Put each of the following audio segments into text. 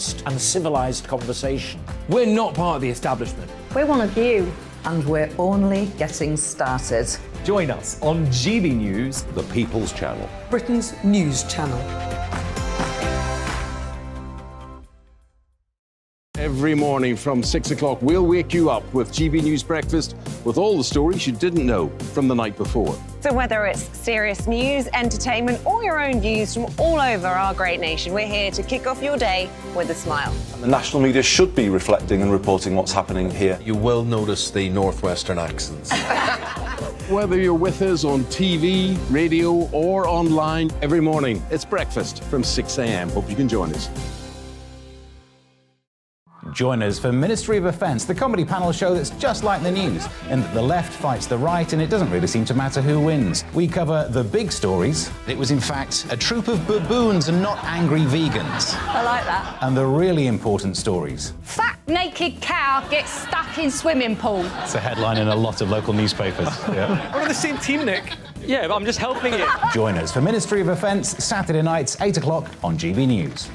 honest and civilised conversation. We're not part of the establishment. We're one of you. And we're only getting started. Join us on GBNews, the People's Channel, Britain's news channel. Every morning from 6 o'clock, we'll wake you up with GB News Breakfast with all the stories you didn't know from the night before. So whether it's serious news, entertainment, or your own views from all over our great nation, we're here to kick off your day with a smile. The national media should be reflecting and reporting what's happening here. You will notice the northwestern accents. Whether you're with us on TV, radio, or online, every morning it's breakfast from 6 a.m. Hope you can join us. Join us for Ministry of Offence, the comedy panel show that's just like the news, in that the left fights the right and it doesn't really seem to matter who wins. We cover the big stories. It was in fact a troop of baboons and not angry vegans. I like that. And the really important stories. Fat naked cow gets stuck in swimming pool. It's a headline in a lot of local newspapers. Yeah. We're on the same team, Nick. Yeah, but I'm just helping you. Join us for Ministry of Offence, Saturday nights, 8 o'clock on GB News.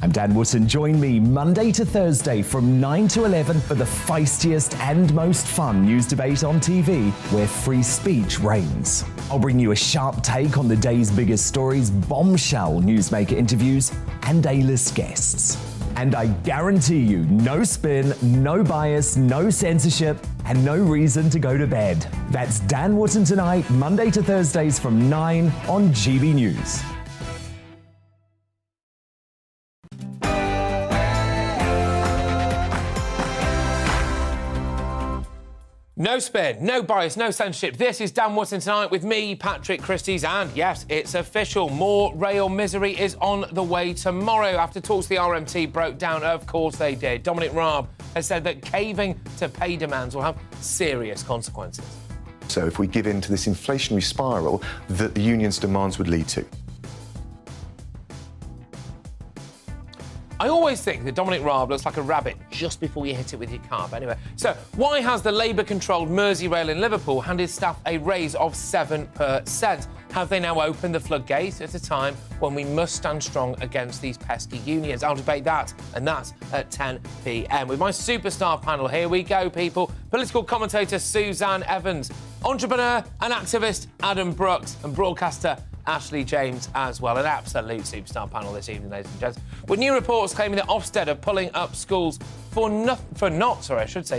I'm Dan Wootton. Join me Monday to Thursday from 9 to 11 for the feistiest and most fun news debate on TV, where free speech reigns. I'll bring you a sharp take on the day's biggest stories, bombshell newsmaker interviews, and A-list guests. And I guarantee you, no spin, no bias, no censorship, and no reason to go to bed. That's Dan Wootton Tonight, Monday to Thursdays from 9 on GB News. No spin, no bias, no censorship. This is Dan Wootton Tonight with me, Patrick Christys, and yes, it's official. More rail misery is on the way tomorrow. After talks the RMT broke down, of course they did. Dominic Raab has said that caving to pay demands will have serious consequences. So if we give in to this inflationary spiral that the union's demands would lead to. I always think that Dominic Raab looks like a rabbit just before you hit it with your car. But anyway, so why has the Labour-controlled Merseyrail in Liverpool handed staff a raise of 7%? Have they now opened the floodgates at a time when we must stand strong against these pesky unions? I'll debate that, and that's at 10 p.m. With my superstar panel, here we go, people. Political commentator Suzanne Evans, entrepreneur and activist Adam Brooks, and broadcaster Ashley James as well. An absolute superstar panel this evening, ladies and gents. With new reports claiming that Ofsted are pulling up schools for not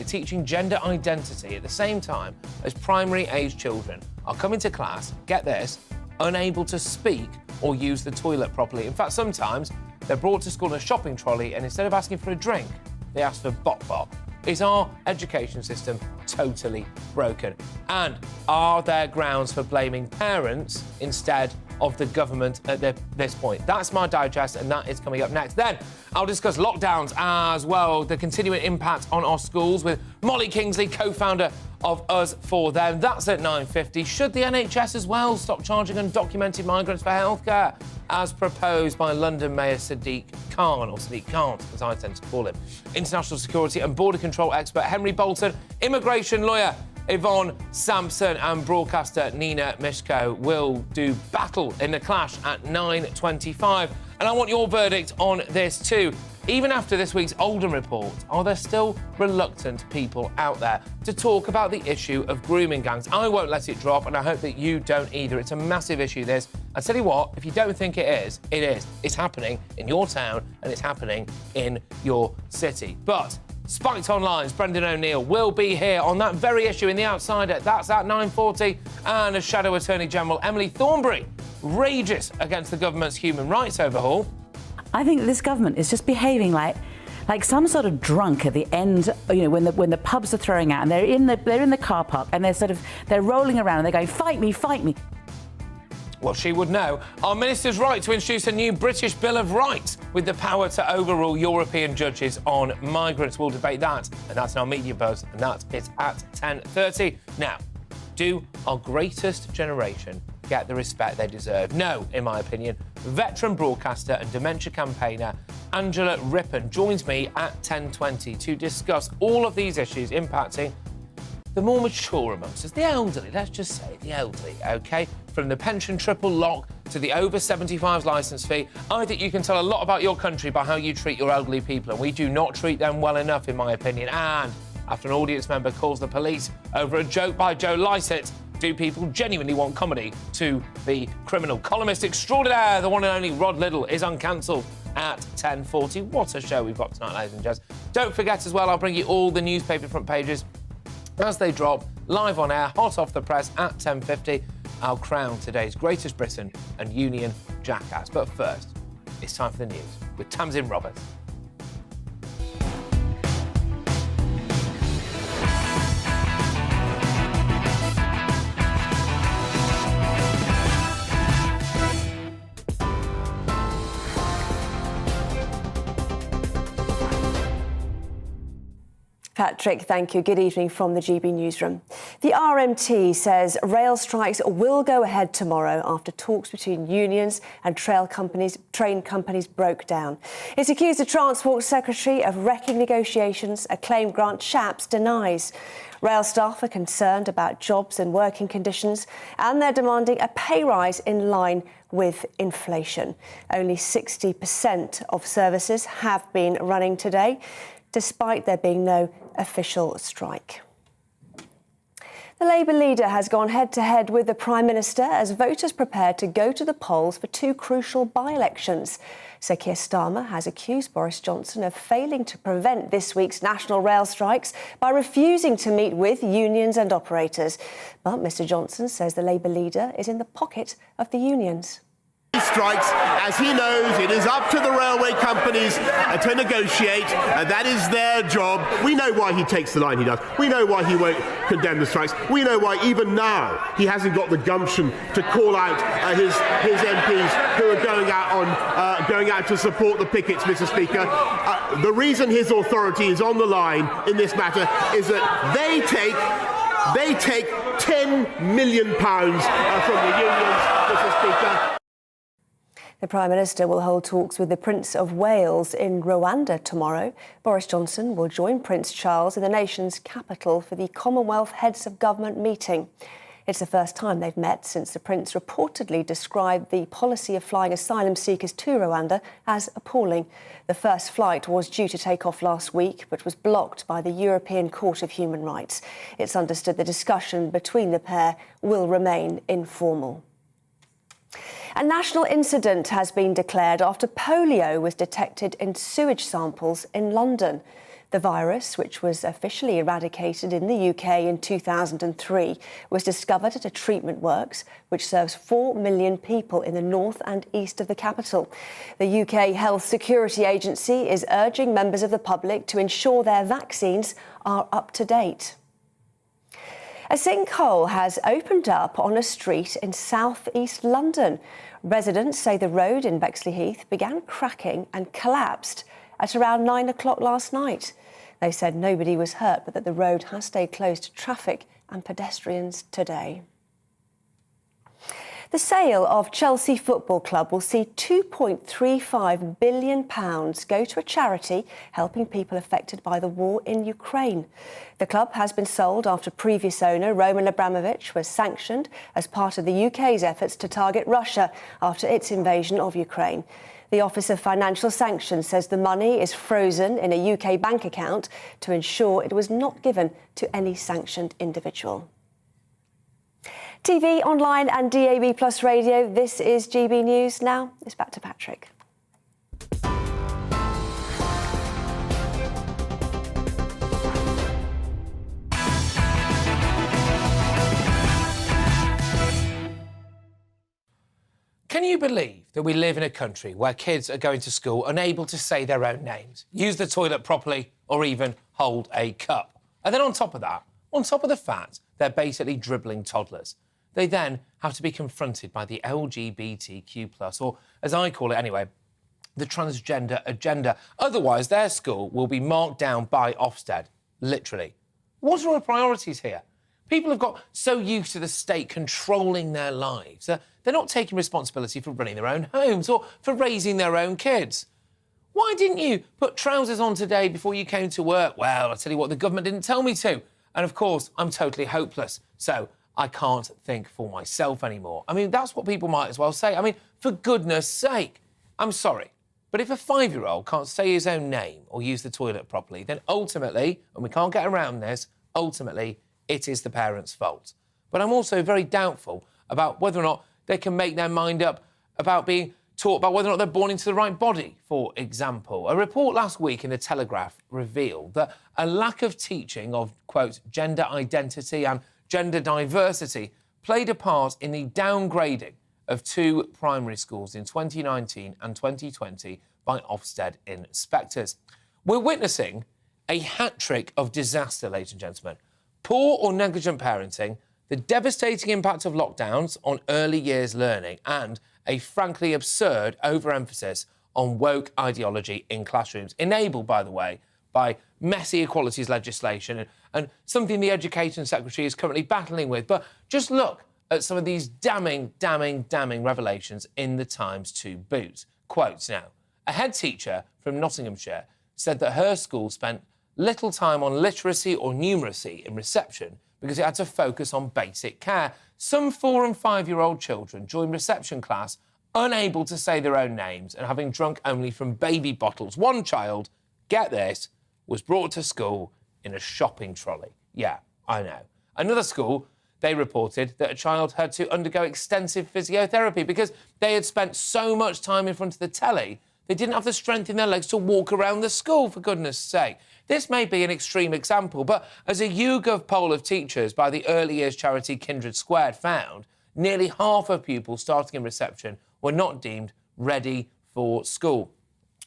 teaching gender identity at the same time as primary-age children are coming to class, get this, unable to speak or use the toilet properly. In fact, sometimes they're brought to school in a shopping trolley and instead of asking for a drink, they ask for bok-bok. Is our education system totally broken? And are there grounds for blaming parents instead of the government at this point? That's my digest, and that is coming up next. Then I'll discuss lockdowns as well, the continuing impact on our schools with Molly Kingsley, co-founder of Us For Them. That's at 9:50. Should the NHS as well stop charging undocumented migrants for healthcare, as proposed by London Mayor Sadiq Khan, or Sadiq Khan, as I tend to call him? International security and border control expert Henry Bolton, immigration lawyer Yvonne Sampson, and broadcaster Nina Mishko will do battle in the clash at 9:25. And I want your verdict on this too. Even after this week's Oldham report, are there still reluctant people out there to talk about the issue of grooming gangs? I won't let it drop, and I hope that you don't either. It's a massive issue, this. I tell you what, if you don't think it is, it is. It's happening in your town, and it's happening in your city. But Spiked Online's Brendan O'Neill will be here on that very issue in The Outsider. That's at 9:40. And as Shadow Attorney General Emily Thornberry rages against the government's human rights overhaul. I think this government is just behaving like some sort of drunk at the end, you know, when the pubs are throwing out and they're in the car park and they're rolling around and they're going, fight me, fight me. Well, she would know. Our minister's right to introduce a new British Bill of Rights with the power to overrule European judges on migrants. We'll debate that, and that's in our media buzz, and that is at 10:30. Now, do our greatest generation get the respect they deserve? No, in my opinion. Veteran broadcaster and dementia campaigner Angela Rippon joins me at 10:20 to discuss all of these issues impacting the more mature amongst us, the elderly, let's just say the elderly, OK? From the pension triple lock to the over 75s licence fee. I think you can tell a lot about your country by how you treat your elderly people, and we do not treat them well enough, in my opinion. And after an audience member calls the police over a joke by Joe Lycett, do people genuinely want comedy to be criminal? Columnist extraordinaire, the one and only Rod Liddle, is uncancelled at 10:40. What a show we've got tonight, ladies and gents. Don't forget as well, I'll bring you all the newspaper front pages as they drop, live on air, hot off the press at 10:50. I'll crown today's greatest Briton and Union Jackass. But first, it's time for the news with Tamsin Roberts. Patrick, thank you. Good evening from the GB newsroom. The RMT says rail strikes will go ahead tomorrow after talks between unions and train companies broke down. It's accused the Transport Secretary of wrecking negotiations, a claim Grant Shapps denies. Rail staff are concerned about jobs and working conditions, and they're demanding a pay rise in line with inflation. Only 60% of services have been running today, despite there being no official strike. The Labour leader has gone head-to-head with the Prime Minister as voters prepare to go to the polls for two crucial by-elections. Sir Keir Starmer has accused Boris Johnson of failing to prevent this week's national rail strikes by refusing to meet with unions and operators. But Mr Johnson says the Labour leader is in the pocket of the unions. Strikes, as he knows, it is up to the railway companies to negotiate. That is their job. We know why he takes the line he does. We know why he won't condemn the strikes. We know why even now he hasn't got the gumption to call out his MPs who are going out to support the pickets, Mr. Speaker. The reason his authority is on the line in this matter is that they take £10 million from the unions, Mr. Speaker. The Prime Minister will hold talks with the Prince of Wales in Rwanda tomorrow. Boris Johnson will join Prince Charles in the nation's capital for the Commonwealth Heads of Government meeting. It's the first time they've met since the Prince reportedly described the policy of flying asylum seekers to Rwanda as appalling. The first flight was due to take off last week, but was blocked by the European Court of Human Rights. It's understood the discussion between the pair will remain informal. A national incident has been declared after polio was detected in sewage samples in London. The virus, which was officially eradicated in the UK in 2003, was discovered at a treatment works which serves 4 million people in the north and east of the capital. The UK Health Security Agency is urging members of the public to ensure their vaccines are up to date. A sinkhole has opened up on a street in south-east London. Residents say the road in Bexleyheath began cracking and collapsed at around 9 o'clock last night. They said nobody was hurt, but that the road has stayed closed to traffic and pedestrians today. The sale of Chelsea Football Club will see £2.35 billion go to a charity helping people affected by the war in Ukraine. The club has been sold after previous owner Roman Abramovich was sanctioned as part of the UK's efforts to target Russia after its invasion of Ukraine. The Office of Financial Sanctions says the money is frozen in a UK bank account to ensure it was not given to any sanctioned individual. TV, online and DAB Plus radio, this is GB News. Now it's back to Patrick. Can you believe that we live in a country where kids are going to school unable to say their own names, use the toilet properly, or even hold a cup? And then on top of that, on top of the fact they're basically dribbling toddlers, they then have to be confronted by the LGBTQ+, or as I call it anyway, the transgender agenda. Otherwise, their school will be marked down by Ofsted, literally. What are our priorities here? People have got so used to the state controlling their lives. They're not taking responsibility for running their own homes or for raising their own kids. Why didn't you put trousers on today before you came to work? Well, I'll tell you what, the government didn't tell me to. And of course, I'm totally hopeless. So I can't think for myself anymore. I mean, that's what people might as well say. I mean, for goodness sake, I'm sorry, but if a 5-year-old can't say his own name or use the toilet properly, then ultimately, and we can't get around this, ultimately, it is the parents' fault. But I'm also very doubtful about whether or not they can make their mind up about being taught about whether or not they're born into the right body, for example. A report last week in The Telegraph revealed that a lack of teaching of, quote, gender identity and gender diversity played a part in the downgrading of 2 primary schools in 2019 and 2020 by Ofsted inspectors. We're witnessing a hat-trick of disaster, ladies and gentlemen. Poor or negligent parenting, the devastating impact of lockdowns on early years learning, and a frankly absurd overemphasis on woke ideology in classrooms, enabled, by the way, by messy equalities legislation and something the Education Secretary is currently battling with. But just look at some of these damning revelations in the Times to boot. Quotes now. A head teacher from Nottinghamshire said that her school spent little time on literacy or numeracy in reception because it had to focus on basic care. Some 4- and 5-year-old children joined reception class unable to say their own names and having drunk only from baby bottles. One child, get this, was brought to school in a shopping trolley. Yeah, I know. Another school, they reported that a child had to undergo extensive physiotherapy because they had spent so much time in front of the telly, they didn't have the strength in their legs to walk around the school, for goodness sake. This may be an extreme example, but as a YouGov poll of teachers by the early years charity Kindred Squared found, nearly half of pupils starting in reception were not deemed ready for school.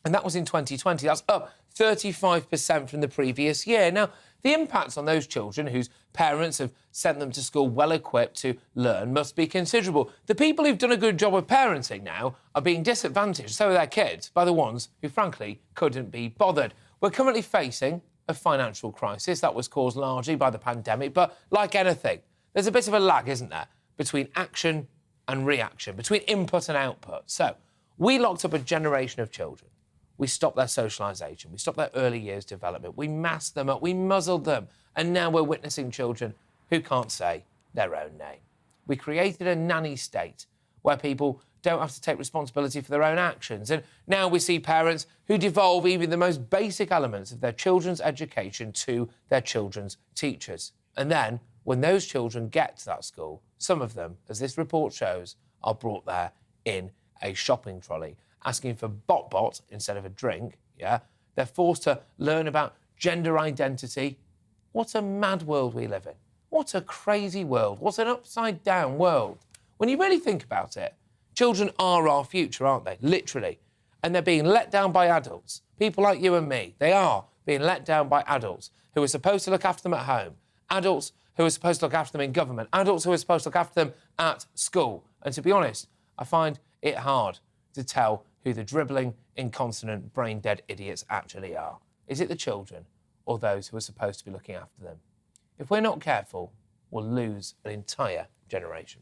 And that was in 2020. That's up 35% from the previous year. Now, the impacts on those children whose parents have sent them to school well-equipped to learn must be considerable. The people who've done a good job of parenting now are being disadvantaged, so are their kids, by the ones who, frankly, couldn't be bothered. We're currently facing a financial crisis that was caused largely by the pandemic, but like anything, there's a bit of a lag, isn't there, between action and reaction, between input and output. So, we locked up a generation of children. We stopped their socialisation. We stopped their early years development. We masked them up. We muzzled them. And now we're witnessing children who can't say their own name. We created a nanny state where people don't have to take responsibility for their own actions. And now we see parents who devolve even the most basic elements of their children's education to their children's teachers. And then, when those children get to that school, some of them, as this report shows, are brought there in a shopping trolley, asking for bot instead of a drink, yeah? They're forced to learn about gender identity. What a mad world we live in. What a crazy world. What an upside-down world. When you really think about it, children are our future, aren't they? Literally. And they're being let down by adults. People like you and me. They are being let down by adults who are supposed to look after them at home. Adults who are supposed to look after them in government. Adults who are supposed to look after them at school. And to be honest, I find it hard to tell who the dribbling, incontinent, brain-dead idiots actually are. Is it the children or those who are supposed to be looking after them? If we're not careful, we'll lose an entire generation.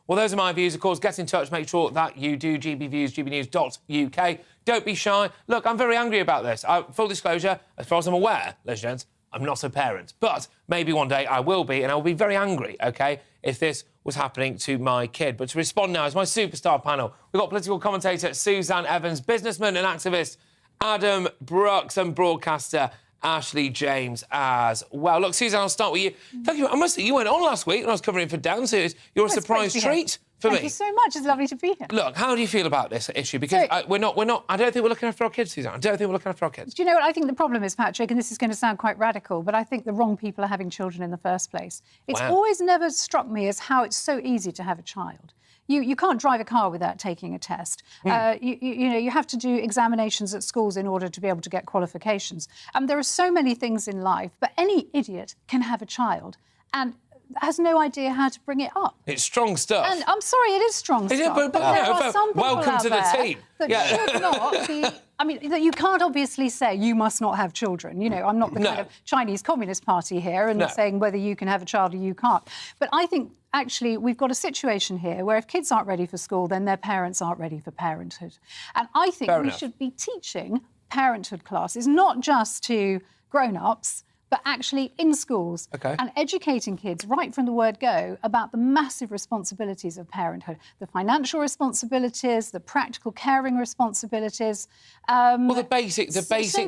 Well, those are my views. Of course, get in touch. Make sure that you do. GBViews, gbnews.uk. Don't be shy. Look, I'm very angry about this. Full disclosure, as far as I'm aware, ladies and gents, I'm not a parent. But maybe one day I will be, and I will be very angry, OK, if this was happening to my kid. But to respond now is my superstar panel. We've got political commentator Suzanne Evans, businessman and activist Adam Brooks, and broadcaster Ashley James as well. Look, Suzanne, I'll start with you. Thank you. I must say, you went on last week when I was covering for Dan, so you're a surprise treat for me. Thank you so much. It's lovely to be here. Look, how do you feel about this issue? Because we're not. I don't think we're looking after our kids, Suzanne. I don't think we're looking after our kids. Do you know what I think the problem is, Patrick? And this is going to sound quite radical, but I think the wrong people are having children in the first place. It's always never struck me as how it's so easy to have a child. You can't drive a car without taking a test. You have to do examinations at schools in order to be able to get qualifications. There are so many things in life, but any idiot can have a child and has no idea how to bring it up. It's strong stuff. And I'm sorry, it is strong stuff. But there are some people welcome to the team. That should not be... I mean, that you can't obviously say you must not have children. You know, I'm not the kind of Chinese Communist Party here and saying whether you can have a child or you can't. But I think, actually, we've got a situation here where if kids aren't ready for school, then their parents aren't ready for parenthood. And I think we should be teaching parenthood classes, not just to grown-ups, but actually in schools and educating kids right from the word go about the massive responsibilities of parenthood, the financial responsibilities, the practical caring responsibilities. Well, the basic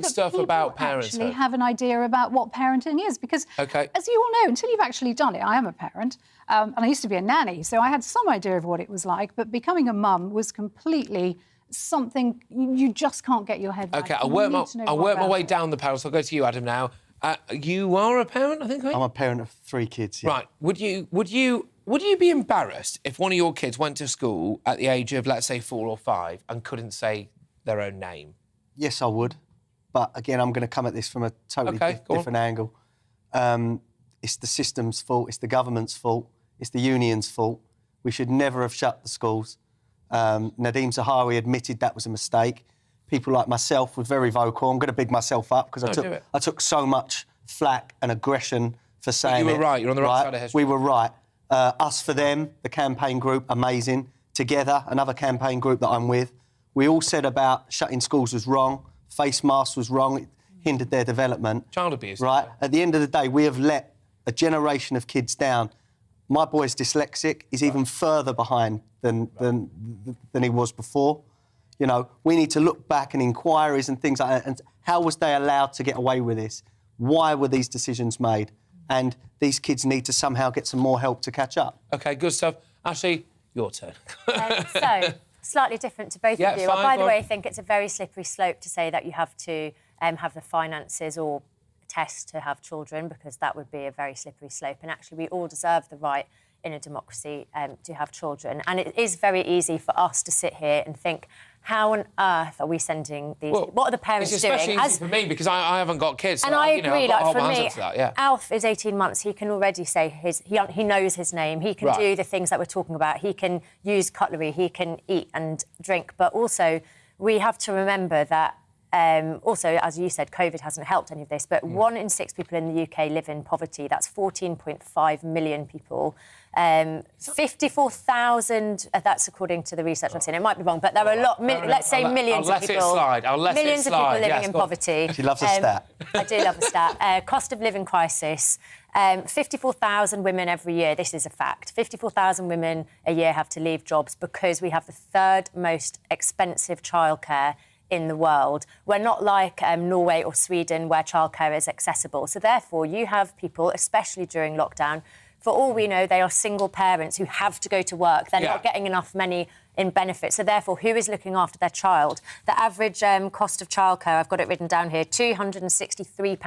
stuff about parenthood. Actually have an idea about what parenting is, because as you all know, until you've actually done it, I am a parent, and I used to be a nanny, so I had some idea of what it was like, but becoming a mum was completely something you just can't get your head around. OK, I'll work my way down the parents. I'll go to you, Adam, now. You are a parent, I think, right? I'm a parent of 3 kids, yeah. Right. Would you be embarrassed if one of your kids went to school at the age of, let's say, 4 or 5 and couldn't say their own name? Yes, I would. But, again, I'm going to come at this from a totally different angle. It's the system's fault, it's the government's fault, it's the union's fault. We should never have shut the schools. Nadeem Zahawi admitted that was a mistake. People like myself were very vocal. I'm going to big myself up because I took so much flack and aggression for saying it. You were right. You're on the right side of history. We were right. Us for Them, the campaign group, amazing. Together, another campaign group that I'm with. We all said about shutting schools was wrong. Face masks was wrong. It hindered their development. Child abuse. Right. At the end of the day, we have let a generation of kids down. My boy's dyslexic. He's even further behind than he was before. You know, we need to look back and inquiries and things like that. And how was they allowed to get away with this? Why were these decisions made? And these kids need to somehow get some more help to catch up. OK, good stuff. Ashley, your turn. So, slightly different to both of you. Fine, by the way, I think it's a very slippery slope to say that you have to have the finances or test to have children, because that would be a very slippery slope. And actually, we all deserve the right in a democracy to have children. And it is very easy for us to sit here and think, how on earth are we sending these? Well, what are the parents it's doing? especially easy for me because I haven't got kids. So and I agree. Like for me, yeah. Alf is 18 months. He can already say he knows his name. He can do the things that we're talking about. He can use cutlery. He can eat and drink. But also, we have to remember that. Also, as you said, COVID hasn't helped any of this, but 1 in 6 people in the UK live in poverty. That's 14.5 million people. 54,000, that's according to the research I've seen. It might be wrong, but there are a lot, let's say millions of people. Millions of people living in poverty. She loves a stat. I do love a stat. Cost of living crisis. 54,000 women every year, this is a fact, 54,000 women a year have to leave jobs because we have the 3rd most expensive childcare in the world. We're not like Norway or Sweden where childcare is accessible. So therefore, you have people, especially during lockdown, for all we know, they are single parents who have to go to work. They're not getting enough money in benefits. So therefore, who is looking after their child? The average cost of childcare, I've got it written down here, £263 a week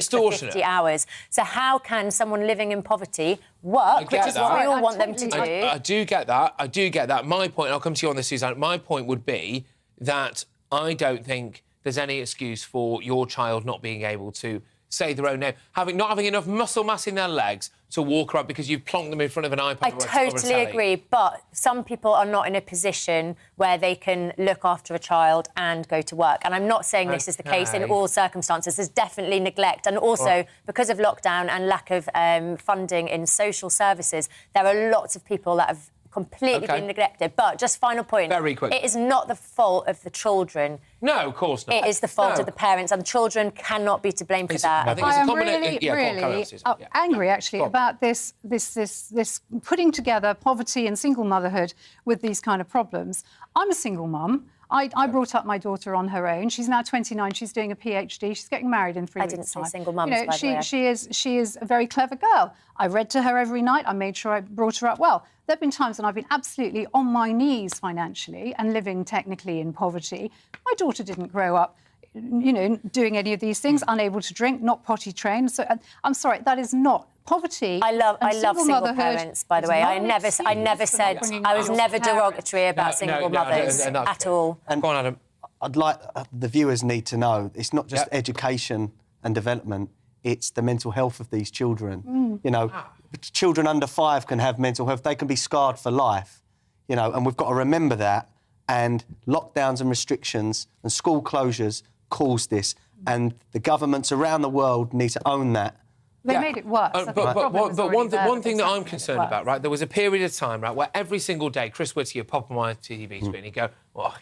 for 50 hours. So how can someone living in poverty work, which is what we all want them to do? I do get that. My point, and I'll come to you on this, Suzanne, my point would be that I don't think there's any excuse for your child not being able to say their own name, not having enough muscle mass in their legs to walk around because you've plonked them in front of an iPad I totally agree, but some people are not in a position where they can look after a child and go to work. And I'm not saying this is the case in all circumstances. There's definitely neglect. And also, because of lockdown and lack of funding in social services, there are lots of people that have completely been neglected. But just final point. Very quick. It is not the fault of the children. No, of course not. It is the fault of the parents, and the children cannot be to blame for that. I think I am really angry, actually, about this putting together poverty and single motherhood with these kind of problems. I'm a single mum. I brought up my daughter on her own. She's now 29. She's doing a PhD. She's getting married in 3 weeks' time. I didn't say single mums, by the way. She is a very clever girl. I read to her every night. I made sure I brought her up well. There have been times when I've been absolutely on my knees financially and living technically in poverty. My daughter didn't grow up, doing any of these things, unable to drink, not potty trained. So I'm sorry, that is not poverty. I love single parents, by the way. I never said I was never derogatory about single mothers at all. And go on, Adam. I'd like the viewers need to know it's not just education and development; it's the mental health of these children. Children under 5 can have mental health; they can be scarred for life. And we've got to remember that. And lockdowns and restrictions and school closures caused this, and the governments around the world need to own that. They made it worse. But one thing that I'm concerned about, right, there was a period of time, right, where every single day Chris Whittier would pop on my TV screen and he'd go,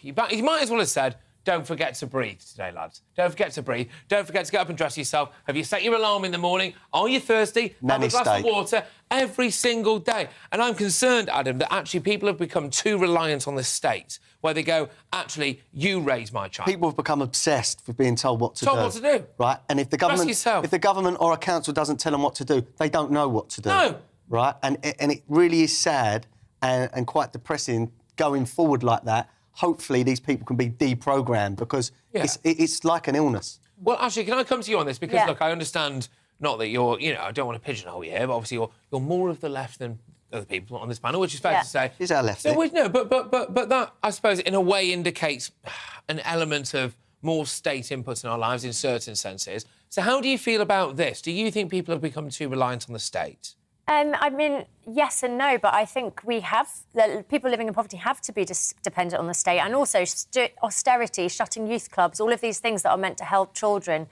you might as well have said, don't forget to breathe today, lads. Don't forget to breathe. Don't forget to get up and dress yourself. Have you set your alarm in the morning? Are you thirsty? Nanny Have a glass state. of water every single day. And I'm concerned, Adam, that actually people have become too reliant on the state, where they go, actually, you raise my child. People have become obsessed with being told what to Told do. what to do. Right? And if the government or a council doesn't tell them what to do, they don't know what to do. No. Right? And it really is sad and quite depressing going forward like that. Hopefully these people can be deprogrammed because it's like an illness. Well, actually, can I come to you on this? Because, look, I understand, not that you're, I don't want to pigeonhole you here, but obviously you're more of the left than other people on this panel, which is fair to say. Is our left? No, but that, I suppose, in a way indicates an element of more state input in our lives in certain senses. So how do you feel about this? Do you think people have become too reliant on the state? I mean, yes and no, but I think people living in poverty have to be dependent on the state, and also austerity, shutting youth clubs, all of these things that are meant to help children,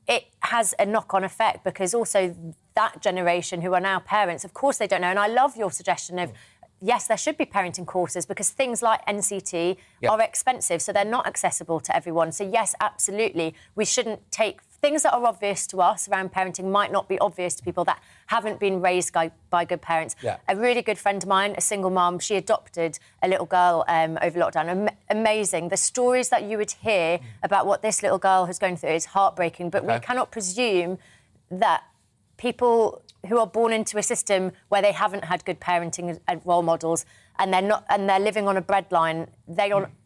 it has a knock-on effect because also that generation who are now parents, of course they don't know. And I love your suggestion of, yes, there should be parenting courses because things like NCT are expensive, so they're not accessible to everyone. So, yes, absolutely, we shouldn't take things that are obvious to us around parenting might not be obvious to people that haven't been raised by good parents. Yeah. A really good friend of mine, a single mum, she adopted a little girl over lockdown. Amazing. The stories that you would hear about what this little girl has gone through is heartbreaking, but we cannot presume that people who are born into a system where they haven't had good parenting and role models and they're living on a breadline,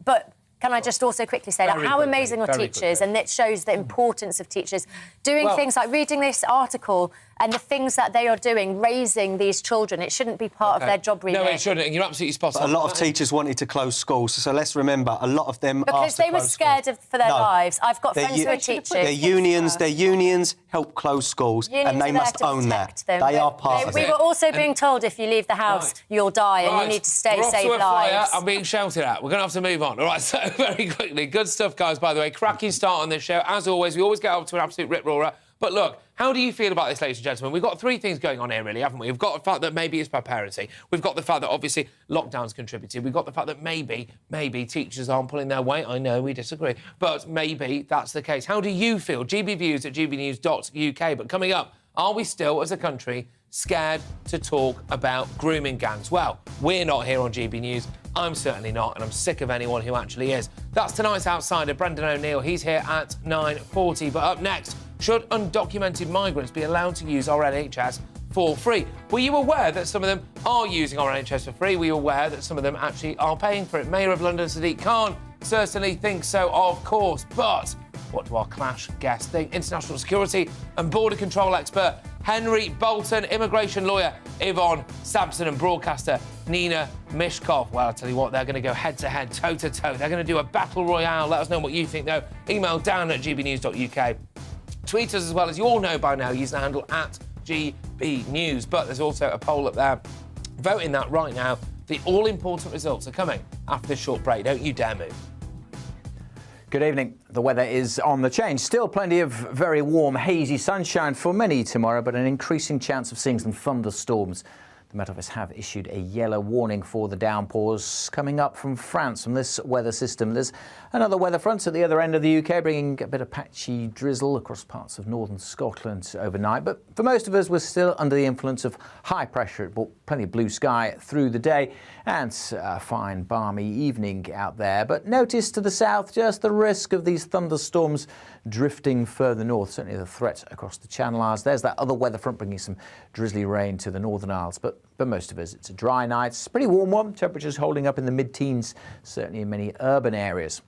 but can I just also quickly say that how amazing are teachers, and it shows the importance of teachers doing things like reading this article and the things that they are doing, raising these children. It shouldn't be part of their job remit. No, it shouldn't, and you're absolutely spot on. But a lot of teachers wanted to close schools, so let's remember, a lot of them because they were scared for their lives. I've got friends who are teachers. Their unions help close schools, and they must own that. They are part of it. We were also being told if you leave the house, you'll die, and you need to stay, save lives. I'm being shouted at. We're going to have to move on. All right, so very quickly, good stuff, guys, by the way. Cracking start on this show. As always, we always get up to an absolute rip-roarer. But look, how do you feel about this, ladies and gentlemen? We've got three things going on here, really, haven't we? We've got the fact that maybe it's bad parenting. We've got the fact that, obviously, lockdown's contributed. We've got the fact that maybe teachers aren't pulling their weight. I know, we disagree. But maybe that's the case. How do you feel? GBViews at gbnews.uk. But coming up, are we still, as a country, scared to talk about grooming gangs? Well, we're not here on GB News. I'm certainly not, and I'm sick of anyone who actually is. That's tonight's Outsider, Brendan O'Neill. He's here at 9:40. But up next, should undocumented migrants be allowed to use our NHS for free? Were you aware that some of them are using our NHS for free? Were you aware that some of them actually are paying for it? Mayor of London, Sadiq Khan, certainly thinks so, of course. But what do our clash guests think? International security and border control expert Henry Bolton, immigration lawyer Yvonne Sampson, and broadcaster Nina Mishkov. Well, I'll tell you what, they're going to go head-to-head, toe-to-toe. They're going to do a battle royale. Let us know what you think, though. Email down at gbnews.uk. Tweet us as well, as you all know by now, using the handle at GBNews. But there's also a poll up there. Vote in that right now. The all-important results are coming after this short break. Don't you dare move. Good evening. The weather is on the change. Still plenty of very warm, hazy sunshine for many tomorrow, but an increasing chance of seeing some thunderstorms. The Met Office have issued a yellow warning for the downpours coming up from France from this weather system. There's another weather front at the other end of the UK, bringing a bit of patchy drizzle across parts of northern Scotland overnight. But for most of us, we're still under the influence of high pressure. It brought plenty of blue sky through the day and a fine, balmy evening out there. But notice to the south just the risk of these thunderstorms drifting further north, certainly the threat across the Channel Isles. There's that other weather front bringing some drizzly rain to the Northern Isles. But most of us, it's a dry night. It's a pretty warm one. Temperatures holding up in the mid-teens, certainly in many urban areas.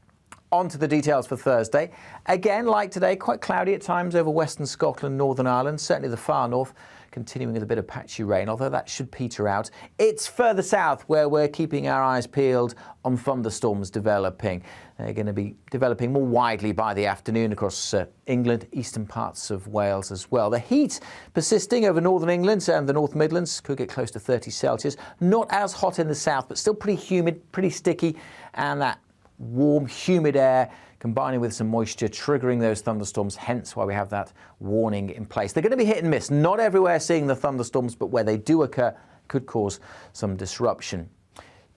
On to the details for Thursday. Again, like today, quite cloudy at times over western Scotland, Northern Ireland, certainly the far north, continuing with a bit of patchy rain, although that should peter out. It's further south where we're keeping our eyes peeled on thunderstorms developing. They're going to be developing more widely by the afternoon across England, eastern parts of Wales as well. The heat persisting over northern England and the North Midlands could get close to 30 Celsius. Not as hot in the south, but still pretty humid, pretty sticky, and that warm, humid air combining with some moisture, triggering those thunderstorms, hence why we have that warning in place. They're going to be hit and miss. Not everywhere seeing the thunderstorms, but where they do occur could cause some disruption.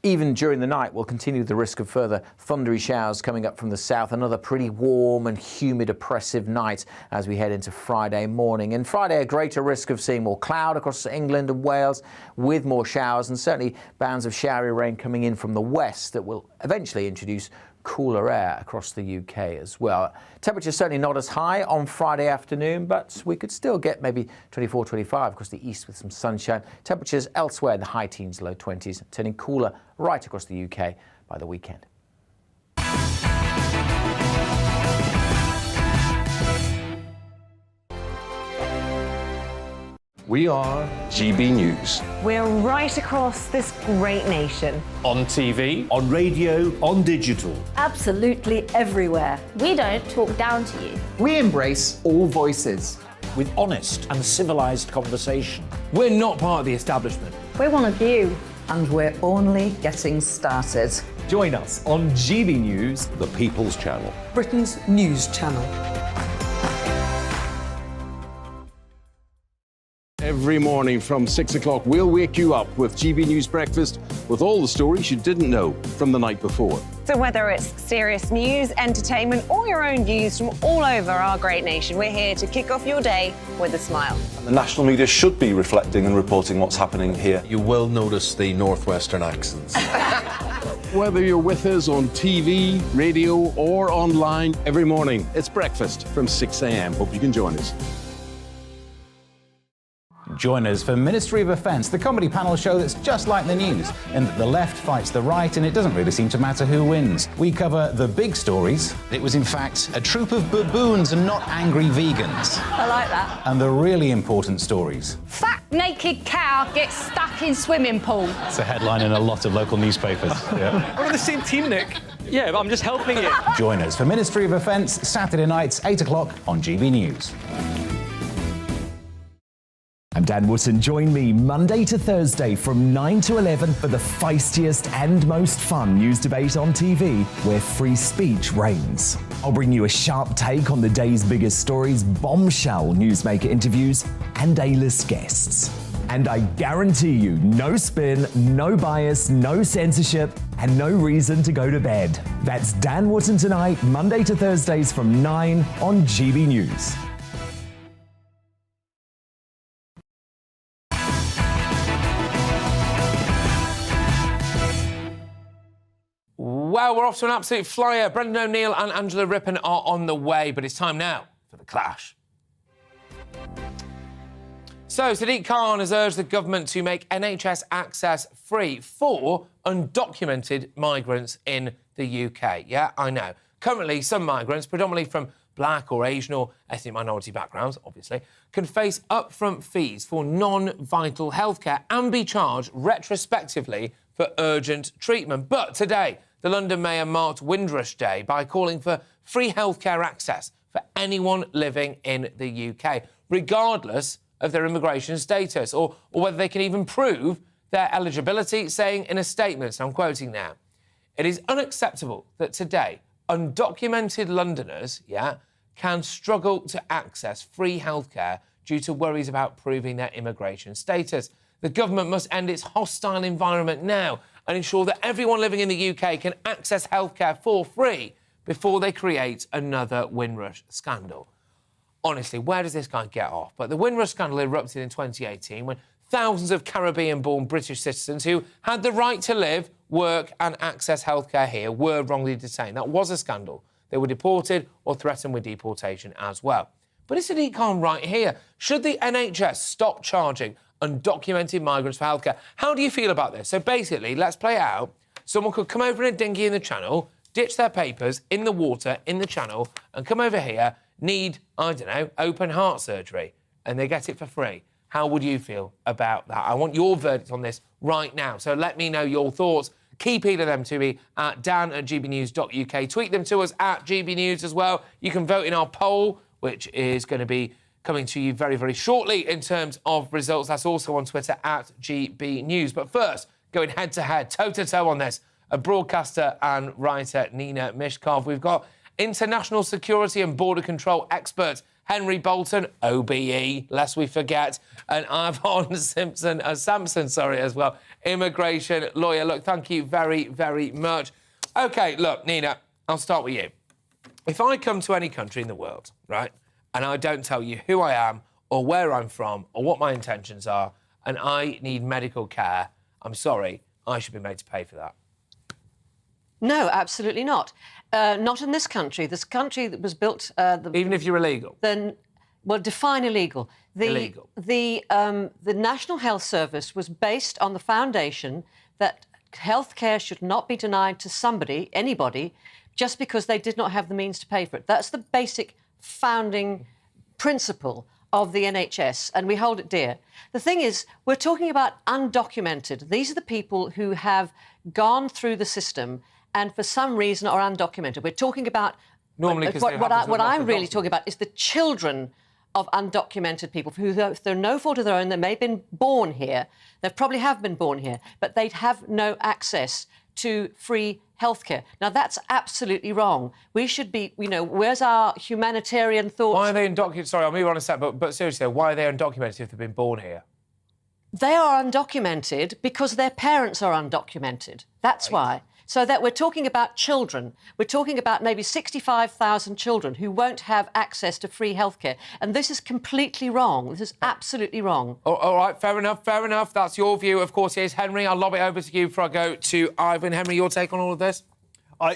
Even during the night, we'll continue the risk of further thundery showers coming up from the south. Another pretty warm and humid, oppressive night as we head into Friday morning. And Friday, a greater risk of seeing more cloud across England and Wales with more showers, and certainly bands of showery rain coming in from the west that will eventually introduce cooler air across the UK as well. Temperatures certainly not as high on Friday afternoon, but we could still get maybe 24, 25 across the east with some sunshine. Temperatures elsewhere in the high teens, low 20s, turning cooler right across the UK by the weekend. We are GB News. We're right across this great nation. On TV, on radio, on digital. Absolutely everywhere. We don't talk down to you. We embrace all voices. with honest and civilised conversation. We're not part of the establishment. We're one of you. And we're only getting started. Join us on GB News, the People's Channel, Britain's news channel. Every morning from 6 o'clock, we'll wake you up with GB News Breakfast with all the stories you didn't know from the night before. So whether it's serious news, entertainment, or your own views from all over our great nation, we're here to kick off your day with a smile. And the national media should be reflecting and reporting what's happening here. You will notice the northwestern accents. Whether you're with us on TV, radio, or online, every morning, it's breakfast from 6 a.m. Hope you can join us. Join us for Ministry of Offence, the comedy panel show that's just like the news, in that the left fights the right and it doesn't really seem to matter who wins. We cover the big stories. It was in fact a troop of baboons and not angry vegans. I like that. And the really important stories. Fat naked cow gets stuck in swimming pool. It's a headline in a lot of local newspapers. Yeah. We're on the same team, Nick. Yeah, but I'm just helping you. Join us for Ministry of Offence, Saturday nights, 8 o'clock on GB News. I'm Dan Wootton. Join me Monday to Thursday from 9 to 11 for the feistiest and most fun news debate on TV, where free speech reigns. I'll bring you a sharp take on the day's biggest stories, bombshell newsmaker interviews, and A-list guests. And I guarantee you, no spin, no bias, no censorship, and no reason to go to bed. That's Dan Wootton Tonight, Monday to Thursdays from 9 on GB News. Well, we're off to an absolute flyer. Brendan O'Neill and Angela Rippon are on the way, but it's time now for the clash. So, Sadiq Khan has urged the government to make NHS access free for undocumented migrants in the UK. Yeah, I know. Currently, some migrants, predominantly from black or Asian or ethnic minority backgrounds, obviously, can face upfront fees for non-vital healthcare and be charged retrospectively for urgent treatment. But today, the London Mayor marked Windrush Day by calling for free healthcare access for anyone living in the UK, regardless of their immigration status or whether they can even prove their eligibility, saying in a statement, so I'm quoting now, "It is unacceptable that today undocumented Londoners, can struggle to access free healthcare due to worries about proving their immigration status. The government must end its hostile environment now and ensure that everyone living in the UK can access healthcare for free before they create another Windrush scandal." Honestly, where does this guy get off? But the Windrush scandal erupted in 2018 when thousands of Caribbean-born British citizens who had the right to live, work and access healthcare here were wrongly detained. That was a scandal. They were deported or threatened with deportation as well. But is Sadiq Khan right here? Should the NHS stop charging undocumented migrants for healthcare? How do you feel about this? So basically, let's play it out. Someone could come over in a dinghy in the channel, ditch their papers in the water in the channel and come over here, need, I don't know, open heart surgery, and they get it for free. How would you feel about that? I want your verdict on this right now. So let me know your thoughts. Keep emailing them to me at dan@gbnews.uk. Tweet them to us at GBNews as well. You can vote in our poll, which is going to be coming to you very, very shortly in terms of results. That's also on Twitter at GBNews. But first, going head-to-head, toe-to-toe on this, a broadcaster and writer, Nina Mishkov. We've got international security and border control expert Henry Bolton, OBE, lest we forget, and Ivan Sampson as well, immigration lawyer. Look, thank you very, very much. OK, look, Nina, I'll start with you. If I come to any country in the world, right, and I don't tell you who I am or where I'm from or what my intentions are, and I need medical care, I'm sorry, I should be made to pay for that. No, absolutely not. Not in this country. This country that was built... Even if you're illegal? Then, well, define illegal. Illegal. The National Health Service was based on the foundation that healthcare should not be denied to somebody, anybody, just because they did not have the means to pay for it. That's the basic founding principle of the NHS, and we hold it dear. The thing is, we're talking about undocumented. These are the people who have gone through the system and for some reason are undocumented. We're talking about... Normally, what I'm really talking about is the children of undocumented people who, through no fault of their own, they may have been born here, they probably have been born here, but they have no access to free healthcare. Now, that's absolutely wrong. We should be, you know, where's our humanitarian thoughts? Why are they undocumented? Sorry, I'll move on a sec, but seriously, why are they undocumented if they've been born here? They are undocumented because their parents are undocumented. That's why. So that we're talking about children. We're talking about maybe 65,000 children who won't have access to free healthcare. And this is completely wrong. This is absolutely wrong. All right, fair enough, fair enough. That's your view. Of course, here's Henry. I'll lob it over to you before I go to Ivan. Henry, your take on all of this?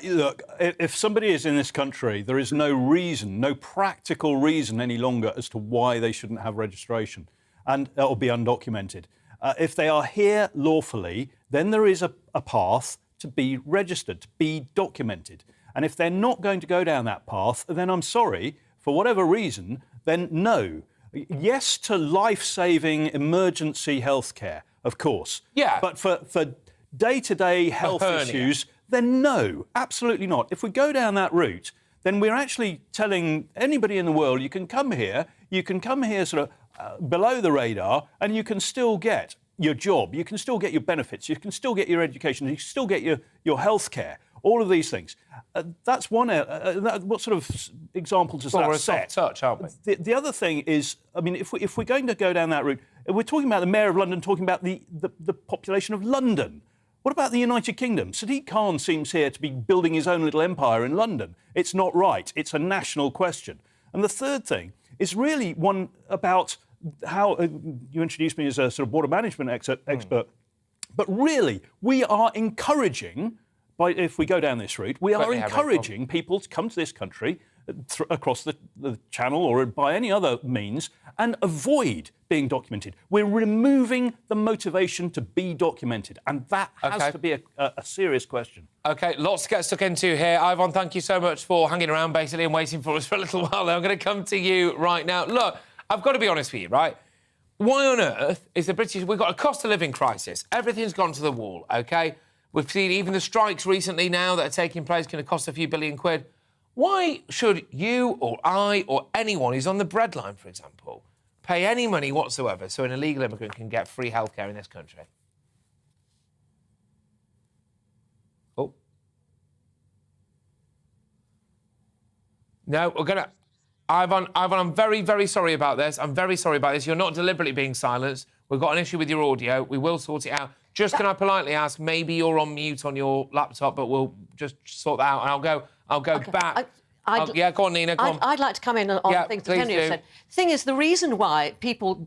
Look, if somebody is in this country, there is no reason, no practical reason any longer as to why they shouldn't have registration and or be undocumented. If they are here lawfully, then there is a path to be registered, to be documented. And if they're not going to go down that path, then I'm sorry, for whatever reason, then no. Yes to life-saving emergency healthcare, of course. Yeah. But for day-to-day health issues, then no, absolutely not. If we go down that route, then we're actually telling anybody in the world, you can come here sort of below the radar, and you can still get your job, you can still get your benefits, you can still get your education, you can still get your health care, all of these things. That's one... what sort of example does that set? Touch, aren't we? The other thing is, I mean, if we're going to go down that route, we're talking about the Mayor of London talking about the population of London. What about the United Kingdom? Sadiq Khan seems here to be building his own little empire in London. It's not right. It's a national question. And the third thing is really one about how you introduced me as a sort of border management expert, but really we are encouraging, if we go down this route, we are encouraging people to come to this country across the channel or by any other means and avoid being documented. We're removing the motivation to be documented, and that has to be a serious question. OK, lots to get stuck into here. Ivan, thank you so much for hanging around, basically, and waiting for us for a little while. I'm going to come to you right now. Look, I've got to be honest with you, right? Why on earth is the British... We've got a cost of living crisis. Everything's gone to the wall, OK? We've seen even the strikes recently now that are taking place going to cost a few billion quid. Why should you or I or anyone who's on the breadline, for example, pay any money whatsoever so an illegal immigrant can get free healthcare in this country? Oh. No, we're going to... Ivan, I'm very, very sorry about this. I'm very sorry about this. You're not deliberately being silenced. We've got an issue with your audio. We will sort it out. Just can I politely ask, maybe you're on mute on your laptop, but we'll just sort that out, and I'll go back. Yeah, go on, Nina, go on. I'd like to come in on things that Henry has said. The thing is, the reason why people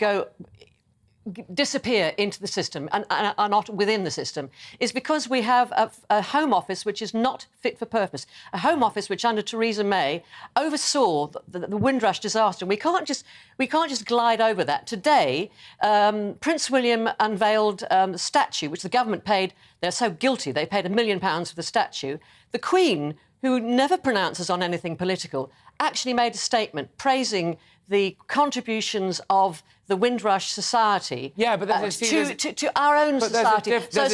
disappear into the system and are not within the system is because we have a Home Office which is not fit for purpose. A Home Office which, under Theresa May, oversaw the Windrush disaster. We can't just glide over that. Today, Prince William unveiled the statue, which the government paid. They're so guilty, they paid £1 million for the statue. The Queen, who never pronounces on anything political, actually made a statement praising the contributions of the Windrush Society to our own society. So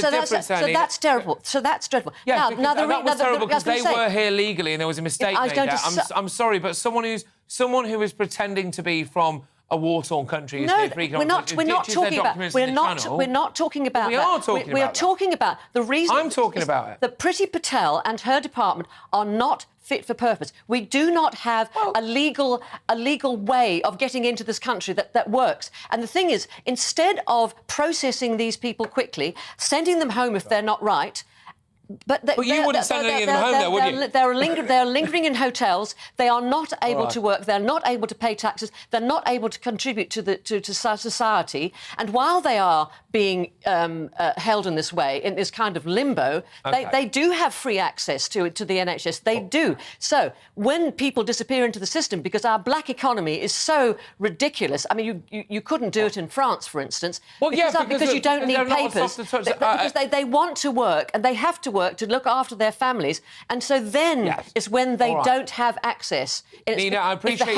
that's terrible. So that's dreadful. Yeah, that was terrible because they were here legally and there was a mistake made there. I'm sorry, but someone who is pretending to be from a war-torn country is here for economic... We're not talking about that. We are talking about the reason... I'm talking about it. That Priti Patel and her department are not fit for purpose. We do not have a legal way of getting into this country that works. And the thing is, instead of processing these people quickly, sending them home if they're not right. But you wouldn't send any of them home, though, would you? They're lingering in hotels. They are not able to work. They're not able to pay taxes. They're not able to contribute to society. And while they are being held in this way, in this kind of limbo, they do have free access to the NHS. They do. So when people disappear into the system, because our black economy is so ridiculous, I mean, you couldn't do it in France, for instance, because you don't need papers. Because they want to work and they have to work to look after their families, and so then is when they don't have access. Nina, I appreciate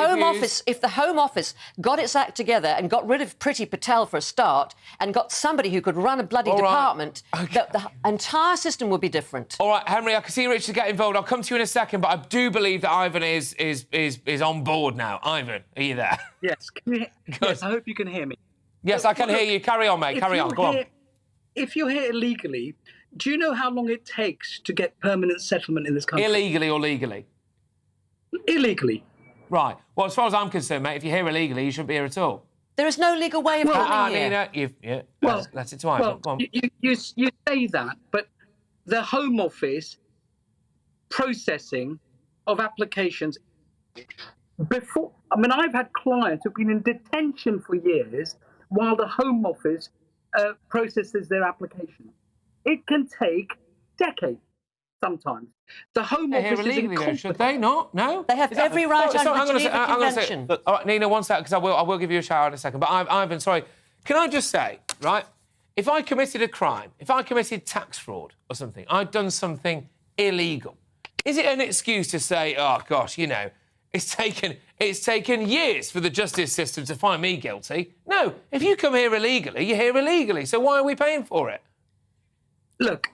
if the Home Office got its act together and got rid of Priti Patel for a start and got somebody who could run a bloody department, the entire system would be different. All right, Henry, I can see Richard get involved. I'll come to you in a second, but I do believe that Ivan is on board now. Ivan, are you there? Yes. Yes, I hope you can hear me. Yes, I can hear you. Carry on, mate. Carry on. Go on. If you're here illegally, do you know how long it takes to get permanent settlement in this country? Illegally or legally? Illegally. Right. Well, as far as I'm concerned, mate, if you're here illegally, you shouldn't be here at all. There is no legal way of coming here. Nina, that's it to Ivan. Go on. You say that, but the Home Office processing of applications before. I mean, I've had clients who've been in detention for years while the Home Office processes their application. It can take decades sometimes. The Home Office is incompetent. Should they not? No? They have every right under the Geneva Convention. All right, Nina, one sec, because I will give you a shout in a second. But Ivan, sorry, can I just say, right, if I committed a crime, if I committed tax fraud or something, I'd done something illegal, is it an excuse to say, oh, gosh, you know, it's taken years for the justice system to find me guilty? No, if you come here illegally, you're here illegally, so why are we paying for it? Look,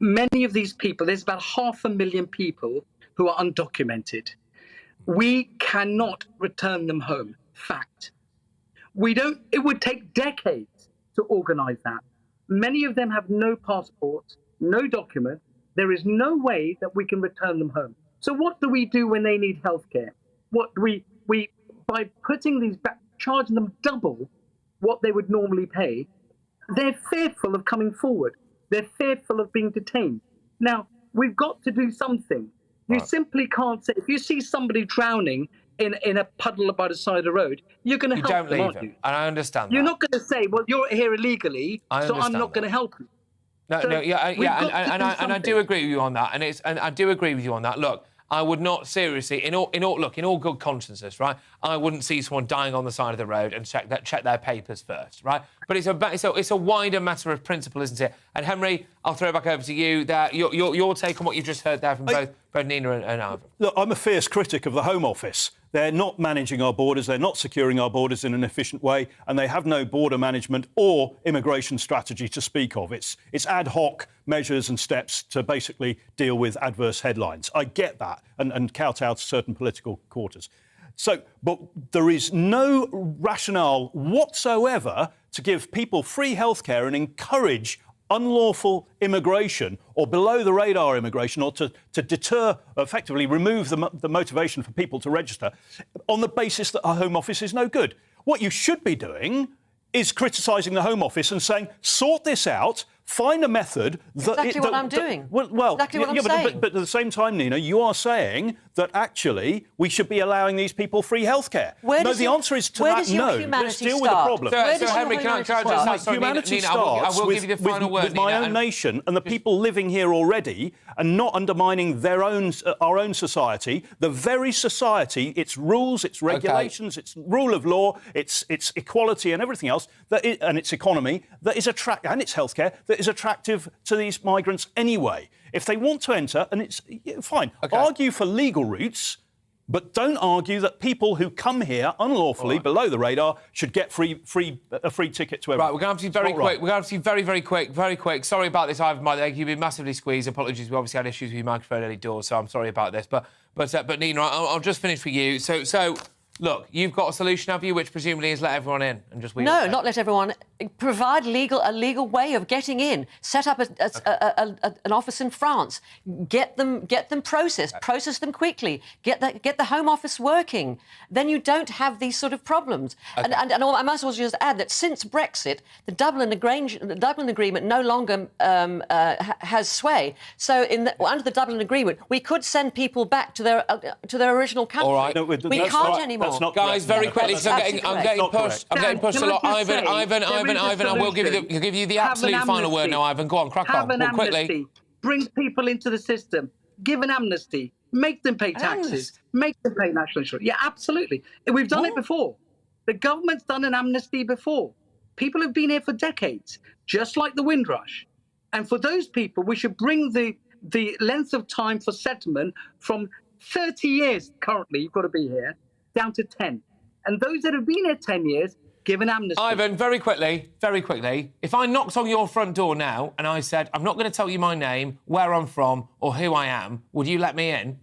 many of these people, there's about 500,000 people who are undocumented. We cannot return them home. Fact. It would take decades to organise that. Many of them have no passports, no document. There is no way that we can return them home. So what do we do when they need healthcare? What do we by putting these back, charging them double what they would normally pay, they're fearful of coming forward. They're fearful of being detained. Now, we've got to do something. You simply can't say, if you see somebody drowning in a puddle by the side of the road, you're going to help them, aren't you? And I understand that. You're not going to say, well, you're here illegally, so I'm not going to help you. I do agree with you on that, and I do agree with you on that. Look, I would not seriously, in all good consciences, right? I wouldn't see someone dying on the side of the road and check their papers first, right? But it's a wider matter of principle, isn't it? And Henry, I'll throw it back over to you. Your take on what you've just heard there from both Nina and Ivan. Look, I'm a fierce critic of the Home Office. They're not managing our borders, they're not securing our borders in an efficient way, and they have no border management or immigration strategy to speak of. It's ad hoc measures and steps to basically deal with adverse headlines. I get that, and kowtow to certain political quarters. But there is no rationale whatsoever to give people free healthcare and encourage unlawful immigration or below-the-radar immigration, or to deter, effectively remove the motivation for people to register on the basis that our Home Office is no good. What you should be doing is criticising the Home Office and saying, sort this out, find a method that... Exactly what I'm doing. Well, exactly what I'm saying. But at the same time, Nina, you are saying that actually we should be allowing these people free healthcare. The answer is to that no. Let's deal with the problem. So Henry, can I just... Humanity Nina, I will give you the final word, with my own nation and the people living here already, and not undermining our own society, the very society, its rules, its regulations, its rule of law, its equality and everything else, and its economy, and its healthcare, that is attractive to these migrants anyway. If they want to enter, and it's fine, argue for legal routes, but don't argue that people who come here unlawfully below the radar should get a free ticket to everyone. Right, we're going to have to be very quick. We're going to have to be very, very quick, very quick. Sorry about this, Ivan, by the way. You've been massively squeezed. Apologies, we obviously had issues with your microphone early doors, so I'm sorry about this. But Nina, I'll just finish for you. So look, you've got a solution, have you, which presumably is let everyone in and just... No, not let everyone. Provide a legal way of getting in. Set up an office in France. Get them processed. Process them quickly. Get the Home Office working. Then you don't have these sort of problems. Okay. And I might as well just add that since Brexit, the Dublin Agreement no longer has sway. So under the Dublin Agreement, we could send people back to their original country. All right. No, we can't anymore. Guys, very quickly, because I'm getting pushed a lot. Ivan, I will give you the absolute final word now, Ivan. Go on, crack on. Have an amnesty. Quickly. Bring people into the system. Give an amnesty. Make them pay taxes. Make them pay national insurance. Yeah, absolutely. We've done it before. The government's done an amnesty before. People have been here for decades, just like the Windrush. And for those people, we should bring the length of time for settlement from 30 years currently, you've got to be here, down to 10. And those that have been here 10 years, give an amnesty. Ivan, very quickly, if I knocked on your front door now and I said, I'm not going to tell you my name, where I'm from, or who I am, would you let me in?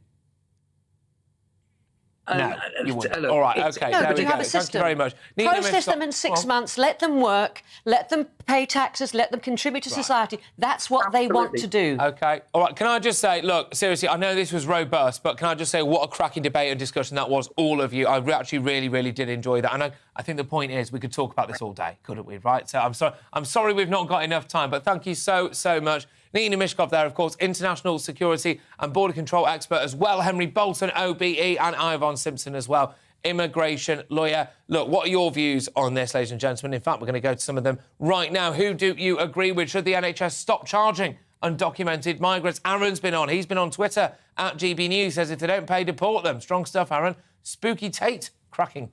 No, you wouldn't. All right, OK, no, there but we you go. have a system. Thank you very much. Process them in 6 months, let them work, let them pay taxes, let them contribute to society. That's what they want to do. OK. All right, can I just say, look, seriously, I know this was robust, but can I just say what a cracking debate and discussion that was, all of you. I actually really did enjoy that. And I think the point is we could talk about this all day, couldn't we, right? So I'm sorry we've not got enough time, but thank you so much. Nina Mishkov there, of course, international security and border control expert as well. Henry Bolton, OBE, and Ivan Simpson as well, immigration lawyer. Look, what are your views on this, ladies and gentlemen? In fact, we're going to go to some of them right now. Who do you agree with? Should the NHS stop charging undocumented migrants? Aaron's been on. He's been on Twitter at GBNews, says if they don't pay, deport them. Strong stuff, Aaron. Spooky Tate, cracking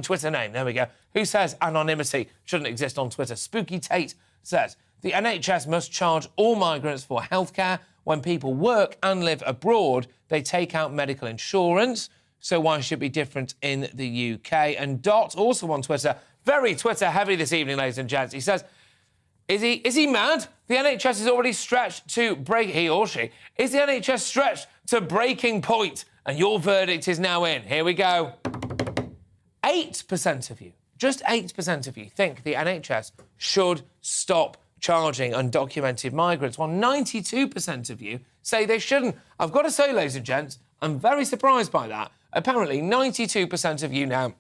Twitter name. There we go. Who says anonymity shouldn't exist on Twitter? Spooky Tate says the NHS must charge all migrants for healthcare. When people work and live abroad, they take out medical insurance. So why should it be different in the UK? And Dot, also on Twitter, very Twitter-heavy this evening, ladies and gents. He says, is he mad? The NHS is already stretched to he or she, is the NHS stretched to breaking point? And your verdict is now in. Here we go. 8% of you, just 8% of you, think the NHS should stop charging undocumented migrants, while 92% of you say they shouldn't. I've got to say, ladies and gents, I'm very surprised by that. Apparently, 92% of you now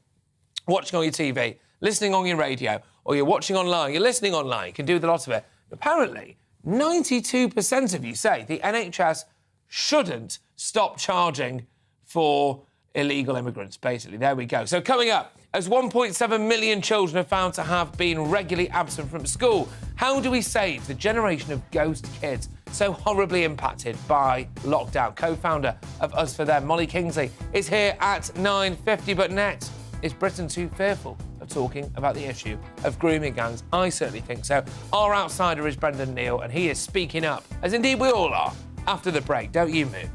watching on your TV, listening on your radio, or you're watching online, you're listening online, you can do the lot of it. Apparently, 92% of you say the NHS shouldn't stop charging for illegal immigrants, basically. There we go. So coming up, as 1.7 million children are found to have been regularly absent from school, how do we save the generation of ghost kids so horribly impacted by lockdown? Co-founder of Us For Them, Molly Kingsley, is here at 9:50. But next, is Britain too fearful of talking about the issue of grooming gangs? I certainly think so. Our outsider is Brendan Neal, and he is speaking up, as indeed we all are, after the break. Don't you move.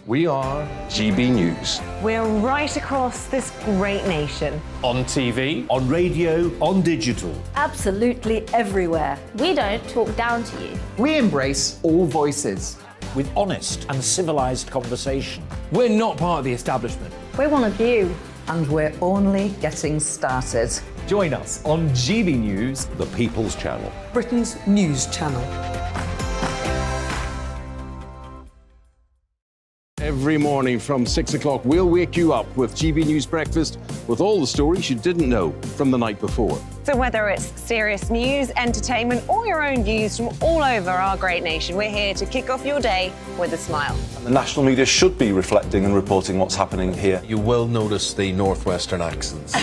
We are GB News. We're right across this great nation. On TV, on radio, on digital. Absolutely everywhere. We don't talk down to you. We embrace all voices. With honest and civilised conversation. We're not part of the establishment. We're one of you. And we're only getting started. Join us on GB News, the People's Channel. Britain's news channel. Every morning from 6 o'clock, we'll wake you up with GB News Breakfast with all the stories you didn't know from the night before. So whether it's serious news, entertainment, or your own views from all over our great nation, we're here to kick off your day with a smile. And the national media should be reflecting and reporting what's happening here. You will notice the northwestern accents.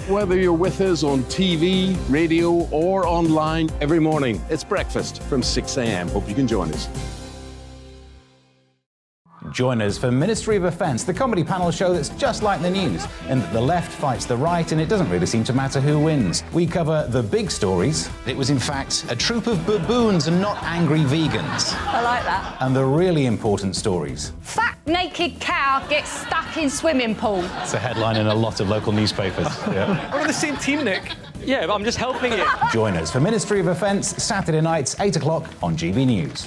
Whether you're with us on TV, radio, or online, every morning, it's breakfast from 6 a.m. Hope you can join us. Join us for Ministry of Offence, the comedy panel show that's just like the news, and the left fights the right, and it doesn't really seem to matter who wins. We cover the big stories. It was, in fact, a troop of baboons and not angry vegans. I like that. And the really important stories. Fat naked cow gets stuck in swimming pool. It's a headline in a lot of local newspapers. Yeah. We're on the same team, Nick. Yeah, but I'm just helping you. Join us for Ministry of Offence, Saturday nights, 8 o'clock on GB News.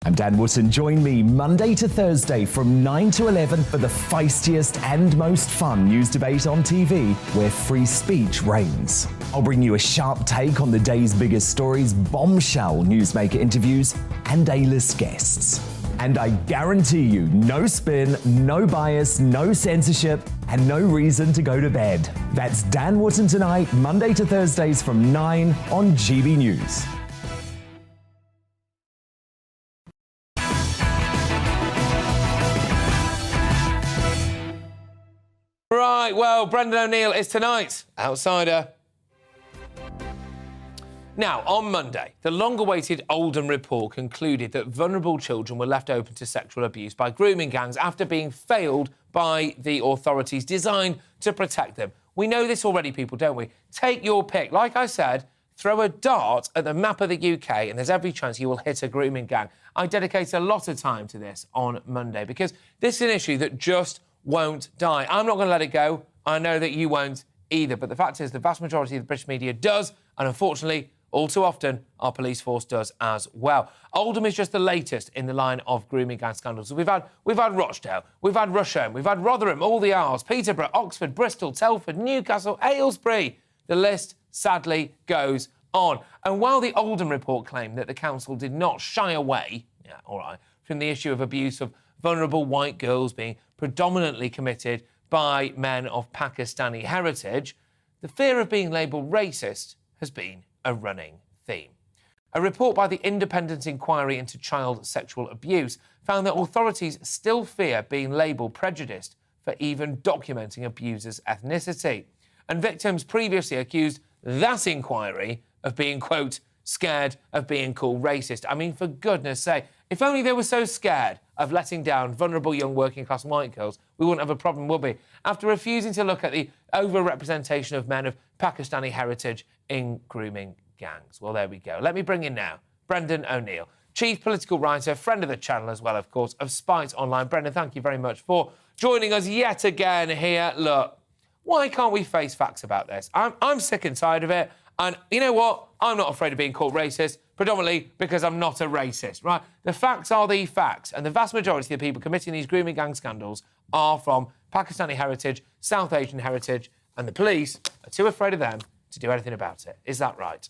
I'm Dan Wootton. Join me Monday to Thursday from 9 to 11 for the feistiest and most fun news debate on TV, where free speech reigns. I'll bring you a sharp take on the day's biggest stories, bombshell newsmaker interviews, and A-list guests. And I guarantee you, no spin, no bias, no censorship, and no reason to go to bed. That's Dan Wootton Tonight, Monday to Thursdays from 9 on GB News. Right, well, Brendan O'Neill is tonight. Outsider. Now, on Monday, the long-awaited Oldham report concluded that vulnerable children were left open to sexual abuse by grooming gangs after being failed by the authorities designed to protect them. We know this already, people, don't we? Take your pick. Like I said, throw a dart at the map of the UK and there's every chance you will hit a grooming gang. I dedicated a lot of time to this on Monday because this is an issue that just won't die. I'm not going to let it go. I know that you won't either. But the fact is the vast majority of the British media does, and unfortunately, all too often, our police force does as well. Oldham is just the latest in the line of grooming gang scandals. So we've had Rochdale, we've had Rusholme, we've had Rotherham, all the R's, Peterborough, Oxford, Bristol, Telford, Newcastle, Aylesbury. The list, sadly, goes on. And while the Oldham report claimed that the council did not shy away, from the issue of abuse of vulnerable white girls being predominantly committed by men of Pakistani heritage, the fear of being labelled racist has been a running theme. A report by the Independent Inquiry into Child Sexual Abuse found that authorities still fear being labelled prejudiced for even documenting abusers' ethnicity. And victims previously accused that inquiry of being, quote, scared of being called racist. I mean, for goodness sake, if only they were so scared of letting down vulnerable young working-class white girls, we wouldn't have a problem, would we? After refusing to look at the over-representation of men of Pakistani heritage in grooming gangs. Well, there we go. Let me bring in now Brendan O'Neill, chief political writer, friend of the channel as well, of course, of Spite Online. Brendan, thank you very much for joining us yet again here. Look, why can't we face facts about this? I'm sick and tired of it. And you know what? I'm not afraid of being called racist, predominantly because I'm not a racist, right? The facts are the facts, and the vast majority of the people committing these grooming gang scandals are from Pakistani heritage, South Asian heritage, and the police are too afraid of them to do anything about it. Is that right?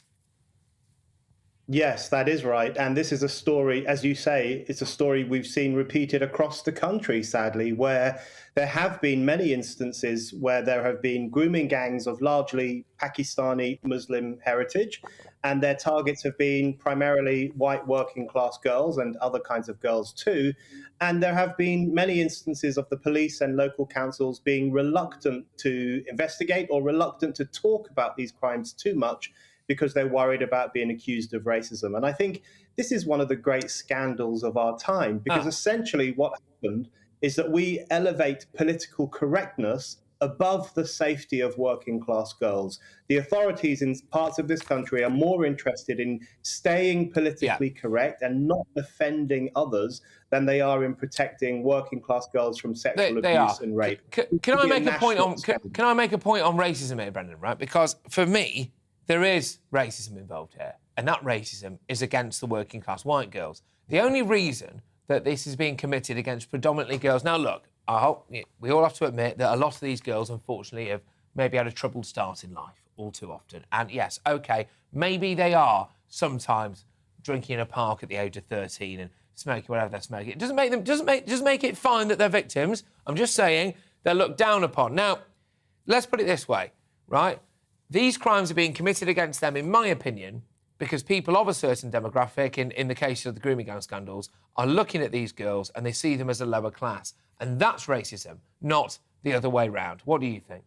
Yes, that is right. And this is a story, as you say, it's a story we've seen repeated across the country, sadly, where there have been many instances where there have been grooming gangs of largely Pakistani Muslim heritage, and their targets have been primarily white working class girls and other kinds of girls too. And there have been many instances of the police and local councils being reluctant to investigate or reluctant to talk about these crimes too much, because they're worried about being accused of racism. And I think this is one of the great scandals of our time, because essentially what happened is that we elevate political correctness above the safety of working class girls. The authorities in parts of this country are more interested in staying politically correct and not offending others than they are in protecting working class girls from sexual abuse and rape. Can I make a point on racism here, Brendan, right? Because for me, there is racism involved here, and that racism is against the working class white girls. The only reason that this is being committed against predominantly girls... Now, look, we all have to admit that a lot of these girls, unfortunately, have maybe had a troubled start in life all too often. And yes, OK, maybe they are sometimes drinking in a park at the age of 13 and smoking whatever they're smoking. It doesn't make it fine that they're victims. I'm just saying they're looked down upon. Now, let's put it this way, right? These crimes are being committed against them, in my opinion, because people of a certain demographic, in the case of the grooming gang scandals, are looking at these girls and they see them as a lower class. And that's racism, not the other way round. What do you think?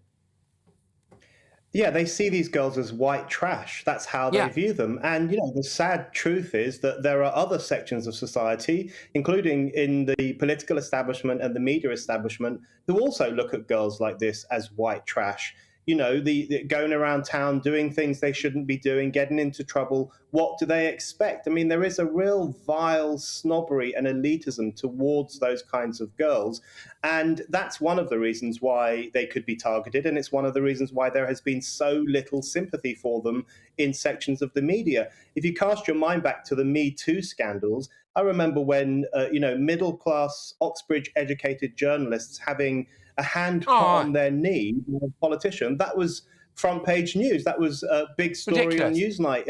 Yeah, they see these girls as white trash. That's how they view them. And, you know, the sad truth is that there are other sections of society, including in the political establishment and the media establishment, who also look at girls like this as white trash. the going around town, doing things they shouldn't be doing, getting into trouble. What do they expect? I mean, there is a real vile snobbery and elitism towards those kinds of girls. And that's one of the reasons why they could be targeted. And it's one of the reasons why there has been so little sympathy for them in sections of the media. If you cast your mind back to the Me Too scandals, I remember when, middle-class, Oxbridge-educated journalists having a hand put on their knee by a politician. That was front-page news. That was a big story on Newsnight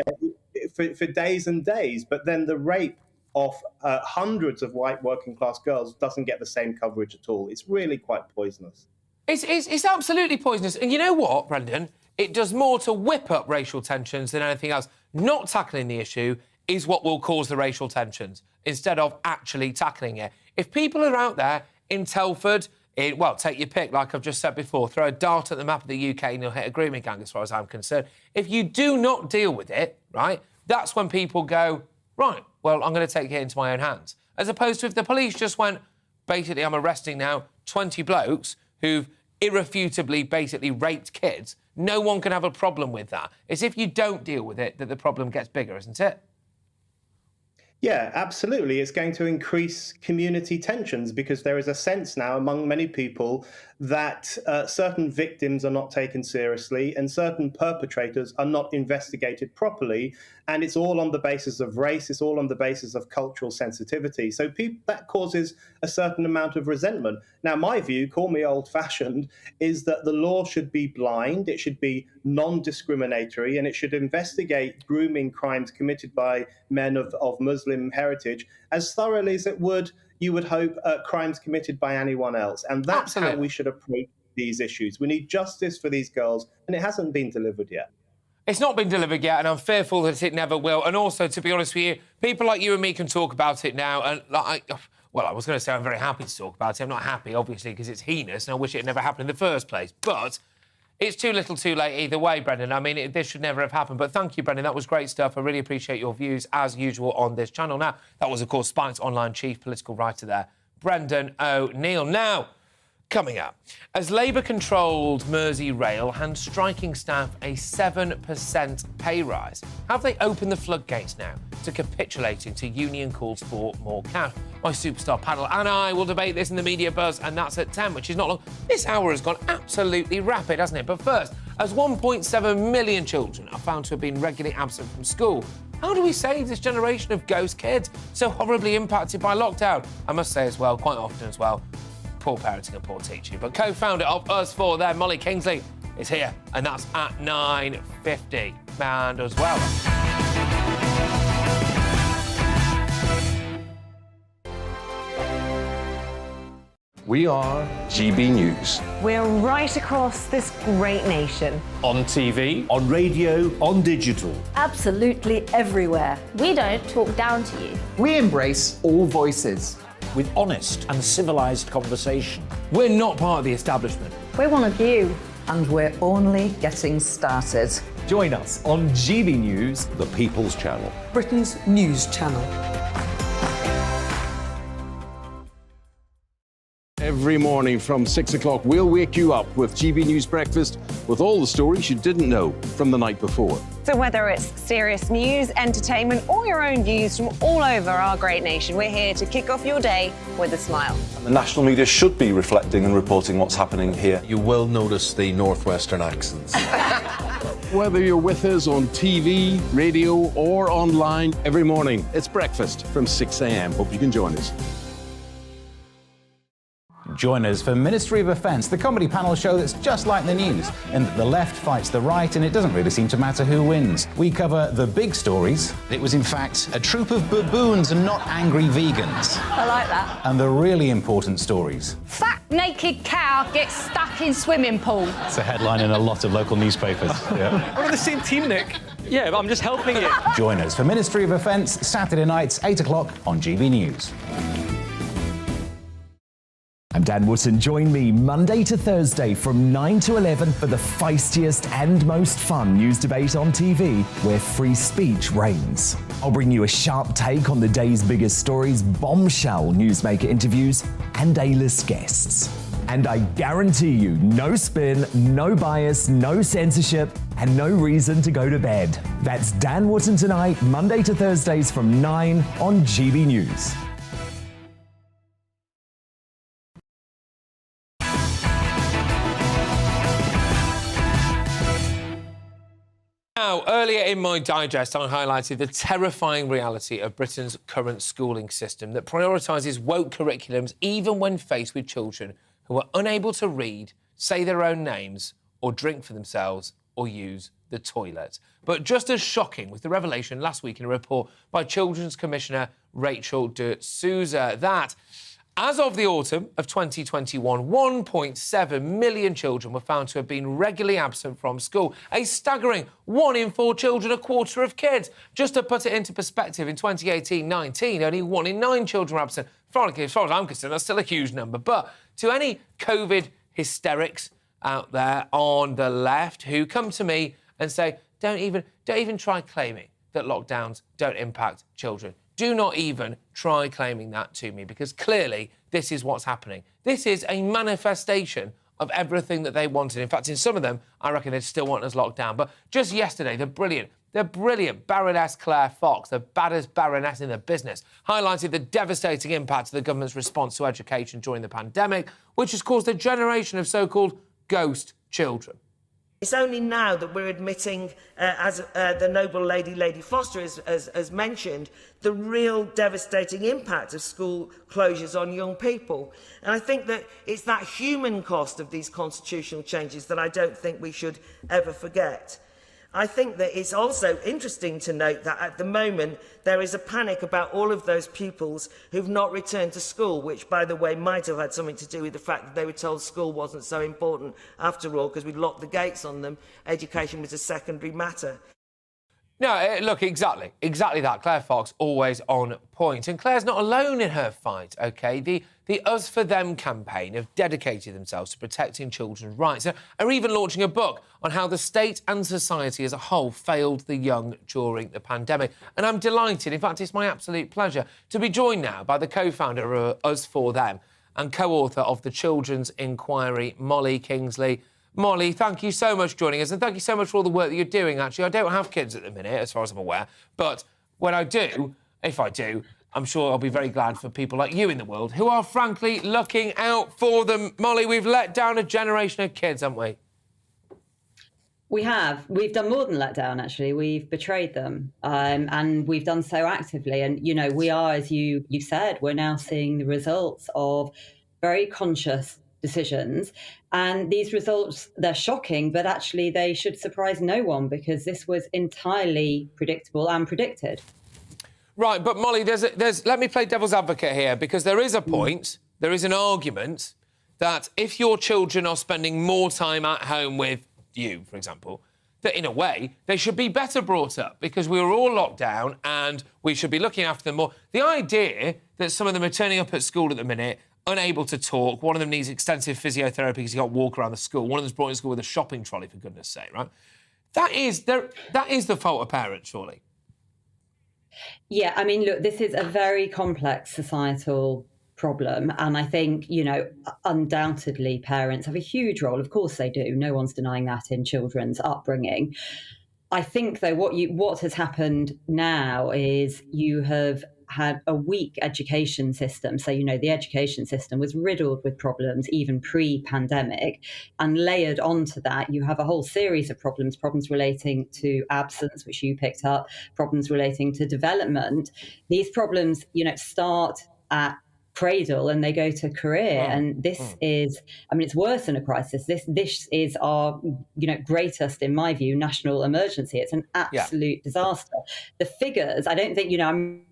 for days and days. But then the rape of hundreds of white working-class girls doesn't get the same coverage at all. It's really quite poisonous. It's absolutely poisonous. And you know what, Brendan? It does more to whip up racial tensions than anything else. Not tackling the issue is what will cause the racial tensions, instead of actually tackling it. If people are out there in Telford, take your pick, like I've just said before, throw a dart at the map of the UK and you'll hit a grooming gang, as far as I'm concerned. If you do not deal with it, right, that's when people go, right, well, I'm going to take it into my own hands. As opposed to if the police just went, basically, I'm arresting now 20 blokes who've irrefutably basically raped kids, no one can have a problem with that. It's if you don't deal with it that the problem gets bigger, isn't it? Yeah, absolutely. It's going to increase community tensions because there is a sense now among many people that certain victims are not taken seriously and certain perpetrators are not investigated properly. And it's all on the basis of race. It's all on the basis of cultural sensitivity. So that causes a certain amount of resentment. Now, my view, call me old-fashioned, is that the law should be blind. It should be non-discriminatory, and it should investigate grooming crimes committed by men of Muslim heritage as thoroughly as you would hope crimes committed by anyone else. And that's how we should approach these issues. We need justice for these girls, and it hasn't been delivered yet. It's not been delivered yet, and I'm fearful that it never will. And also, to be honest with you, people like you and me can talk about it now. And I was going to say I'm very happy to talk about it. I'm not happy, obviously, because it's heinous, and I wish it had never happened in the first place. But it's too little too late either way, Brendan. I mean, this should never have happened. But thank you, Brendan. That was great stuff. I really appreciate your views, as usual, on this channel. Now, that was, of course, Spike's online chief political writer there, Brendan O'Neill. Now, coming up, as Labour-controlled Merseyrail hands striking staff a 7% pay rise, have they opened the floodgates now to capitulating to union calls for more cash? My superstar panel and I will debate this in the media buzz, and that's at 10, which is not long. This hour has gone absolutely rapid, hasn't it? But first, as 1.7 million children are found to have been regularly absent from school, how do we save this generation of ghost kids so horribly impacted by lockdown? I must say as well, quite often as well, poor parenting and poor teaching. But co-founder of Us 4 there, Molly Kingsley, is here, and that's at 9:50. And as well, We are GB News. We're right across this great nation. On TV, on radio, on digital. Absolutely everywhere. We don't talk down to you. We embrace all voices. With honest and civilised conversation. we're not part of the establishment. We're one of you. And we're only getting started. Join us on GB News, the People's Channel. Britain's news channel. Every morning from 6 o'clock, we'll wake you up with GB News Breakfast with all the stories you didn't know from the night before. So whether it's serious news, entertainment, or your own views from all over our great nation, we're here to kick off your day with a smile. The national media should be reflecting and reporting what's happening here. You will notice the northwestern accents. Whether you're with us on TV, radio, or online, every morning, it's breakfast from 6 a.m. Hope you can join us. Join us for Ministry of Offence, the comedy panel show that's just like the news, in that the left fights the right and it doesn't really seem to matter who wins. We cover the big stories. It was, in fact, a troop of baboons and not angry vegans. I like that. And the really important stories. Fat naked cow gets stuck in swimming pool. It's a headline in a lot of local newspapers. Yeah. We're on the same team, Nick. Yeah, but I'm just helping you. Join us for Ministry of Offence, Saturday nights, 8 o'clock on GB News. I'm Dan Wootton. Join me Monday to Thursday from 9 to 11 for the feistiest and most fun news debate on TV, where free speech reigns. I'll bring you a sharp take on the day's biggest stories, bombshell newsmaker interviews, and A-list guests. And I guarantee you, no spin, no bias, no censorship, and no reason to go to bed. That's Dan Wootton Tonight, Monday to Thursdays from 9 on GB News. Now, earlier in my digest, I highlighted the terrifying reality of Britain's current schooling system that prioritises woke curriculums even when faced with children who are unable to read, say their own names, or drink for themselves, or use the toilet. But just as shocking was the revelation last week in a report by Children's Commissioner Rachel de Souza that, as of the autumn of 2021, 1.7 million children were found to have been regularly absent from school. A staggering 1 in 4 children, a quarter of kids. Just to put it into perspective, in 2018-19, only 1 in 9 children were absent. As far as I'm concerned, that's still a huge number. But to any COVID hysterics out there on the left who come to me and say, don't even try claiming that lockdowns don't impact children. Do not even try claiming that to me, because clearly this is what's happening. This is a manifestation of everything that they wanted. In fact, in some of them, I reckon they'd still want us locked down. But just yesterday, the brilliant Baroness Claire Fox, the baddest baroness in the business, highlighted the devastating impact of the government's response to education during the pandemic, which has caused a generation of so-called ghost children. It's only now that we're admitting, as the noble Lady Foster has mentioned, the real devastating impact of school closures on young people. And I think that it's that human cost of these constitutional changes that I don't think we should ever forget. I think that it's also interesting to note that at the moment there is a panic about all of those pupils who've not returned to school, which, by the way, might have had something to do with the fact that they were told school wasn't so important after all, because we'd locked the gates on them. Education was a secondary matter. No, look, exactly that. Claire Fox, always on point. And Claire's not alone in her fight, OK? The Us For Them campaign have dedicated themselves to protecting children's rights, are even launching a book on how the state and society as a whole failed the young during the pandemic. And I'm delighted, in fact, it's my absolute pleasure, to be joined now by the co-founder of Us For Them and co-author of the Children's Inquiry, Molly Kingsley. Molly, thank you so much for joining us, and thank you so much for all the work that you're doing, actually. I don't have kids at the minute, as far as I'm aware, but when I do, if I do, I'm sure I'll be very glad for people like you in the world who are, frankly, looking out for them. Molly, we've let down a generation of kids, haven't we? We have. We've done more than let down, actually. We've betrayed them, and we've done so actively. And, you know, we are, as you said, we're now seeing the results of very conscious decisions. And these results, they're shocking, but actually they should surprise no one, because this was entirely predictable and predicted. Right, but Molly, let me play devil's advocate here, because there is a point, there is an argument that if your children are spending more time at home with you, for example, that in a way they should be better brought up, because we were all locked down and we should be looking after them more. The idea that some of them are turning up at school at the minute unable to talk, one of them needs extensive physiotherapy because he can't walk around the school, one of them's brought in school with a shopping trolley, for goodness sake, right? That is the fault of parents, surely. Yeah, I mean, look, this is a very complex societal problem. And I think, you know, undoubtedly parents have a huge role. Of course they do. No one's denying that in children's upbringing. I think, though, what has happened now is you have had a weak education system. So, you know, the education system was riddled with problems even pre-pandemic, and layered onto that, you have a whole series of problems relating to absence, which you picked up, problems relating to development. These problems, you know, start at cradle and they go to career. And this is, I mean, it's worse than a crisis. This is our, you know, greatest, in my view, national emergency. It's an absolute disaster. The figures, I don't think, you know, I'm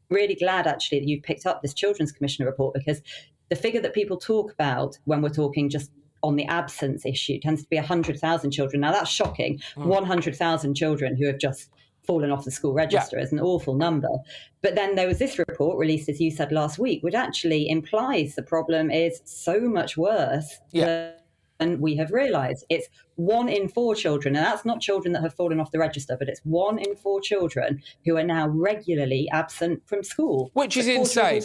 really glad actually that you've picked up this Children's Commissioner report, because the figure that people talk about when we're talking just on the absence issue tends to be 100,000 children. Now that's shocking. 100,000 children who have just fallen off the school register is an awful number. But then there was this report released, as you said, last week, which actually implies the problem is so much worse than we have realised. It's 1 in 4 children, and that's not children that have fallen off the register, but it's 1 in 4 children who are now regularly absent from school. Which is insane.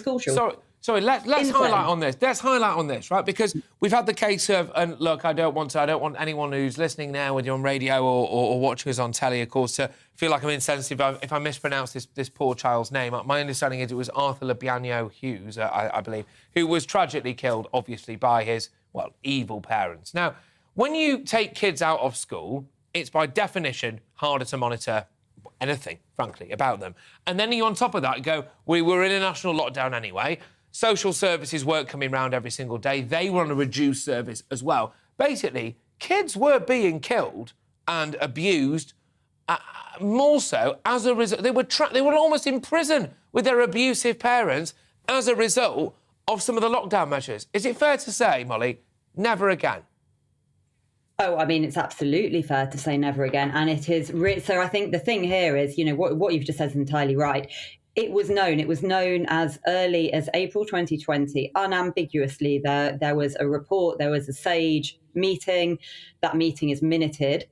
Sorry, let's highlight on this. Let's highlight on this, right? Because we've had the case of, and look, I don't want anyone who's listening now, whether you're on radio or watching us on telly, of course, to feel like I'm insensitive if I mispronounce this poor child's name. My understanding is it was Arthur Labiano Hughes, I believe, who was tragically killed, obviously, by his, well, evil parents. Now, when you take kids out of school, it's by definition harder to monitor anything, frankly, about them. And then you, on top of that, go, we were in a national lockdown anyway. Social services weren't coming round every single day. They were on a reduced service as well. Basically, kids were being killed and abused more so as a result. They were almost in prison with their abusive parents as a result of some of the lockdown measures. Is it fair to say, Molly, never again? Oh, I mean, it's absolutely fair to say never again. And it is... So I think the thing here is, you know, what you've just said is entirely right. It was known as early as April 2020, unambiguously. There was a report, there was a SAGE meeting. That meeting is minuted.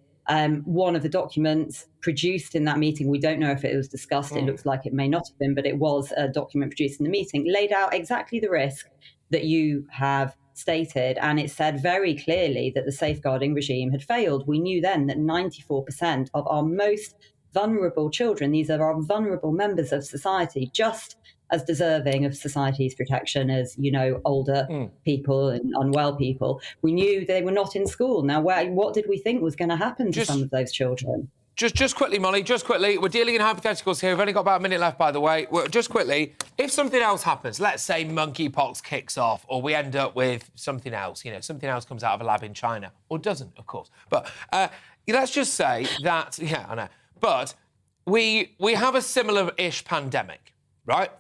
One of the documents produced in that meeting, we don't know if it was discussed. It looks like it may not have been, but it was a document produced in the meeting, laid out exactly the risk that you have stated, and it said very clearly that the safeguarding regime had failed. We knew then that 94% of our most vulnerable children, these are our vulnerable members of society, just as deserving of society's protection as, you know, older people and unwell people. We knew they were not in school. Now, what did we think was going to happen to some of those children? Just quickly, Molly, just quickly. We're dealing in hypotheticals here. We've only got about a minute left, by the way. Just quickly, if something else happens, let's say monkeypox kicks off or we end up with something else, you know, something else comes out of a lab in China, or doesn't, of course. But let's just say that, yeah, I know. But we have a similar-ish pandemic, right?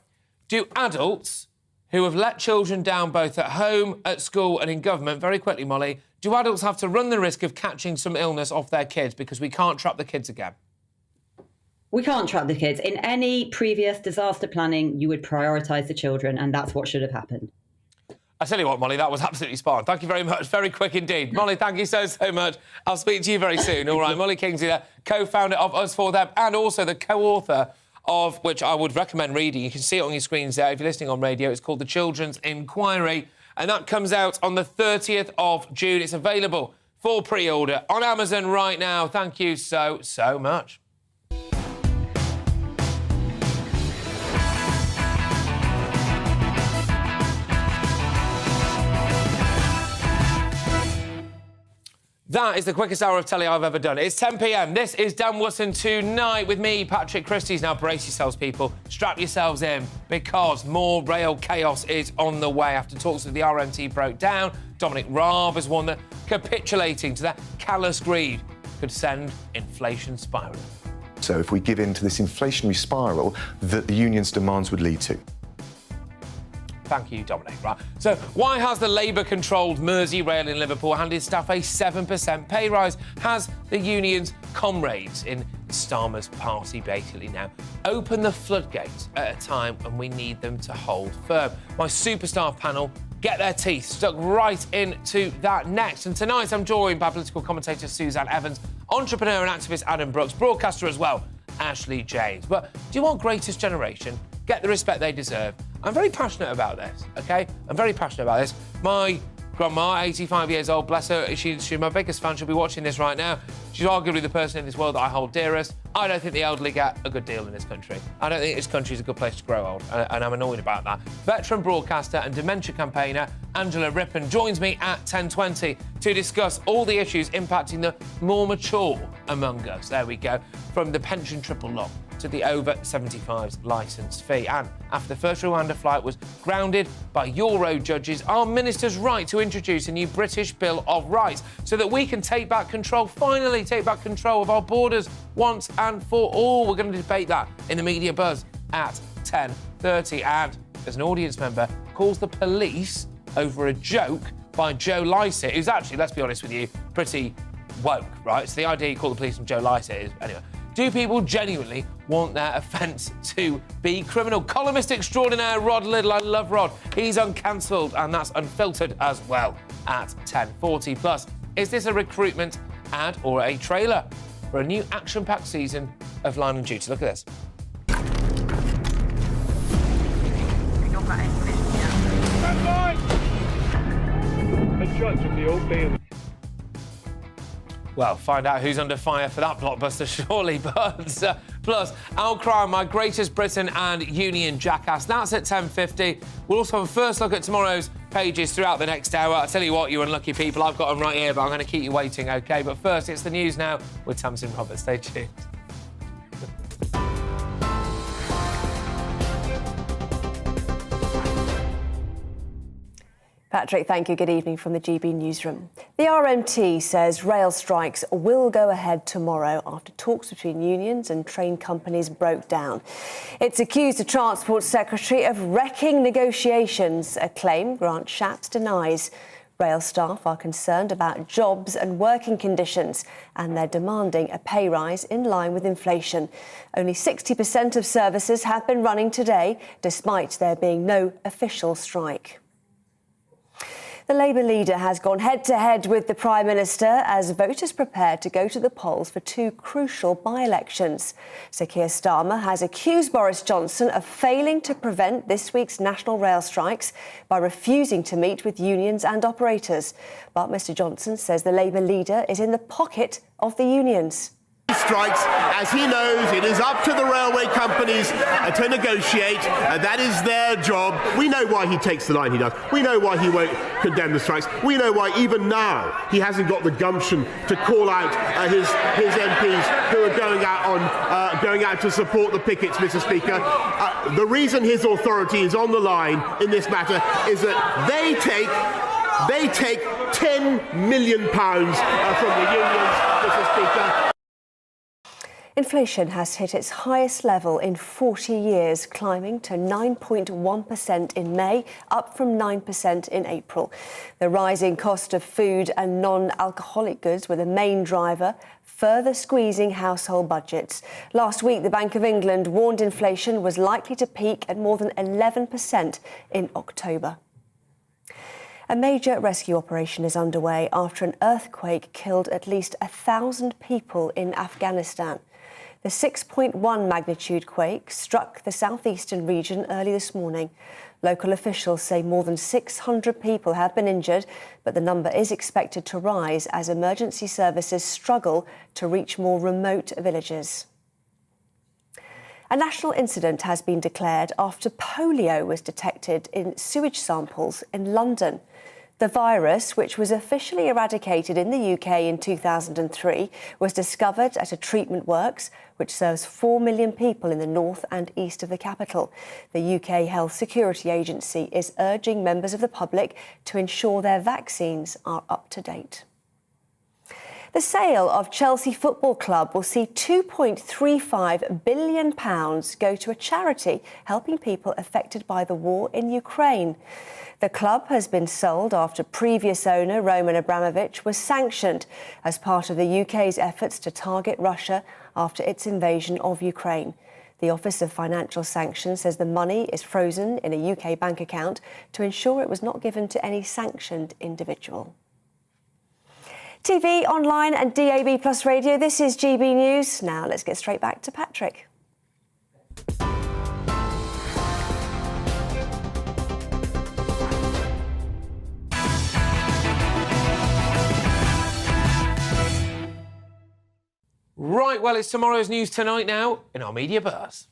Do adults who have let children down both at home, at school and in government, very quickly, Molly, do adults have to run the risk of catching some illness off their kids because we can't trap the kids again? We can't trap the kids. In any previous disaster planning, you would prioritise the children, and that's what should have happened. I tell you what, Molly, that was absolutely spot on. Thank you very much. Very quick indeed. Molly, thank you so much. I'll speak to you very soon. All right, Molly Kingsley, the co-founder of Us For Them and also the co-author of, which I would recommend reading. You can see it on your screens there if you're listening on radio. It's called The Children's Inquiry, and that comes out on the 30th of June. It's available for pre-order on Amazon right now. Thank you so much. That is the quickest hour of telly I've ever done. It's 10 p.m. This is Dan Wootton Tonight with me, Patrick Christie's. Now brace yourselves, people. Strap yourselves in, because more rail chaos is on the way. After talks with the RMT broke down, Dominic Raab has warned that capitulating to that callous greed could send inflation spiralling. So if we give in to this inflationary spiral that the union's demands would lead to. Thank you, Dominic. Right. So why has the Labour-controlled Merseyrail in Liverpool handed staff a 7% pay rise? Has the union's comrades in Starmer's party basically now open the floodgates at a time when we need them to hold firm? My superstar panel get their teeth stuck right into that next. And tonight I'm joined by political commentator Suzanne Evans, entrepreneur and activist Adam Brooks, broadcaster as well, Ashley James. But do you want Greatest Generation? Get the respect they deserve. I'm very passionate about this, OK? I'm very passionate about this. My grandma, 85 years old, bless her, she's my biggest fan. She'll be watching this right now. She's arguably the person in this world that I hold dearest. I don't think the elderly get a good deal in this country. I don't think this country is a good place to grow old, and I'm annoyed about that. Veteran broadcaster and dementia campaigner Angela Rippon joins me at 10:20 to discuss all the issues impacting the more mature among us. There we go. From the pension triple lock to the over 75s licence fee. And after the first Rwanda flight was grounded by Euro judges, are ministers right to introduce a new British Bill of Rights so that we can take back control, finally take back control of our borders once and for all? We're going to debate that in the Media Buzz at 10:30. And as an audience member calls the police over a joke by Joe Lycett, who's actually, let's be honest with you, pretty woke, right? So the idea you call the police from Joe Lycett is... Anyway, do people genuinely want their offence to be criminal? Columnist extraordinaire Rod Liddle, I love Rod. He's uncancelled, and that's unfiltered as well at 10:40. Plus, is this a recruitment ad or a trailer for a new action-packed season of Line and Duty? Look at this. shots from the Old Bailey. Well, find out who's under fire for that blockbuster, surely. But plus, outcry, my greatest Briton and Union Jackass. That's at 10:50. We'll also have a first look at tomorrow's pages throughout the next hour. I'll tell you what, you unlucky people, I've got them right here, but I'm going to keep you waiting, OK? But first, it's the news now with Tamsin Roberts. Stay tuned. Patrick, thank you. Good evening from the GB newsroom. The RMT says rail strikes will go ahead tomorrow after talks between unions and train companies broke down. It's accused the Transport Secretary of wrecking negotiations, a claim Grant Shapps denies. Rail staff are concerned about jobs and working conditions, and they're demanding a pay rise in line with inflation. Only 60% of services have been running today, despite there being no official strike. The Labour leader has gone head-to-head with the Prime Minister as voters prepare to go to the polls for two crucial by-elections. Sir Keir Starmer has accused Boris Johnson of failing to prevent this week's national rail strikes by refusing to meet with unions and operators. But Mr Johnson says the Labour leader is in the pocket of the unions. Strikes, as he knows, it is up to the railway companies to negotiate. That is their job. We know why he takes the line he does. We know why he won't condemn the strikes. We know why even now he hasn't got the gumption to call out his MPs who are going out to support the pickets, Mr. Speaker. The reason his authority is on the line in this matter is that they take £10 million from the unions, Mr. Speaker. Inflation has hit its highest level in 40 years, climbing to 9.1% in May, up from 9% in April. The rising cost of food and non-alcoholic goods were the main driver, further squeezing household budgets. Last week, the Bank of England warned inflation was likely to peak at more than 11% in October. A major rescue operation is underway after an earthquake killed at least 1,000 people in Afghanistan. The 6.1 magnitude quake struck the southeastern region early this morning. Local officials say more than 600 people have been injured, but the number is expected to rise as emergency services struggle to reach more remote villages. A national incident has been declared after polio was detected in sewage samples in London. The virus, which was officially eradicated in the UK in 2003, was discovered at a treatment works which serves 4 million people in the north and east of the capital. The UK Health Security Agency is urging members of the public to ensure their vaccines are up to date. The sale of Chelsea Football Club will see £2.35 billion go to a charity helping people affected by the war in Ukraine. The club has been sold after previous owner Roman Abramovich was sanctioned as part of the UK's efforts to target Russia after its invasion of Ukraine. The Office of Financial Sanctions says the money is frozen in a UK bank account to ensure it was not given to any sanctioned individual. TV, online and DAB Plus radio, this is GB News. Now let's get straight back to Patrick. Right, well, it's tomorrow's News Tonight now in our media buzz.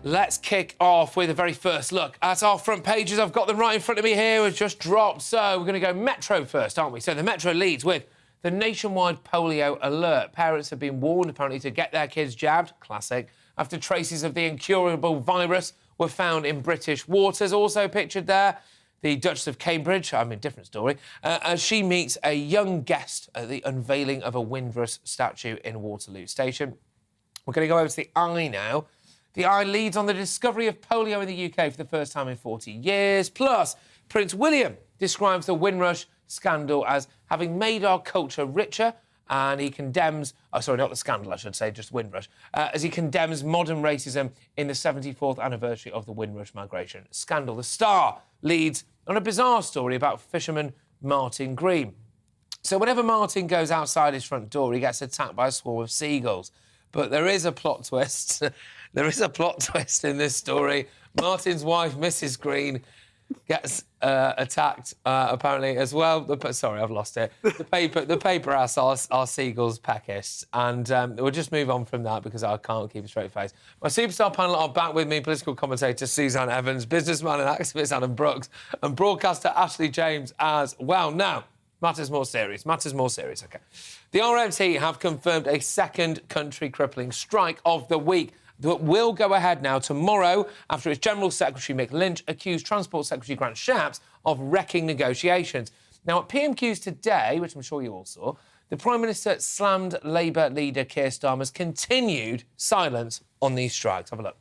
Let's kick off with the very first look at our front pages. I've got them right in front of me here. It's just dropped. So we're going to go Metro first, aren't we? So the Metro leads with the nationwide polio alert. Parents have been warned, apparently, to get their kids jabbed. Classic. After traces of the incurable virus were found in British waters. Also pictured there, the Duchess of Cambridge, different story, as she meets a young guest at the unveiling of a Windrush statue in Waterloo Station. We're going to go over to the Eye now. The Eye leads on the discovery of polio in the UK for the first time in 40 years. Plus, Prince William describes the Windrush scandal as having made our culture richer, and he condemns... Oh, sorry, not the scandal, I should say, just Windrush. As he condemns modern racism in the 74th anniversary of the Windrush migration scandal. The Star leads on a bizarre story about fisherman Martin Green. So whenever Martin goes outside his front door, he gets attacked by a swarm of seagulls. But there is a plot twist. There is a plot twist in this story. Martin's wife, Mrs. Green, gets attacked apparently as well. Sorry, I've lost it. The paper asks are seagulls peckists, and we'll just move on from that because I can't keep a straight face. My superstar panel are back with me: political commentator Suzanne Evans, businessman and activist Adam Brooks, and broadcaster Ashley James as well. Now, matters more serious. OK. The RMT have confirmed a second country-crippling strike of the week that will go ahead now tomorrow after its General Secretary Mick Lynch accused Transport Secretary Grant Shapps of wrecking negotiations. Now, at PMQs today, which I'm sure you all saw, the Prime Minister slammed Labour leader Keir Starmer's continued silence on these strikes. Have a look.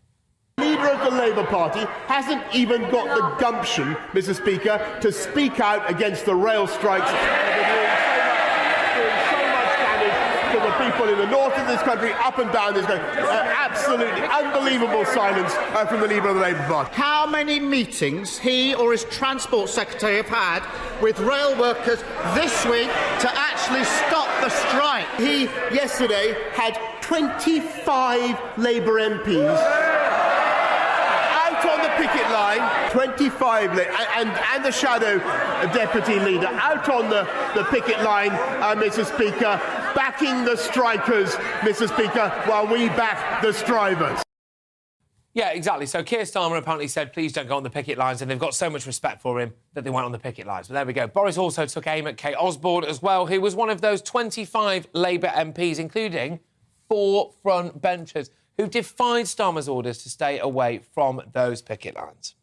The leader of the Labour Party hasn't even got the gumption, Mr. Speaker, to speak out against the rail strikes. To the people in the north of this country, up and down this country. Absolutely unbelievable silence from the leader of the Labour Party. How many meetings he or his Transport Secretary have had with rail workers this week to actually stop the strike? He, yesterday, had 25 Labour MPs on the picket line, 25, and the shadow deputy leader out on the picket line, Mr. Speaker, backing the strikers, Mr. Speaker, while we back the strivers. Yeah, exactly. So Keir Starmer apparently said, please don't go on the picket lines, and they've got so much respect for him that they went on the picket lines. But there we go. Boris also took aim at Kate Osborne as well, who was one of those 25 Labour MPs, including 4 front benchers, who defied Starmer's orders to stay away from those picket lines.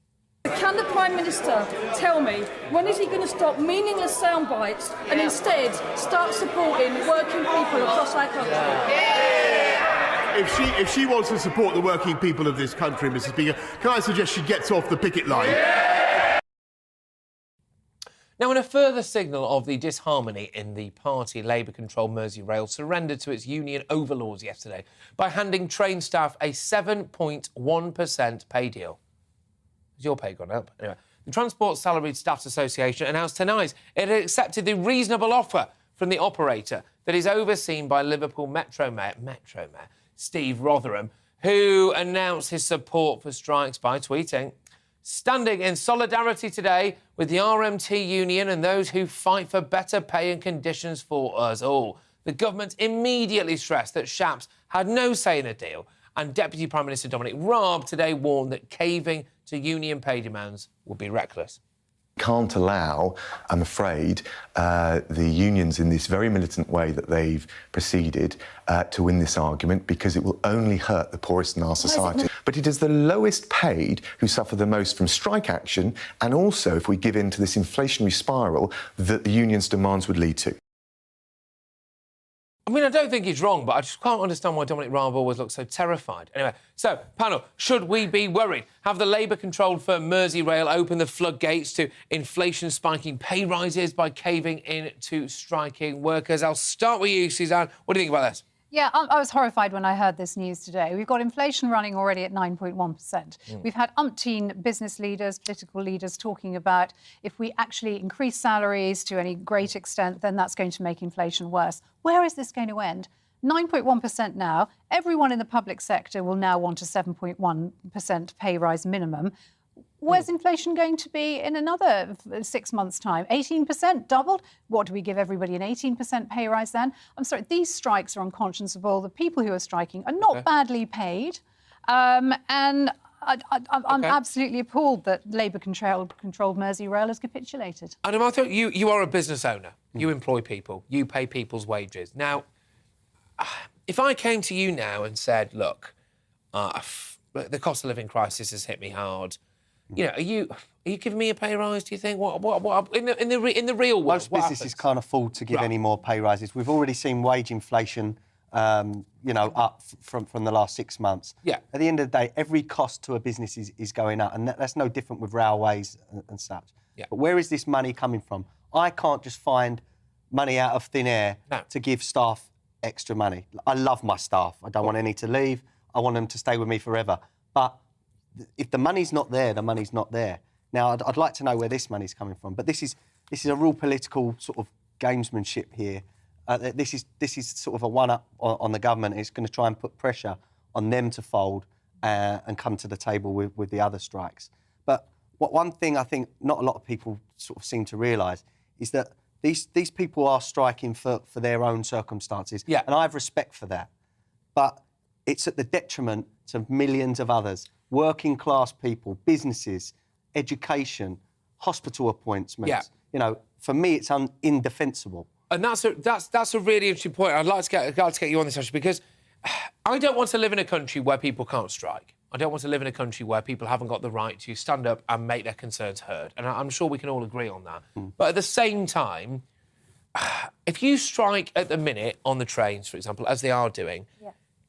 Can the Prime Minister tell me when is he going to stop meaningless sound bites and instead start supporting working people across our country? If she wants to support the working people of this country, Mr. Speaker, can I suggest she gets off the picket line? Now, in a further signal of the disharmony in the party, Labour-controlled Merseyrail surrendered to its union overlords yesterday by handing train staff a 7.1% pay deal. Has your pay gone up? Anyway, the Transport Salaried Staffs Association announced tonight it had accepted the reasonable offer from the operator that is overseen by Liverpool Metro Mayor Steve Rotherham, who announced his support for strikes by tweeting, "Standing in solidarity today with the RMT union and those who fight for better pay and conditions for us all." The government immediately stressed that Shapps had no say in the deal, and Deputy Prime Minister Dominic Raab today warned that caving to union pay demands would be reckless. Can't allow, I'm afraid, the unions in this very militant way that they've proceeded to win this argument, because it will only hurt the poorest in our society. But it is the lowest paid who suffer the most from strike action, and also if we give in to this inflationary spiral that the unions' demands would lead to. I mean, I don't think he's wrong, but I just can't understand why Dominic Raab always looks so terrified. Anyway, so, panel, should we be worried? Have the Labour-controlled firm Merseyrail opened the floodgates to inflation-spiking pay rises by caving in to striking workers? I'll start with you, Suzanne. What do you think about this? Yeah, I was horrified when I heard this news today. We've got inflation running already at 9.1%. We've had umpteen business leaders, political leaders talking about if we actually increase salaries to any great extent, then that's going to make inflation worse. Where is this going to end? 9.1% now. Everyone in the public sector will now want a 7.1% pay rise minimum. Where's inflation going to be in another 6 months' time? 18%, doubled? What, do we give everybody an 18% pay rise then? I'm sorry, these strikes are unconscionable. The people who are striking are not badly paid. And I'm absolutely appalled that Labour-controlled Merseyrail has capitulated. Adam, I thought you are a business owner. You employ people. You pay people's wages. Now, if I came to you now and said, look, the cost of living crisis has hit me hard, you know, are you giving me a pay rise? Do you think? What in the real world? Most businesses can't afford to give any more pay rises. We've already seen wage inflation, up from the last 6 months. Yeah. At the end of the day, every cost to a business is going up, and that's no different with railways and such. Yeah. But where is this money coming from? I can't just find money out of thin air to give staff extra money. I love my staff. I don't want any to leave. I want them to stay with me forever. But if the money's not there, the money's not there. Now, I'd like to know where this money's coming from, but this is a real political sort of gamesmanship here. This is sort of a one-up on the government. It's going to try and put pressure on them to fold and come to the table with the other strikes. But one thing I think not a lot of people sort of seem to realise is that these people are striking for their own circumstances. Yeah. And I have respect for that. But it's at the detriment to millions of others, working class people, businesses, education, hospital appointments. Yeah. You know, for me, it's indefensible. And that's a really interesting point. I'd like to get you on this, actually, because I don't want to live in a country where people can't strike. I don't want to live in a country where people haven't got the right to stand up and make their concerns heard. And I'm sure we can all agree on that. But at the same time, if you strike at the minute on the trains, for example, as they are doing,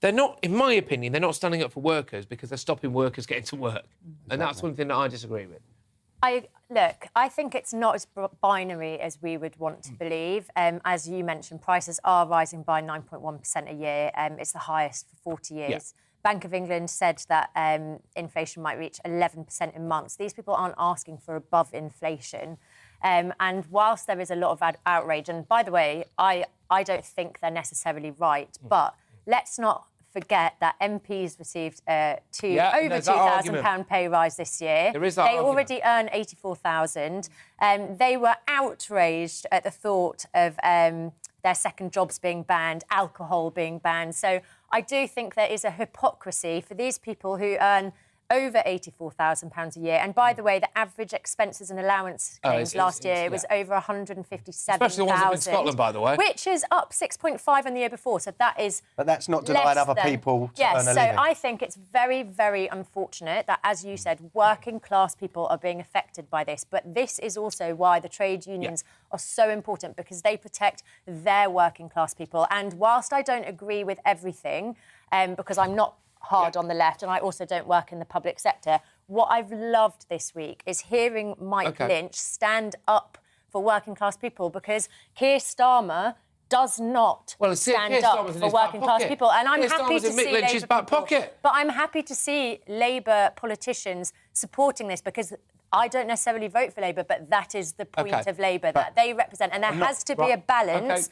they're not, in my opinion, they're not standing up for workers because they're stopping workers getting to work. And that's one thing that I disagree with. Look, I think it's not as binary as we would want to believe. As you mentioned, prices are rising by 9.1% a year. It's the highest for 40 years. Yeah. Bank of England said that inflation might reach 11% in months. These people aren't asking for above inflation. And whilst there is a lot of outrage, and by the way, I don't think they're necessarily right, but let's not forget that MPs received over £2,000 pay rise this year. There is that They already earn £84,000. They were outraged at the thought of their second jobs being banned, alcohol being banned. So I do think there is a hypocrisy for these people who earn over £84,000 a year. And by the way, the average expenses and allowance claims last year was over 157,000. Especially the ones up in Scotland, by the way. Which is up 6.5 on the year before. So that is... But that's not denying other people to earn a living. Yes, so I think it's very, very unfortunate that, as you said, working class people are being affected by this. But this is also why the trade unions are so important, because they protect their working class people. And whilst I don't agree with everything, because I'm not hard on the left, and I also don't work in the public sector, what I've loved this week is hearing Mike Lynch stand up for working class people, because Keir Starmer does not stand up for working class people. And I'm happy to see Labour back pocket. But I'm happy to see Labour politicians supporting this, because I don't necessarily vote for Labour, but that is the point of Labour, that they represent. And there has to be a balance.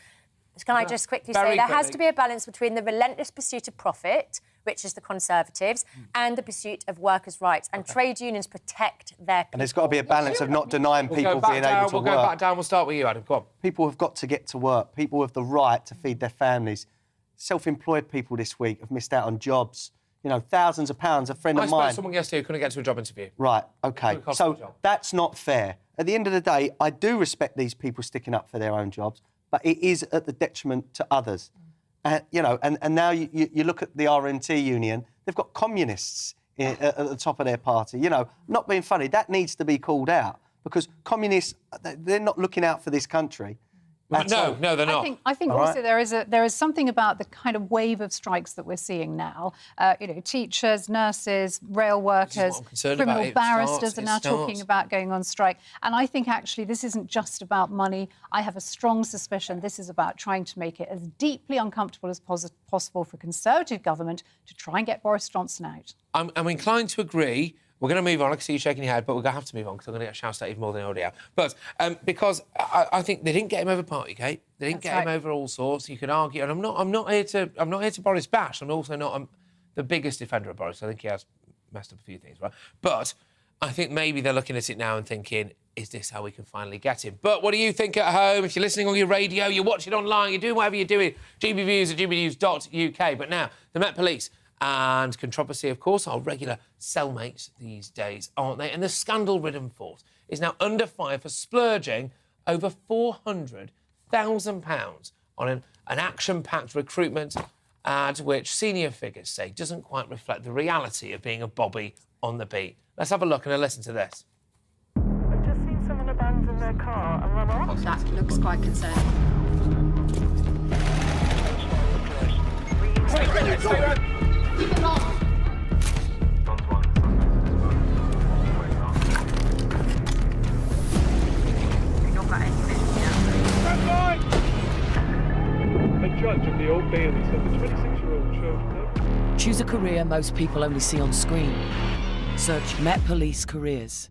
Can I just quickly say, there has to be a balance between the relentless pursuit of profit, which is the Conservatives, and the pursuit of workers' rights. And trade unions protect their people. And there's got to be a balance of not denying people being able to work. We'll go back down. We'll start with you, Adam. Go on. People have got to get to work. People have the right to feed their families. Self-employed people this week have missed out on jobs. You know, thousands of pounds. A friend of mine... I spoke to someone yesterday who couldn't get to a job interview. Right, OK. So that's not fair. At the end of the day, I do respect these people sticking up for their own jobs, but it is at the detriment to others. You know, and now you look at the RMT union, they've got communists at the top of their party. You know, not being funny, that needs to be called out, because communists, they're not looking out for this country. No, they're not. I think also there is something about the kind of wave of strikes that we're seeing now. You know, teachers, nurses, rail workers, criminal barristers are now talking about going on strike. And I think actually this isn't just about money. I have a strong suspicion this is about trying to make it as deeply uncomfortable as possible for a Conservative government to try and get Boris Johnson out. I'm inclined to agree. We're going to move on. I can see you shaking your head, but we're going to have to move on because I'm going to get shouted at even more than I already have. But because I think they didn't get him over Partygate, they didn't get him over all sorts. You can argue, and I'm not here to Boris bash. I'm also not the biggest defender of Boris. I think he has messed up a few things, right? But I think maybe they're looking at it now and thinking, is this how we can finally get him? But what do you think at home? If you're listening on your radio, you're watching online, you're doing whatever you're doing, GBNews at gbnews.uk. But now, the Met Police and controversy, of course, are regular cellmates these days, aren't they? And the scandal-ridden force is now under fire for splurging over £400,000 on an action-packed recruitment ad which senior figures say doesn't quite reflect the reality of being a bobby on the beat. Let's have a look and a listen to this. I've just seen someone abandon their car and run off. That looks quite concerning. A judge of the Old Bailey said the 26-year-old chose no. Choose a career most people only see on screen. Search Met Police Careers.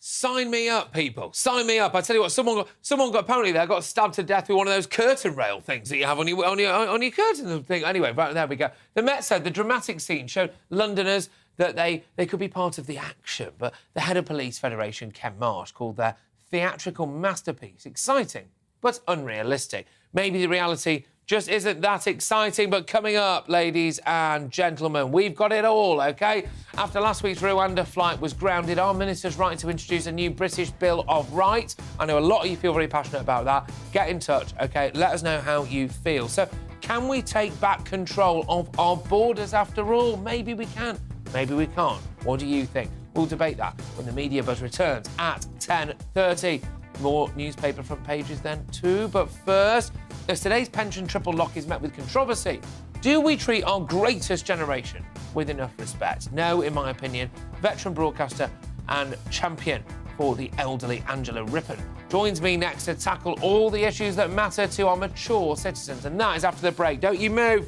Sign me up, people. Sign me up. I tell you what, someone got apparently they got stabbed to death with one of those curtain rail things that you have on your curtain thing. Anyway, right, there we go. The Met said the dramatic scene showed Londoners that they could be part of the action. But the head of Police Federation, Ken Marsh, called their theatrical masterpiece exciting but unrealistic. Maybe the reality just isn't that exciting, but coming up, ladies and gentlemen, we've got it all, OK? After last week's Rwanda flight was grounded, our minister's right to introduce a new British Bill of Rights. I know a lot of you feel very passionate about that. Get in touch, OK? Let us know how you feel. So, can we take back control of our borders after all? Maybe we can, maybe we can't. What do you think? We'll debate that when the Media Buzz returns at 10:30. More newspaper front pages then too, but first, as today's pension triple lock is met with controversy, do we treat our greatest generation with enough respect? No, in my opinion. Veteran broadcaster and champion for the elderly Angela Rippon joins me next to tackle all the issues that matter to our mature citizens, and that is after the break. Don't you move.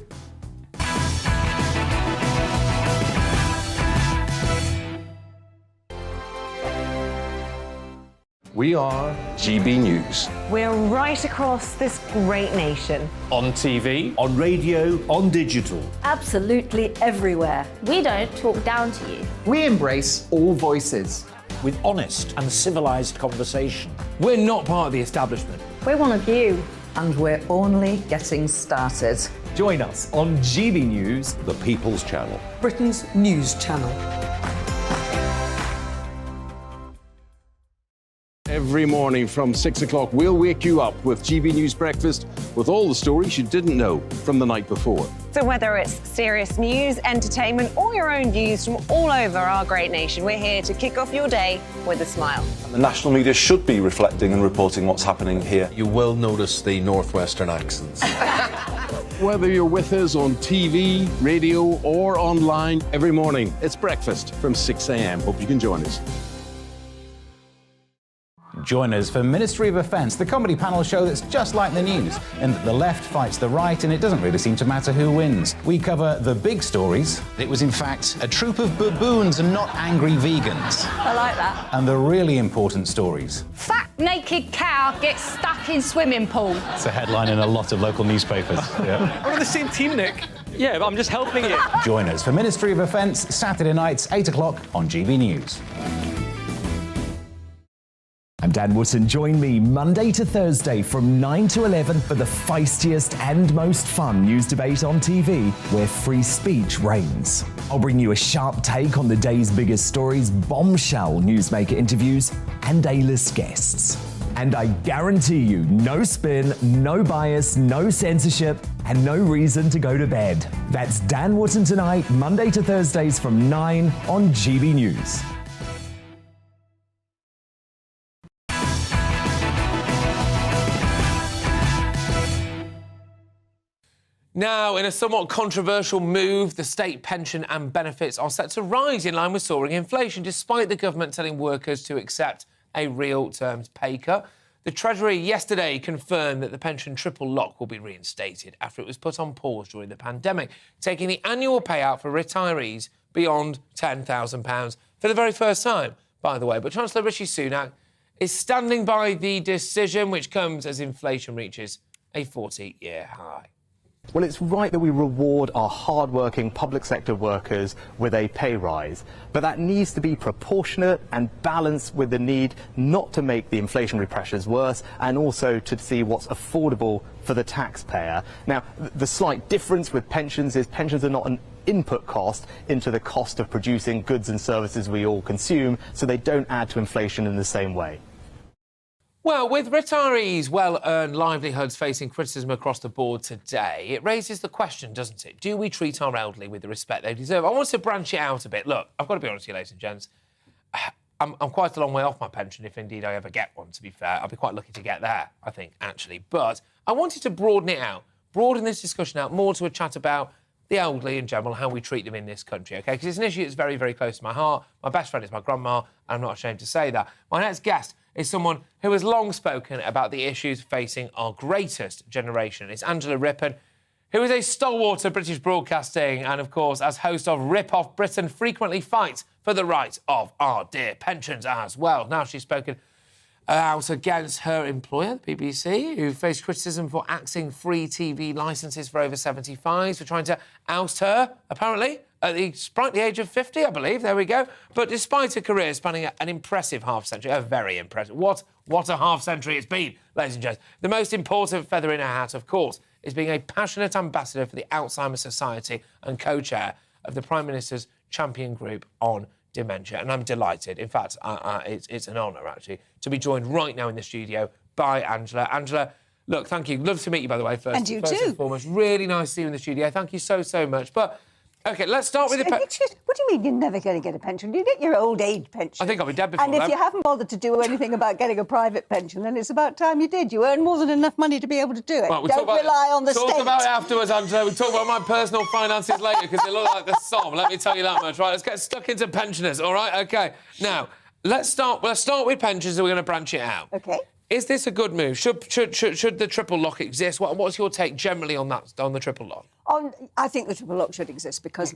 We are GB News. We're right across this great nation. On TV, on radio, on digital. Absolutely everywhere. We don't talk down to you. We embrace all voices. With honest and civilised conversation. We're not part of the establishment. We're one of you. And we're only getting started. Join us on GB News, the People's Channel. Britain's news channel. Every morning from 6 o'clock, we'll wake you up with GB News Breakfast with all the stories you didn't know from the night before. So whether it's serious news, entertainment, or your own views from all over our great nation, we're here to kick off your day with a smile. The national media should be reflecting and reporting what's happening here. You will notice the northwestern accents. Whether you're with us on TV, radio, or online, every morning, it's breakfast from 6 a.m. Hope you can join us. Join us for Ministry of Offence, the comedy panel show that's just like the news, in that the left fights the right and it doesn't really seem to matter who wins. We cover the big stories. It was in fact a troop of baboons and not angry vegans. I like that. And the really important stories. Fat naked cow gets stuck in swimming pool. It's a headline in a lot of local newspapers. Yeah. We're on the same team, Nick. Yeah, but I'm just helping you. Join us for Ministry of Offence, Saturday nights, 8 o'clock on GB News. I'm Dan Wootton. Join me Monday to Thursday from 9 to 11 for the feistiest and most fun news debate on TV, where free speech reigns. I'll bring you a sharp take on the day's biggest stories, bombshell newsmaker interviews, and A-list guests. And I guarantee you, no spin, no bias, no censorship, and no reason to go to bed. That's Dan Wootton Tonight, Monday to Thursdays from 9 on GB News. Now, in a somewhat controversial move, the state pension and benefits are set to rise in line with soaring inflation, despite the government telling workers to accept a real terms pay cut. The Treasury yesterday confirmed that the pension triple lock will be reinstated after it was put on pause during the pandemic, taking the annual payout for retirees beyond £10,000 for the very first time, by the way. But Chancellor Rishi Sunak is standing by the decision, which comes as inflation reaches a 40-year high. Well, it's right that we reward our hard-working public sector workers with a pay rise, but that needs to be proportionate and balanced with the need not to make the inflationary pressures worse and also to see what's affordable for the taxpayer. Now, the slight difference with pensions is pensions are not an input cost into the cost of producing goods and services we all consume, so they don't add to inflation in the same way. Well, with retirees' well-earned livelihoods facing criticism across the board today, it raises the question, doesn't it? Do we treat our elderly with the respect they deserve? I want to branch it out a bit. Look, I've got to be honest with you, ladies and gents. I'm quite a long way off my pension, if indeed I ever get one, to be fair. I'll be quite lucky to get there, I think, actually. But I wanted to broaden it out, broaden this discussion out more to a chat about the elderly in general, how we treat them in this country, OK? Because it's an issue that's very, very close to my heart. My best friend is my grandma, and I'm not ashamed to say that. My next guest is someone who has long spoken about the issues facing our greatest generation. It's Angela Rippon, who is a stalwart of British broadcasting and, of course, as host of Rip Off Britain, frequently fights for the right of our dear pensions as well. Now she's spoken out against her employer, the BBC, who faced criticism for axing free TV licences for over 75s, for trying to oust her, apparently, at the sprightly age of 50, I believe. There we go. But despite a career spanning an impressive half-century, a very impressive... What a half-century it's been, ladies and gents. The most important feather in her hat, of course, is being a passionate ambassador for the Alzheimer's Society and co-chair of the Prime Minister's champion group on dementia. And I'm delighted. In fact, it's an honour, actually, to be joined right now in the studio by Angela. Angela, look, thank you. Love to meet you, by the way, first and foremost. Really nice to see you in the studio. Thank you so, so much. But, OK, let's start with the... What do you mean you're never going to get a pension? You get your old age pension. I think I'll be dead before And if you haven't bothered to do anything about getting a private pension, then it's about time you did. You earn more than enough money to be able to do it. Right, Don't rely on the state. Talk about it afterwards, Angela. We'll talk about my personal finances later, because they look like the Somme, let me tell you that much. Right, let's get stuck into pensioners, all right? OK. Now, let's start with pensions, and we're going to branch it out. OK. Is this a good move? Should the triple lock exist? What's your take generally on that, on the triple lock? I think the triple lock should exist because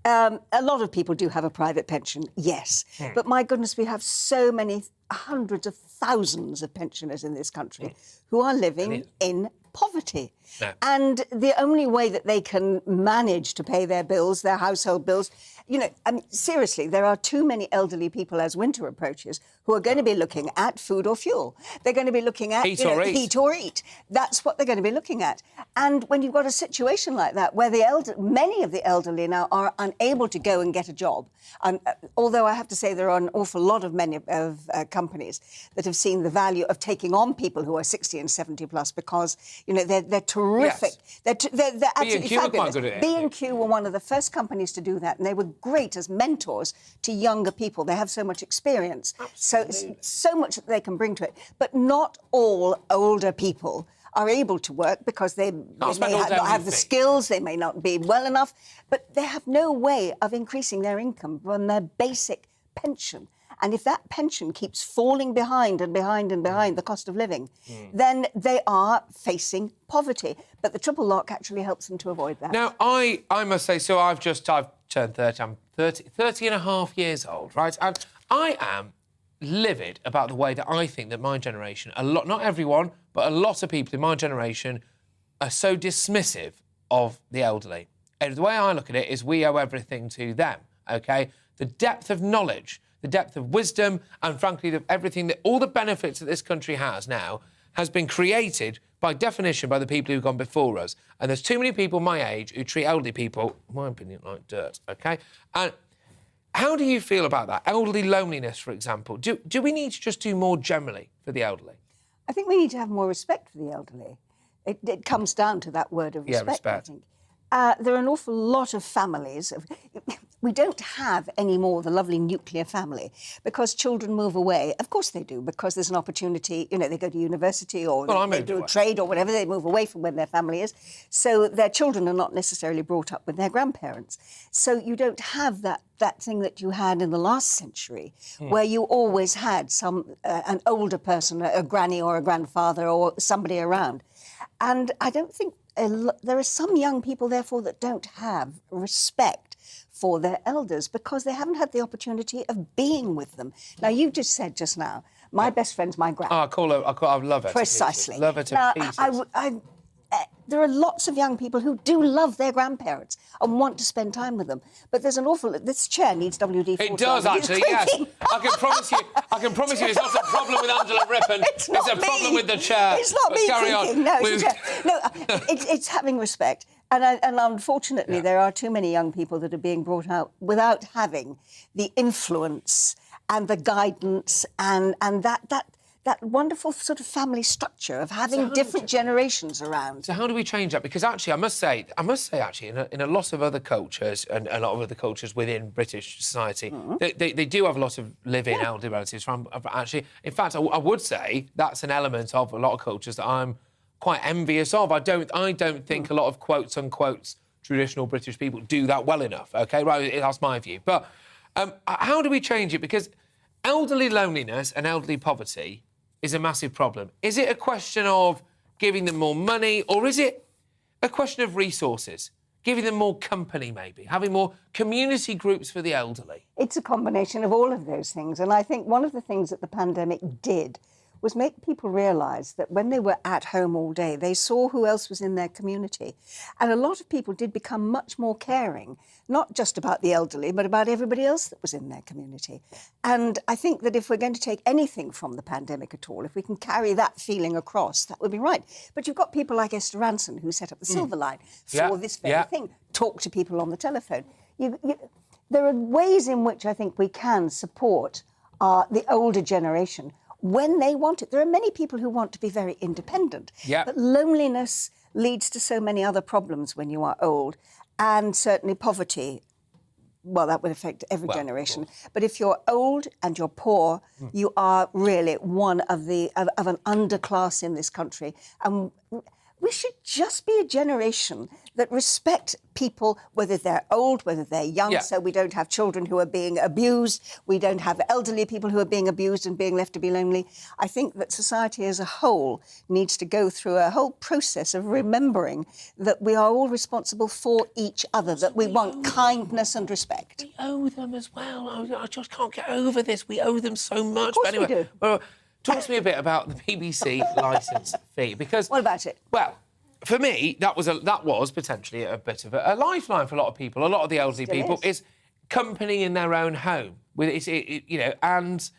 a lot of people do have a private pension, yes. But my goodness, we have so many hundreds of thousands of pensioners in this country who are living in poverty. No. And the only way that they can manage to pay their bills, their household bills, you know, I mean, seriously, there are too many elderly people as winter approaches who are going to be looking at food or fuel. They're going to be looking at heat or eat. That's what they're going to be looking at. And when you've got a situation like that where many of the elderly now are unable to go and get a job, and although I have to say there are an awful lot of companies that have seen the value of taking on people who are 60 and 70 plus because, you know, they're terrific. Yes. They're absolutely fabulous. B&Q were one of the first companies to do that, and they were great as mentors to younger people. They have so much experience. Absolutely. So much that they can bring to it. But not all older people are able to work because they may not have the skills, they may not be well enough, but they have no way of increasing their income from their basic pension. And if that pension keeps falling behind and behind and behind the cost of living, then they are facing poverty. But the triple lock actually helps them to avoid that. Now, I must say, so I've turned 30. I'm 30 and a half years old, right? And I am livid about the way that I think that my generation, not everyone, but a lot of people in my generation are so dismissive of the elderly. And the way I look at it is we owe everything to them, OK? The depth of knowledge, the depth of wisdom, and frankly, everything that all the benefits that this country has now has been created by definition by the people who've gone before us. And there's too many people my age who treat elderly people, in my opinion, like dirt, OK? And how do you feel about that? Elderly loneliness, for example. Do we need to just do more generally for the elderly? I think we need to have more respect for the elderly. It comes down to that word of respect, yeah, respect. I think. There are an awful lot of families. We don't have anymore the lovely nuclear family because children move away. Of course they do, because there's an opportunity, you know, they go to university or they do a trade or whatever, they move away from where their family is. So their children are not necessarily brought up with their grandparents. So you don't have that thing that you had in the last century where you always had an older person, a granny or a grandfather or somebody around. And I don't think there are some young people, therefore, that don't have respect for their elders because they haven't had the opportunity of being with them. Now, you just said just now, my best friend's my grandma. I love her. Precisely. Love her to pieces. There are lots of young people who do love their grandparents and want to spend time with them. But there's an awful... This chair needs WD-40. It does, actually, yes. I can promise you it's not a problem with Angela Rippon. It's a problem with the chair. It's not me thinking. No, it's the chair. No, it's having respect. And unfortunately, there are too many young people that are being brought out without having the influence and the guidance and that wonderful sort of family structure of having different generations around. So how do we change that? Because actually, I must say, actually, in a lot of other cultures and a lot of other cultures within British society, they do have a lot of living elderly relatives. Actually, in fact, I would say that's an element of a lot of cultures that I'm quite envious of. I don't think a lot of quotes unquotes traditional British people do that well enough. OK, right? That's my view. But how do we change it? Because elderly loneliness and elderly poverty is a massive problem. Is it a question of giving them more money, or is it a question of resources? Giving them more company, maybe? Having more community groups for the elderly? It's a combination of all of those things. And I think one of the things that the pandemic did was make people realise that when they were at home all day, they saw who else was in their community. And a lot of people did become much more caring, not just about the elderly, but about everybody else that was in their community. And I think that if we're going to take anything from the pandemic at all, if we can carry that feeling across, that would be right. But you've got people like Esther Ranson, who set up the Silver Line for this very thing, talk to people on the telephone. There are ways in which I think we can support the older generation when they want it. There are many people who want to be very independent, but loneliness leads to so many other problems when you are old, and certainly poverty. Well, that would affect every generation. But if you're old and you're poor, you are really one of an underclass in this country. And we should just be a generation that respect people, whether they're old, whether they're young, so we don't have children who are being abused, we don't have elderly people who are being abused and being left to be lonely. I think that society as a whole needs to go through a whole process of remembering that we are all responsible for each other, that we want kindness and respect. We owe them as well. I just can't get over this. We owe them so much. Of course but anyway, we do. Talk to me a bit about the BBC licence fee, because... What about it? Well, for me, that was potentially a bit of a lifeline for a lot of people. A lot of the elderly people is company in their own home, and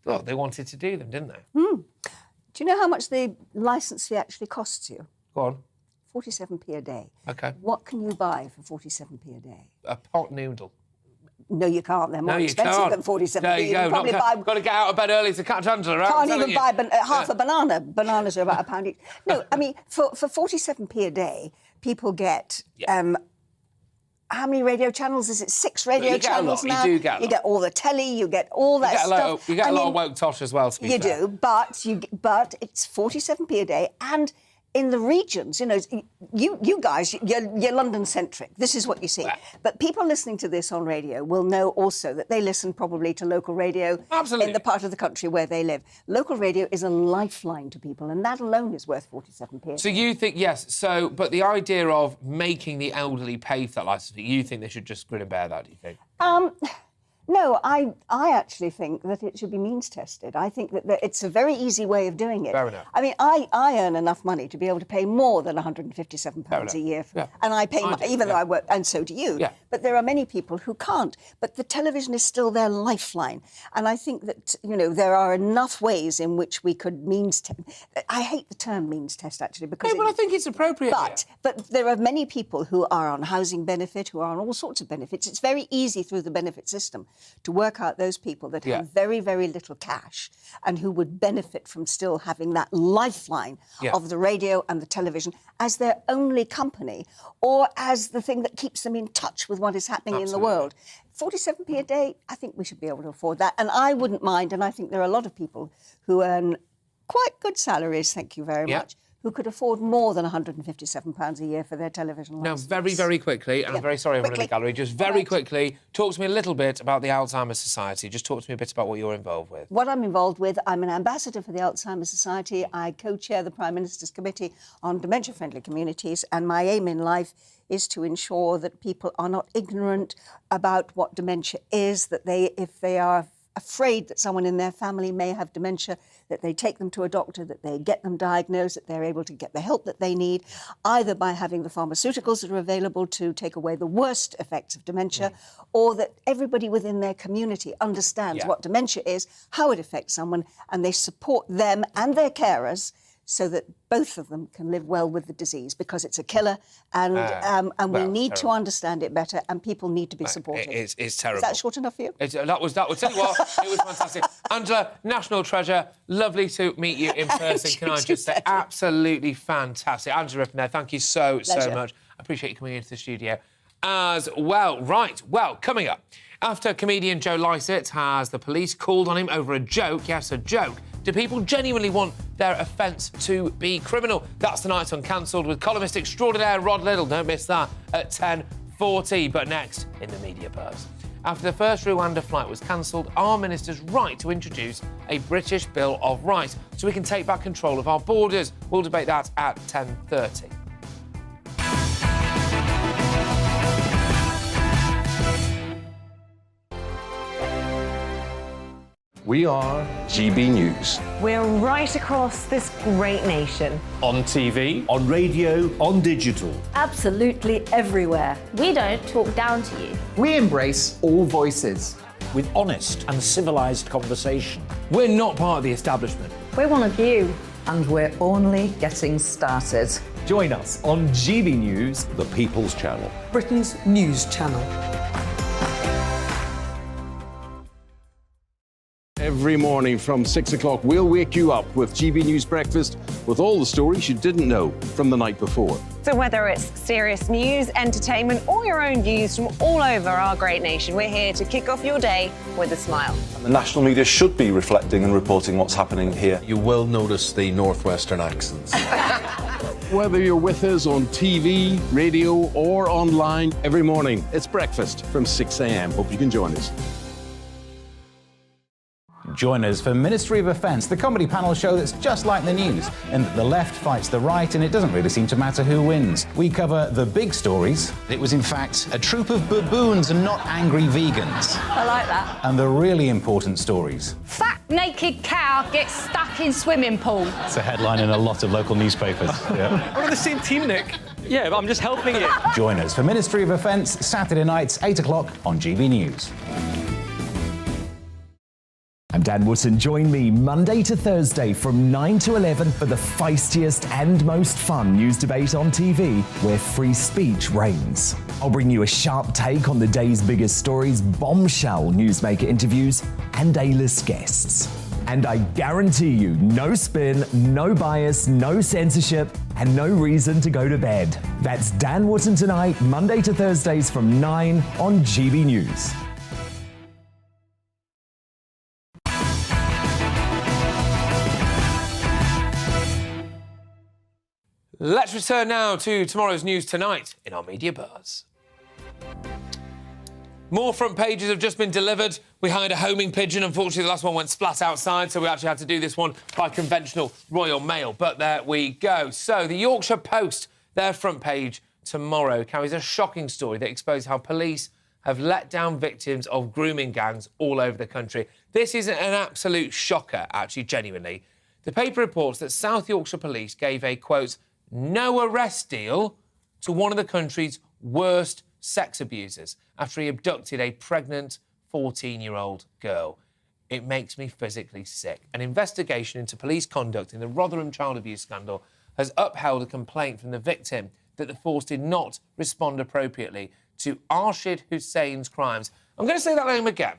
well, they wanted to do them, didn't they? Do you know how much the licence fee actually costs you? Go on. 47p a day. OK. What can you buy for 47p a day? A pot noodle. No, you can't. They're more expensive than 47p. There you go. Got to get out of bed early to catch Angela, right? Can't even buy half a banana. Bananas are about £1 each. No, I mean, for 47p a day, people get... how many radio channels? Is it 6 radio channels now? You do get a lot. You get all the telly, you get all that stuff. You get a lot of woke tosh as well, to be fair. You do, but it's 47p a day, and in the regions, you guys, you're London-centric. This is what you see. But people listening to this on radio will know also that they listen probably to local radio in the part of the country where they live. Local radio is a lifeline to people, and that alone is worth 47p. So you think, but the idea of making the elderly pay for that licence fee, you think they should just grin and bear that, do you think? No, I actually think that it should be means tested. I think that it's a very easy way of doing it. Fair enough. I mean, I earn enough money to be able to pay more than £157 a year. And I pay, even though I work, and so do you. But there are many people who can't. But the television is still their lifeline. And I think that, there are enough ways in which we could means test. I hate the term means test, actually, because... but I think it's appropriate. But there are many people who are on housing benefit, who are on all sorts of benefits. It's very easy through the benefit system to work out those people that have very, very little cash and who would benefit from still having that lifeline of the radio and the television as their only company, or as the thing that keeps them in touch with what is happening in the world. 47p a day, I think we should be able to afford that. And I wouldn't mind, and I think there are a lot of people who earn quite good salaries, thank you very much, who could afford more than £157 a year for their television licence. Now, very, very quickly, and I'm very sorry everyone in the gallery, just very quickly, talk to me a little bit about the Alzheimer's Society. Just talk to me a bit about what you're involved with. What I'm involved with, I'm an ambassador for the Alzheimer's Society. I co-chair the Prime Minister's Committee on Dementia-Friendly Communities, and my aim in life is to ensure that people are not ignorant about what dementia is, that if they are afraid that someone in their family may have dementia, that they take them to a doctor, that they get them diagnosed, that they're able to get the help that they need, either by having the pharmaceuticals that are available to take away the worst effects of dementia, or that everybody within their community understands what dementia is, how it affects someone, and they support them and their carers so that both of them can live well with the disease, because it's a killer, and we need to understand it better, and people need to be supported. It's terrible. Is that short enough for you? That was. Tell you what, it was fantastic. Angela, national treasure. Lovely to meet you in person. Can I just say, absolutely fantastic. Angela Rippon there. Thank you so much. I appreciate you coming into the studio as well. Right. Well, coming up. After comedian Joe Lycett has the police called on him over a joke, yes, a joke, do people genuinely want their offence to be criminal? That's tonight's Uncancelled with columnist extraordinaire Rod Liddle. Don't miss that at 10:40. But next, in the media buzz. After the first Rwanda flight was cancelled, are ministers right to introduce a British Bill of Rights so we can take back control of our borders? We'll debate that at 10:30. We are GB News. We're right across this great nation. On TV, on radio, on digital. Absolutely everywhere. We don't talk down to you. We embrace all voices. With honest and civilised conversation. We're not part of the establishment. We're one of you. And we're only getting started. Join us on GB News, The People's Channel. Britain's news channel. Every morning from 6 o'clock, we'll wake you up with GB News Breakfast with all the stories you didn't know from the night before. So whether it's serious news, entertainment, or your own views from all over our great nation, we're here to kick off your day with a smile. And the national media should be reflecting and reporting what's happening here. You will notice the northwestern accents. Whether you're with us on TV, radio, or online, every morning, it's breakfast from 6 a.m. Hope you can join us. Join us for Ministry of Offence, the comedy panel show that's just like the news, in that the left fights the right and it doesn't really seem to matter who wins. We cover the big stories. It was in fact a troop of baboons and not angry vegans. I like that. And the really important stories. Fat naked cow gets stuck in swimming pool. it's a headline in a lot of local newspapers. Yeah. We're on the same team, Nick. Yeah, but I'm just helping you. Join us for Ministry of Offence, Saturday nights, 8 o'clock on GB News. I'm Dan Wootton. Join me Monday to Thursday from 9 to 11 for the feistiest and most fun news debate on TV, where free speech reigns. I'll bring you a sharp take on the day's biggest stories, bombshell newsmaker interviews, and A-list guests. And I guarantee you, no spin, no bias, no censorship, and no reason to go to bed. That's Dan Wootton Tonight, Monday to Thursdays from 9 on GB News. Let's return now to tomorrow's news tonight in our media buzz. More front pages have just been delivered. We hired a homing pigeon. Unfortunately, the last one went splat outside, so we actually had to do this one by conventional Royal Mail. But there we go. So the Yorkshire Post, their front page tomorrow, carries a shocking story that exposes how police have let down victims of grooming gangs all over the country. This is an absolute shocker, actually, genuinely. The paper reports that South Yorkshire Police gave a, quote, no arrest deal to one of the country's worst sex abusers after he abducted a pregnant 14-year-old girl. It makes me physically sick. An investigation into police conduct in the Rotherham child abuse scandal has upheld a complaint from the victim that the force did not respond appropriately to Arshid Hussein's crimes. I'm going to say that name again.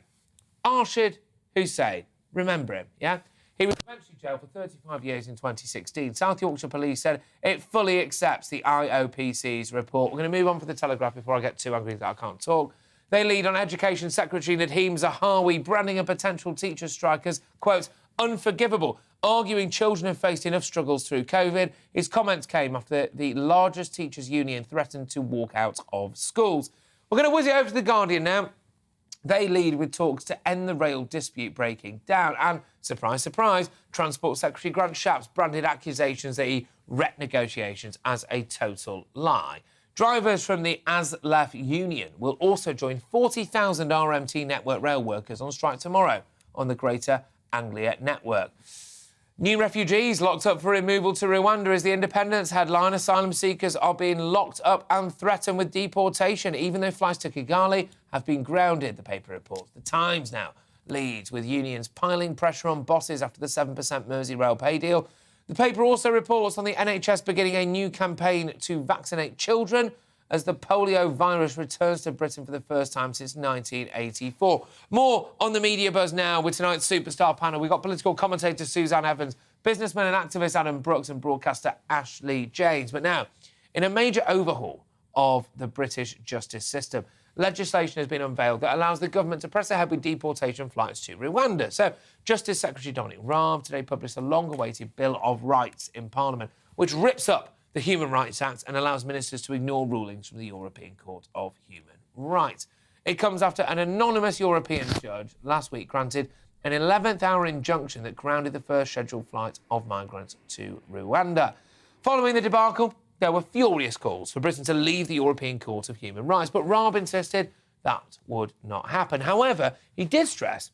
Arshid Hussein. Remember him, yeah? He was eventually jailed for 35 years in 2016. South Yorkshire Police said it fully accepts the IOPC's report. We're going to move on for the Telegraph before I get too angry that I can't talk. They lead on Education Secretary Nadeem Zahawi branding a potential teacher strike as, quote, unforgivable, arguing children have faced enough struggles through COVID. His comments came after the largest teachers' union threatened to walk out of schools. We're going to whiz it over to The Guardian now. They lead with talks to end the rail dispute breaking down. And, surprise, surprise, Transport Secretary Grant Shapps branded accusations that he wrecked negotiations as a total lie. Drivers from the ASLEF union will also join 40,000 RMT network rail workers on strike tomorrow on the Greater Anglia network. New refugees locked up for removal to Rwanda as the Independent's headline. Asylum seekers are being locked up and threatened with deportation, even though flights to Kigali have been grounded, the paper reports. The Times now leads with unions piling pressure on bosses after the 7% Merseyrail pay deal. The paper also reports on the NHS beginning a new campaign to vaccinate children as the polio virus returns to Britain for the first time since 1984. More on the media buzz now with tonight's superstar panel. We've got political commentator Suzanne Evans, businessman and activist Adam Brooks and broadcaster Ashley James. But now, in a major overhaul of the British justice system, legislation has been unveiled that allows the government to press ahead with deportation flights to Rwanda. So, Justice Secretary Dominic Raab today published a long-awaited Bill of Rights in Parliament, which rips up the Human Rights Act and allows ministers to ignore rulings from the European Court of Human Rights. It comes after an anonymous European judge last week granted an 11th-hour injunction that grounded the first scheduled flight of migrants to Rwanda. Following the debacle, there were furious calls for Britain to leave the European Court of Human Rights, but Raab insisted that would not happen. However, he did stress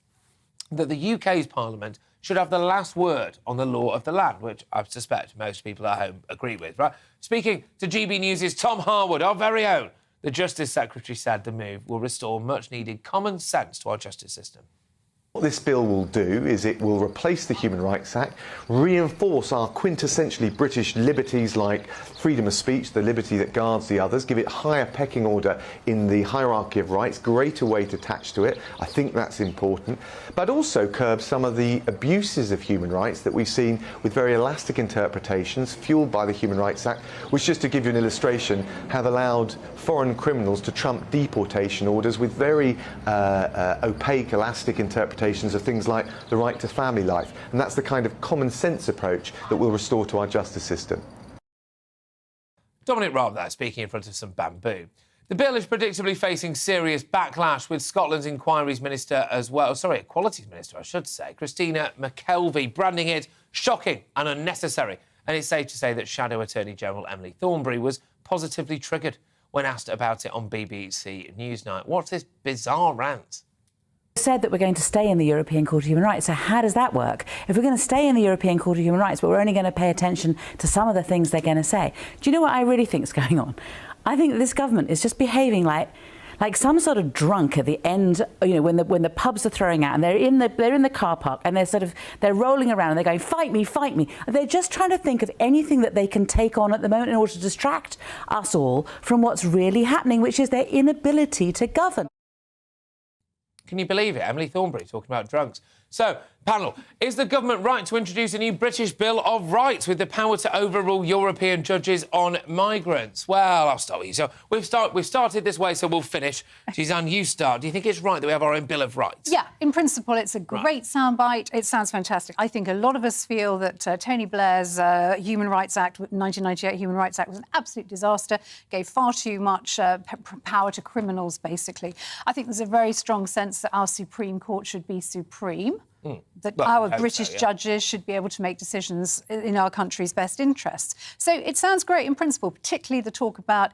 that the UK's Parliament should have the last word on the law of the land, which I suspect most people at home agree with, right? Speaking to GB News' Tom Harwood, our very own, the Justice Secretary said the move will restore much-needed common sense to our justice system. What this bill will do is it will replace the Human Rights Act, reinforce our quintessentially British liberties like freedom of speech, the liberty that guards the others, give it higher pecking order in the hierarchy of rights, greater weight attached to it. I think that's important. But also curb some of the abuses of human rights that we've seen with very elastic interpretations fueled by the Human Rights Act, which, just to give you an illustration, have allowed foreign criminals to trump deportation orders with very opaque, elastic interpretations of things like the right to family life. And that's the kind of common sense approach that will restore to our justice system. Dominic Raab there, speaking in front of some bamboo. The bill is predictably facing serious backlash, with Scotland's Equalities Minister, I should say, Christina McKelvey, branding it shocking and unnecessary. And it's safe to say that Shadow Attorney General Emily Thornberry was positively triggered when asked about it on BBC Newsnight. What's this bizarre rant? Said that we're going to stay in the European Court of Human Rights. So how does that work? If we're going to stay in the European Court of Human Rights, but we're only going to pay attention to some of the things they're going to say. Do you know what I really think is going on? I think that this government is just behaving like some sort of drunk at the end, you know, when the pubs are throwing out and they're in the car park and they're rolling around and they're going, fight me, fight me. They're just trying to think of anything that they can take on at the moment in order to distract us all from what's really happening, which is their inability to govern. Can you believe it? Emily Thornberry talking about drunks. So, panel, is the government right to introduce a new British Bill of Rights with the power to overrule European judges on migrants? Well, I'll start with you. So we've started this way, so we'll finish. Suzanne, you start. Do you think it's right that we have our own Bill of Rights? Yeah, in principle, it's a great soundbite. It sounds fantastic. I think a lot of us feel that Tony Blair's Human Rights Act, 1998 Human Rights Act, was an absolute disaster, gave far too much power to criminals, basically. I think there's a very strong sense that our Supreme Court should be supreme. That our British judges should be able to make decisions in our country's best interests. So it sounds great in principle, particularly the talk about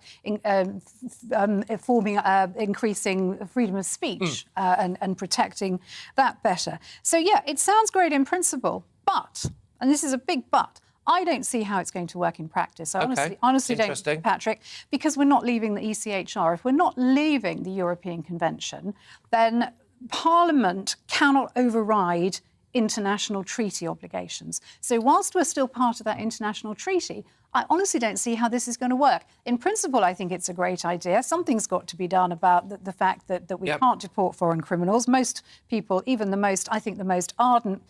increasing freedom of speech and protecting that better. So, yeah, it sounds great in principle, but, and this is a big but, I don't see how it's going to work in practice. I honestly don't, Patrick, because we're not leaving the ECHR. If we're not leaving the European Convention, then Parliament cannot override international treaty obligations. So whilst we're still part of that international treaty, I honestly don't see how this is going to work. In principle, I think it's a great idea. Something's got to be done about the fact that we can't deport foreign criminals. Most people, even the most ardent,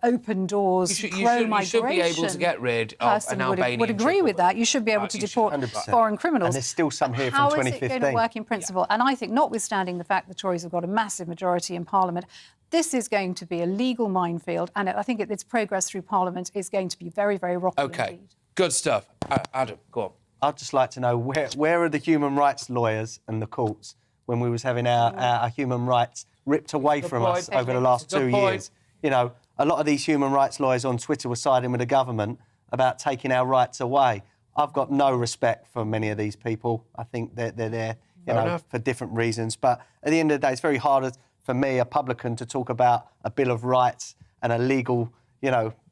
open doors, pro-migration you should be able to get rid of an Albanian would agree with that. You should be able to deport foreign criminals. And there's still some here from 2015. How is it going to work in principle? And I think, notwithstanding the fact the Tories have got a massive majority in Parliament, this is going to be a legal minefield, and I think its progress through Parliament is going to be very, very rocky indeed. Good stuff. Adam, go on. I'd just like to know, where are the human rights lawyers and the courts when we was having our human rights ripped away from us over the last 2 years? You know, a lot of these human rights lawyers on Twitter were siding with the government about taking our rights away. I've got no respect for many of these people. I think they're there, for different reasons. But at the end of the day, it's very hard for me, a publican, to talk about a Bill of Rights and a legal,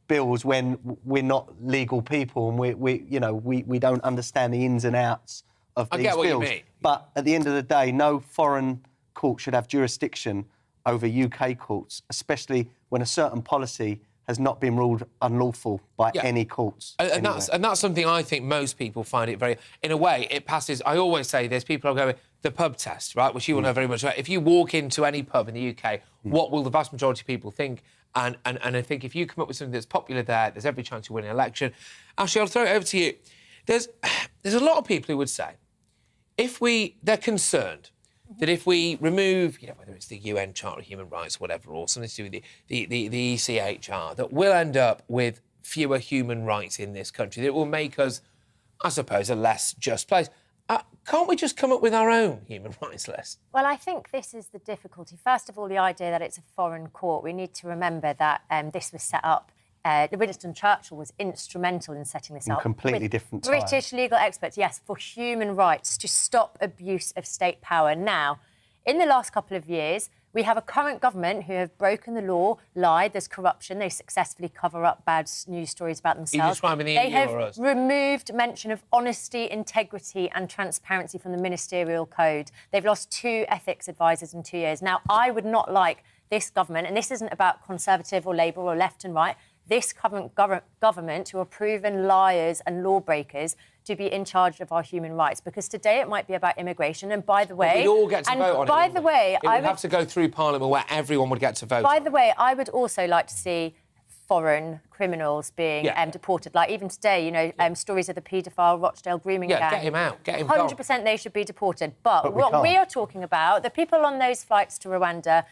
bills when we're not legal people and we don't understand the ins and outs of these bills. I get what you mean. But at the end of the day, no foreign court should have jurisdiction over UK courts, especially when a certain policy has not been ruled unlawful by any courts. And that's something I think most people find it very... In a way, it passes... I always say this, people are going, the pub test, right, which you will know very much about. If you walk into any pub in the UK, what will the vast majority of people think? And I think if you come up with something that's popular there's every chance you win an election. Actually, I'll throw it over to you. There's a lot of people who would say, they're concerned that if we remove, whether it's the UN Charter of Human Rights, whatever, or something to do with the ECHR, that we'll end up with fewer human rights in this country. That it will make us, I suppose, a less just place. Can't we just come up with our own human rights list? Well, I think this is the difficulty. First of all, the idea that it's a foreign court. We need to remember that this was set up. Winston Churchill was instrumental in setting this up. Completely different time. British legal experts, yes, for human rights, to stop abuse of state power. Now, in the last couple of years, We have a current government who have broken the law, lied, there's corruption, they successfully cover up bad news stories about themselves. Are you describing the they EU have or us? removed mention of honesty, integrity and transparency from the ministerial code. They've lost 2 ethics advisors in 2 years. Now, I would not like this government, and this isn't about Conservative or Labour or left and right, this current government, who are proven liars and lawbreakers, to be in charge of our human rights. Because today it might be about immigration, and by the way... We'd all get to vote on it. By the way... It would have to go through Parliament where everyone would get to vote. By the way, I would also like to see foreign criminals being deported. Like, even today, you know, stories of the paedophile Rochdale grooming gang. Get him out. Get him 100% they should be deported. But what we are talking about, the people on those flights to Rwanda...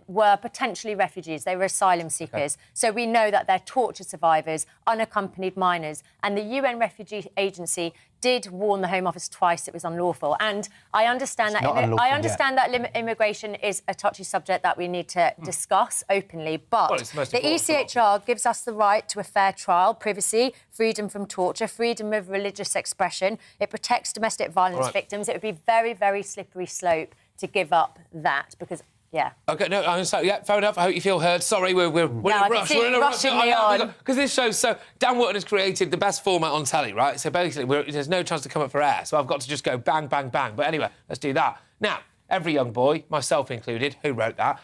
were potentially refugees. They were asylum seekers. Okay. So we know that they're torture survivors, unaccompanied minors. And the UN Refugee Agency did warn the Home Office twice it was unlawful. And I understand that immigration is a touchy subject that we need to discuss openly. But the ECHR gives us the right to a fair trial, privacy, freedom from torture, freedom of religious expression. It protects domestic violence victims. It would be very, very slippery slope to give up that because... Yeah. OK, no, I'm sorry. Yeah, fair enough. I hope you feel heard. Sorry, we're in a rush. We're in a rush. Because this show... So, Dan Wootton has created the best format on telly, right? So, basically, there's no chance to come up for air. So, I've got to just go bang, bang, bang. But anyway, let's do that. Now, every young boy, myself included, who wrote that,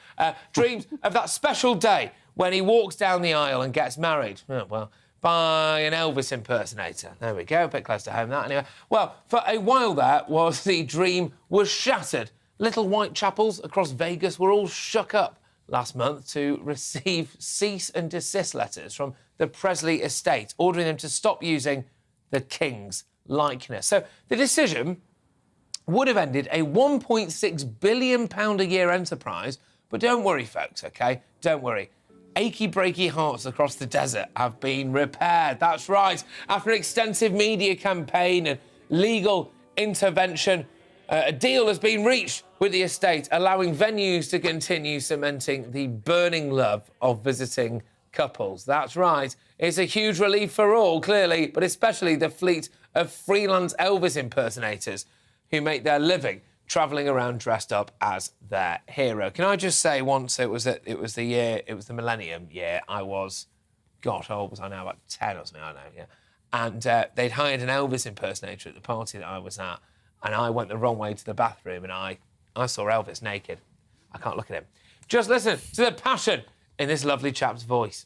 dreams of that special day when he walks down the aisle and gets married. Oh, well... by an Elvis impersonator. There we go, a bit close to home, that, anyway. Well, for a while there, the dream was shattered. Little white chapels across Vegas were all shook up last month to receive cease and desist letters from the Presley estate, ordering them to stop using the King's likeness. So the decision would have ended a £1.6 billion a year enterprise, but don't worry, folks, OK? Don't worry. Achy, breaky hearts across the desert have been repaired. That's right. After an extensive media campaign and legal intervention, a deal has been reached with the estate, allowing venues to continue cementing the burning love of visiting couples. That's right. It's a huge relief for all, clearly, but especially the fleet of freelance Elvis impersonators who make their living travelling around dressed up as their hero. Can I just say, once it was the millennium year, I was, gosh, how old was I now? About 10 or something, I don't know, yeah. And they'd hired an Elvis impersonator at the party that I was at, and I went the wrong way to the bathroom, and I saw Elvis naked. I can't look at him. Just listen to the passion in this lovely chap's voice.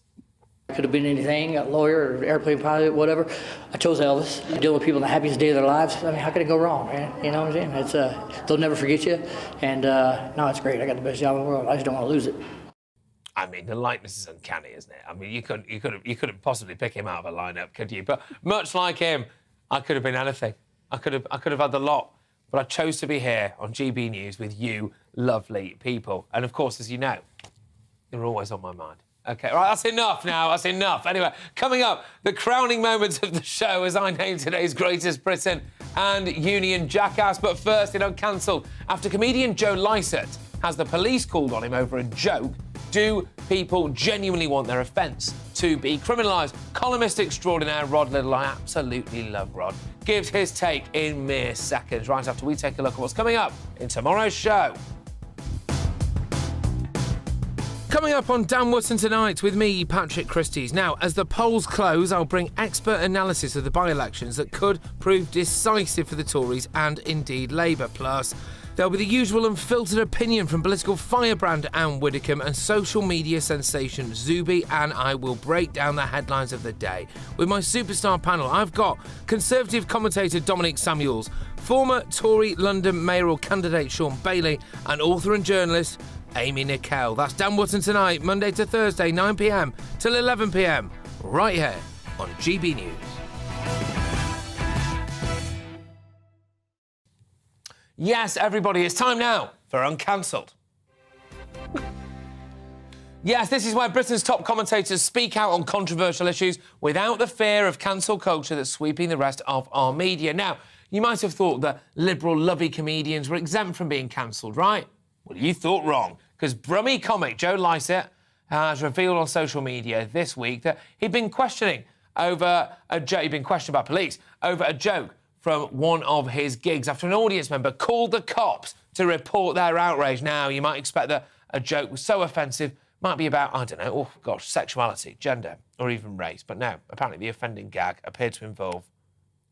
Could have been anything, a lawyer or airplane pilot, whatever. I chose Elvis. I deal with people in the happiest day of their lives. I mean, how could it go wrong, man? You know what I'm saying? It's they'll never forget you. And no, it's great. I got the best job in the world. I just don't want to lose it. I mean, the likeness is uncanny, isn't it? I mean, you couldn't possibly pick him out of a lineup, could you? But much like him, I could have been anything. I could have had the lot. But I chose to be here on GB News with you lovely people. And, of course, as you know, you're always on my mind. OK, right, that's enough now. That's enough. Anyway, coming up, the crowning moments of the show as I name today's greatest Briton and Union Jackass. But first, in Uncancelled, after comedian Joe Lycett has the police called on him over a joke, do people genuinely want their offence to be criminalised? Columnist extraordinaire Rod Little, I absolutely love Rod, gives his take in mere seconds, right after we take a look at what's coming up in tomorrow's show. Coming up on Dan Wootton Tonight with me, Patrick Christys. Now, as the polls close, I'll bring expert analysis of the by-elections that could prove decisive for the Tories and indeed Labour. Plus, there'll be the usual unfiltered opinion from political firebrand Anne Widdecombe and social media sensation Zuby, and I will break down the headlines of the day. With my superstar panel, I've got Conservative commentator Dominic Samuels, former Tory London mayoral candidate Sean Bailey, and author and journalist Amy Nickel. That's Dan Wootton Tonight, Monday to Thursday, 9 p.m. till 11 p.m, right here on GB News. Yes, everybody, it's time now for Uncancelled. Yes, this is where Britain's top commentators speak out on controversial issues without the fear of cancel culture that's sweeping the rest of our media. Now, you might have thought that liberal, lovey comedians were exempt from being cancelled, right? Well, you thought wrong, because Brummie comic Joe Lycett has revealed on social media this week that he'd been questioned by police over a joke from one of his gigs after an audience member called the cops to report their outrage. Now, you might expect that a joke was so offensive, might be about, I don't know, oh, gosh, sexuality, gender, or even race. But no, apparently the offending gag appeared to involve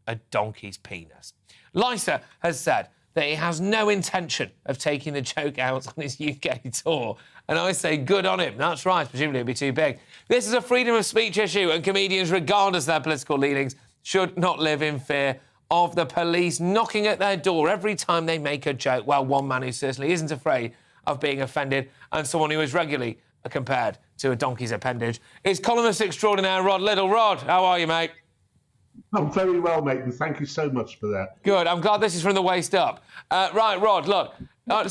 a donkey's penis. Lysa has said that he has no intention of taking the joke out on his UK tour. And I say, good on him. That's right, presumably it'd be too big. This is a freedom of speech issue, and comedians, regardless of their political leanings, should not live in fear of the police knocking at their door every time they make a joke. Well, one man who certainly isn't afraid of being offended, and someone who is regularly compared to a donkey's appendage, is columnist extraordinaire Rod Little. Rod, how are you, mate? I'm very well, mate, and thank you so much for that. Good. I'm glad this is from the waist up. Right, Rod, look,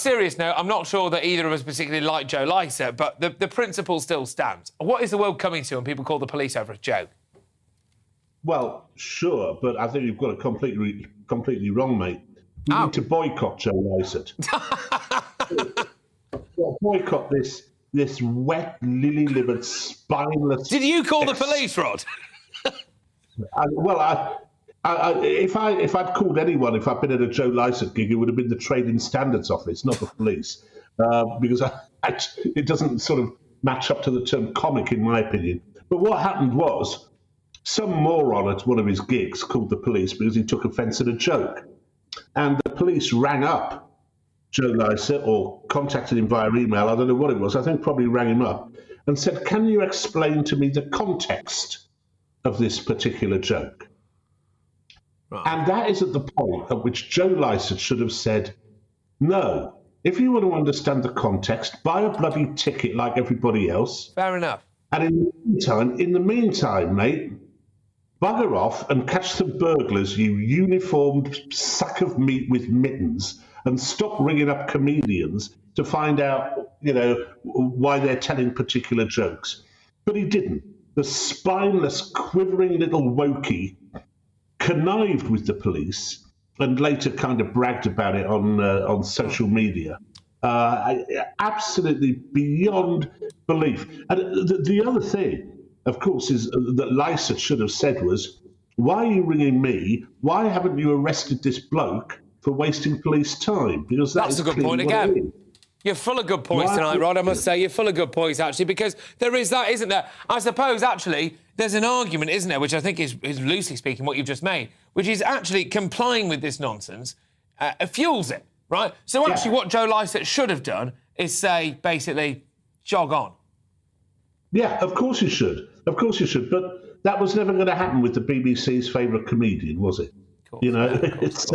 serious note, I'm not sure that either of us particularly like Joe Lysa, but the principle still stands. What is the world coming to when people call the police over a joke? Well, sure, but I think you've got it completely wrong, mate. We need to boycott Joe Lysa. Boycott this wet, lily-livered, spineless... Did you call the police, Rod? If I'd called anyone, if I'd been at a Joe Lysa gig, it would have been the Trading Standards Office, not the police, because it doesn't sort of match up to the term comic, in my opinion. But what happened was some moron at one of his gigs called the police because he took offence at a joke. And the police rang up Joe Lysa or contacted him via email, I don't know what it was, I think probably rang him up, and said, can you explain to me the context of this particular joke? Right. And that is at the point at which Joe Lysa should have said, no, if you want to understand the context, buy a bloody ticket like everybody else. Fair enough. And in the meantime, mate, bugger off and catch the burglars, you uniformed sack of meat with mittens, and stop ringing up comedians to find out, why they're telling particular jokes. But he didn't. The spineless, quivering little wokey connived with the police and later kind of bragged about it on social media. Absolutely beyond belief. And the other thing, of course, is that Lysa should have said was, why are you ringing me? Why haven't you arrested this bloke for wasting police time? Because that's a good point again. You're full of good points tonight, Rod, I must say. You're full of good points, actually, because there is that, isn't there? I suppose, actually, there's an argument, isn't there, which I think is loosely speaking what you've just made, which is actually complying with this nonsense fuels it, right? So actually what Joe Lysa should have done is say, basically, jog on. Yeah, of course you should. Of course you should. But that was never going to happen with the BBC's favourite comedian, was it? It's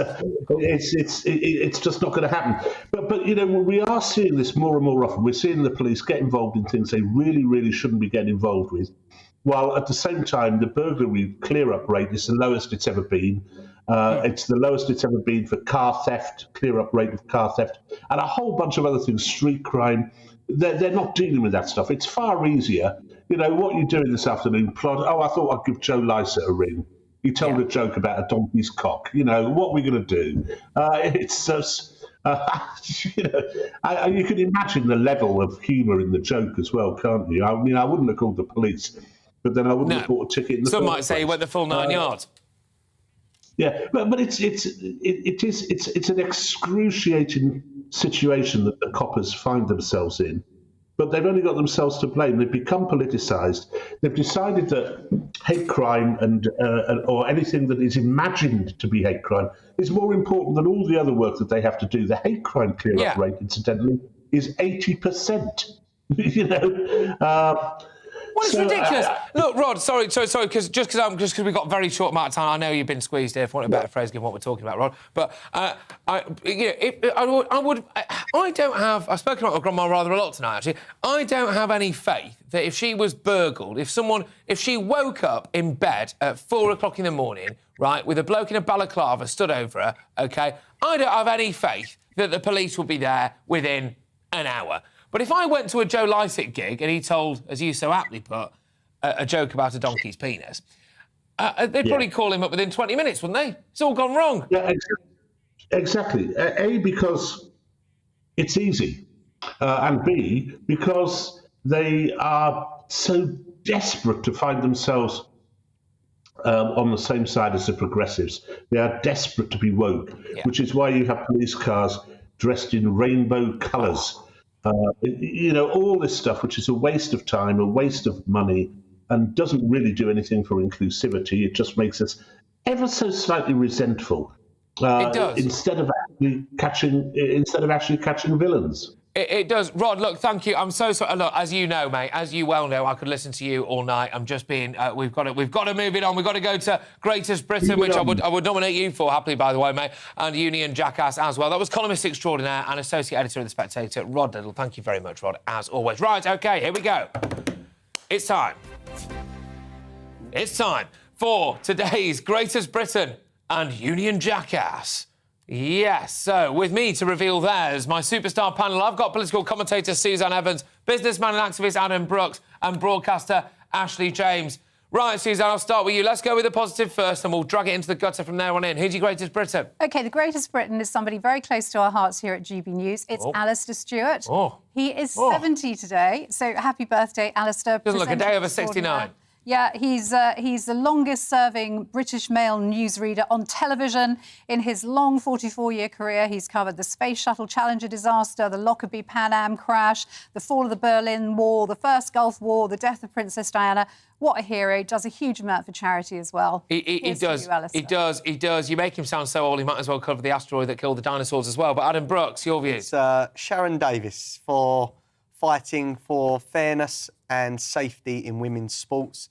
just not going to happen. But we are seeing this more and more often. We're seeing the police get involved in things they really, really shouldn't be getting involved with, while at the same time the burglary clear-up rate is the lowest it's ever been. It's the lowest it's ever been for car theft, clear-up rate of car theft, and a whole bunch of other things, street crime. They're not dealing with that stuff. It's far easier. What are you doing this afternoon? I thought I'd give Joe Lysa a ring. He told a joke about a donkey's cock. What are we going to do? It's just, you can imagine the level of humour in the joke as well, can't you? I mean, I wouldn't have called the police, but then I wouldn't have bought a ticket in the Some first might say place. he went the full 9 yards. Yeah, but it's an excruciating situation that the coppers find themselves in. But they've only got themselves to blame. They've become politicised. They've decided that hate crime or anything that is imagined to be hate crime is more important than all the other work that they have to do. The hate crime clear-up rate, incidentally, is 80%. Well, it's ridiculous. Look, Rod, sorry, because we've got a very short amount of time. I know you've been squeezed here, for want of a better phrase, given what we're talking about, Rod. But I've spoken about my grandma rather a lot tonight, actually. I don't have any faith that if she was burgled, if she woke up in bed at 4 o'clock in the morning, right, with a bloke in a balaclava stood over her, OK, I don't have any faith that the police would be there within an hour. But if I went to a Joe Lysa gig and he told, as you so aptly put, a joke about a donkey's penis, they'd probably call him up within 20 minutes, wouldn't they? It's all gone wrong. Yeah, exactly. A, because it's easy, and B, because they are so desperate to find themselves on the same side as the progressives. They are desperate to be woke, which is why you have police cars dressed in rainbow colours. All this stuff, which is a waste of time, a waste of money, and doesn't really do anything for inclusivity. It just makes us ever so slightly resentful. It does. Instead of actually catching villains. It does. Rod, look, thank you. I'm so sorry. Look, as you know, mate, as you well know, I could listen to you all night. I'm just being... we've got to move it on. We've got to go to Greatest Britain, which I would nominate you for, happily, by the way, mate, and Union Jackass as well. That was columnist extraordinaire and associate editor of The Spectator, Rod Little. Thank you very much, Rod, as always. Right, OK, here we go. It's time. It's time for today's Greatest Britain and Union Jackass. Yes, so with me to reveal theirs, my superstar panel, I've got political commentator Suzanne Evans, businessman and activist Adam Brooks, and broadcaster Ashley James. Right, Suzanne, I'll start with you. Let's go with the positive first, and we'll drag it into the gutter from there on in. Who's your Greatest Britain? OK, the Greatest Britain is somebody very close to our hearts here at GBNews. It's Alistair Stewart. He is 70 today, so happy birthday, Alistair. Doesn't look a day over 69. Yeah, he's the longest-serving British male newsreader on television. In his long 44-year career, he's covered the Space Shuttle Challenger disaster, the Lockerbie Pan Am crash, the fall of the Berlin Wall, the First Gulf War, the death of Princess Diana. What a hero. Does a huge amount for charity as well. He does. He does. You make him sound so old, he might as well cover the asteroid that killed the dinosaurs as well. But Adam Brooks, your views? It's Sharon Davis for fighting for fairness and safety in women's sports.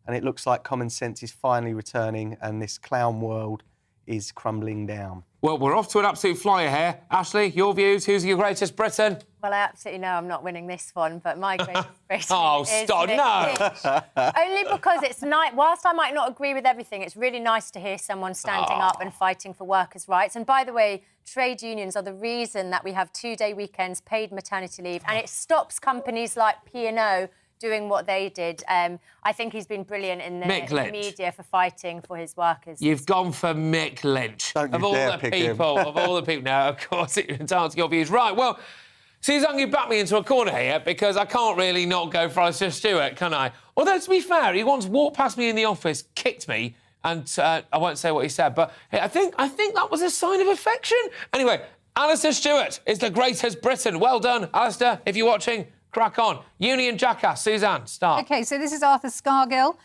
And it looks like common sense is finally returning and this clown world is crumbling down. Well, we're off to an absolute flyer here. Ashley, your views? Who's your Greatest Britain? Well, I absolutely know I'm not winning this one, but my Greatest Britain oh, is stop, Nick no! Only because it's nice. Whilst I might not agree with everything, it's really nice to hear someone standing up and fighting for workers' rights. And by the way, trade unions are the reason that we have 2-day weekends, paid maternity leave, and it stops companies like P&O doing what they did. I think he's been brilliant in the media for fighting for his workers. You've gone for Mick Lynch. Of all the people. No, of course, it's hard to your views. Right, well, Suzanne, you backed me into a corner here because I can't really not go for Alistair Stewart, can I? Although, to be fair, he once walked past me in the office, kicked me, and I won't say what he said, but I think that was a sign of affection. Anyway, Alistair Stewart is the Greatest Britain. Well done, Alistair, if you're watching. Crack on. Union Jackass. Suzanne, start. OK, so this is Arthur Scargill.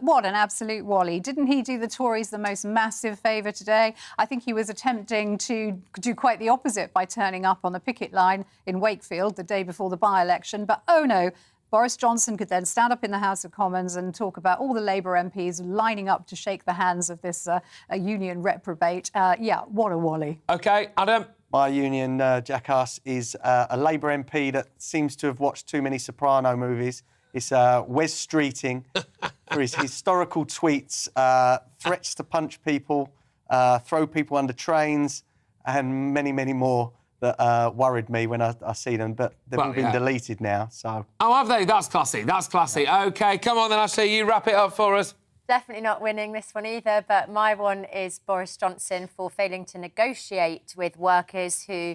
What an absolute wally. Didn't he do the Tories the most massive favour today? I think he was attempting to do quite the opposite by turning up on the picket line in Wakefield the day before the by-election. But, oh, no, Boris Johnson could then stand up in the House of Commons and talk about all the Labour MPs lining up to shake the hands of this union reprobate. Yeah, what a wally. OK, Adam. My Union Jackass is a Labour MP that seems to have watched too many Soprano movies. It's Wes Streeting for his historical tweets, threats to punch people, throw people under trains, and many, many more that worried me when I see them. But they've all been deleted now, so... Oh, have they? That's classy. That's classy. Yeah. OK, come on then, Ashley, you wrap it up for us. Definitely not winning this one either, but my one is Boris Johnson for failing to negotiate with workers who,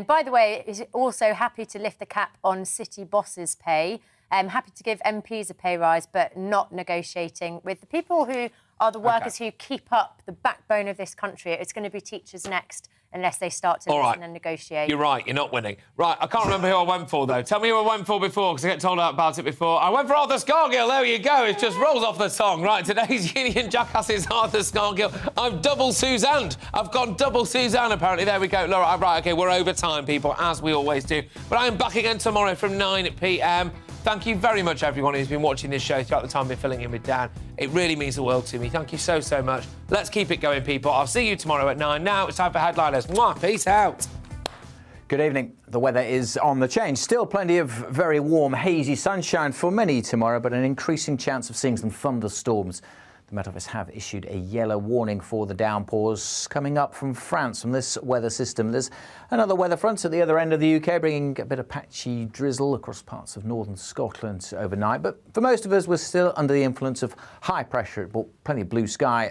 by the way, is also happy to lift the cap on city bosses' pay, happy to give MPs a pay rise, but not negotiating with the people who are the workers who keep up the backbone of this country. It's going to be teachers next, unless they start to listen and negotiate. You're right, you're not winning. Right, I can't remember who I went for, though. Tell me who I went for before, because I get told about it before. I went for Arthur Scargill, there you go. It just rolls off the tongue. Right, today's Union Jackass is Arthur Scargill. I've double Suzanne. I've gone double Suzanne, apparently. There we go. Laura, right, OK, we're over time, people, as we always do. But I am back again tomorrow from 9 p.m. Thank you very much, everyone who's been watching this show throughout the time we're filling in with Dan. It really means the world to me. Thank you so, so much. Let's keep it going, people. I'll see you tomorrow at 9. Now it's time for Headliners. Mwah, peace out. Good evening. The weather is on the change. Still plenty of very warm, hazy sunshine for many tomorrow, but an increasing chance of seeing some thunderstorms. The Met Office have issued a yellow warning for the downpours coming up from France from this weather system. There's another weather front at the other end of the UK, bringing a bit of patchy drizzle across parts of northern Scotland overnight. But for most of us, we're still under the influence of high pressure. It brought plenty of blue sky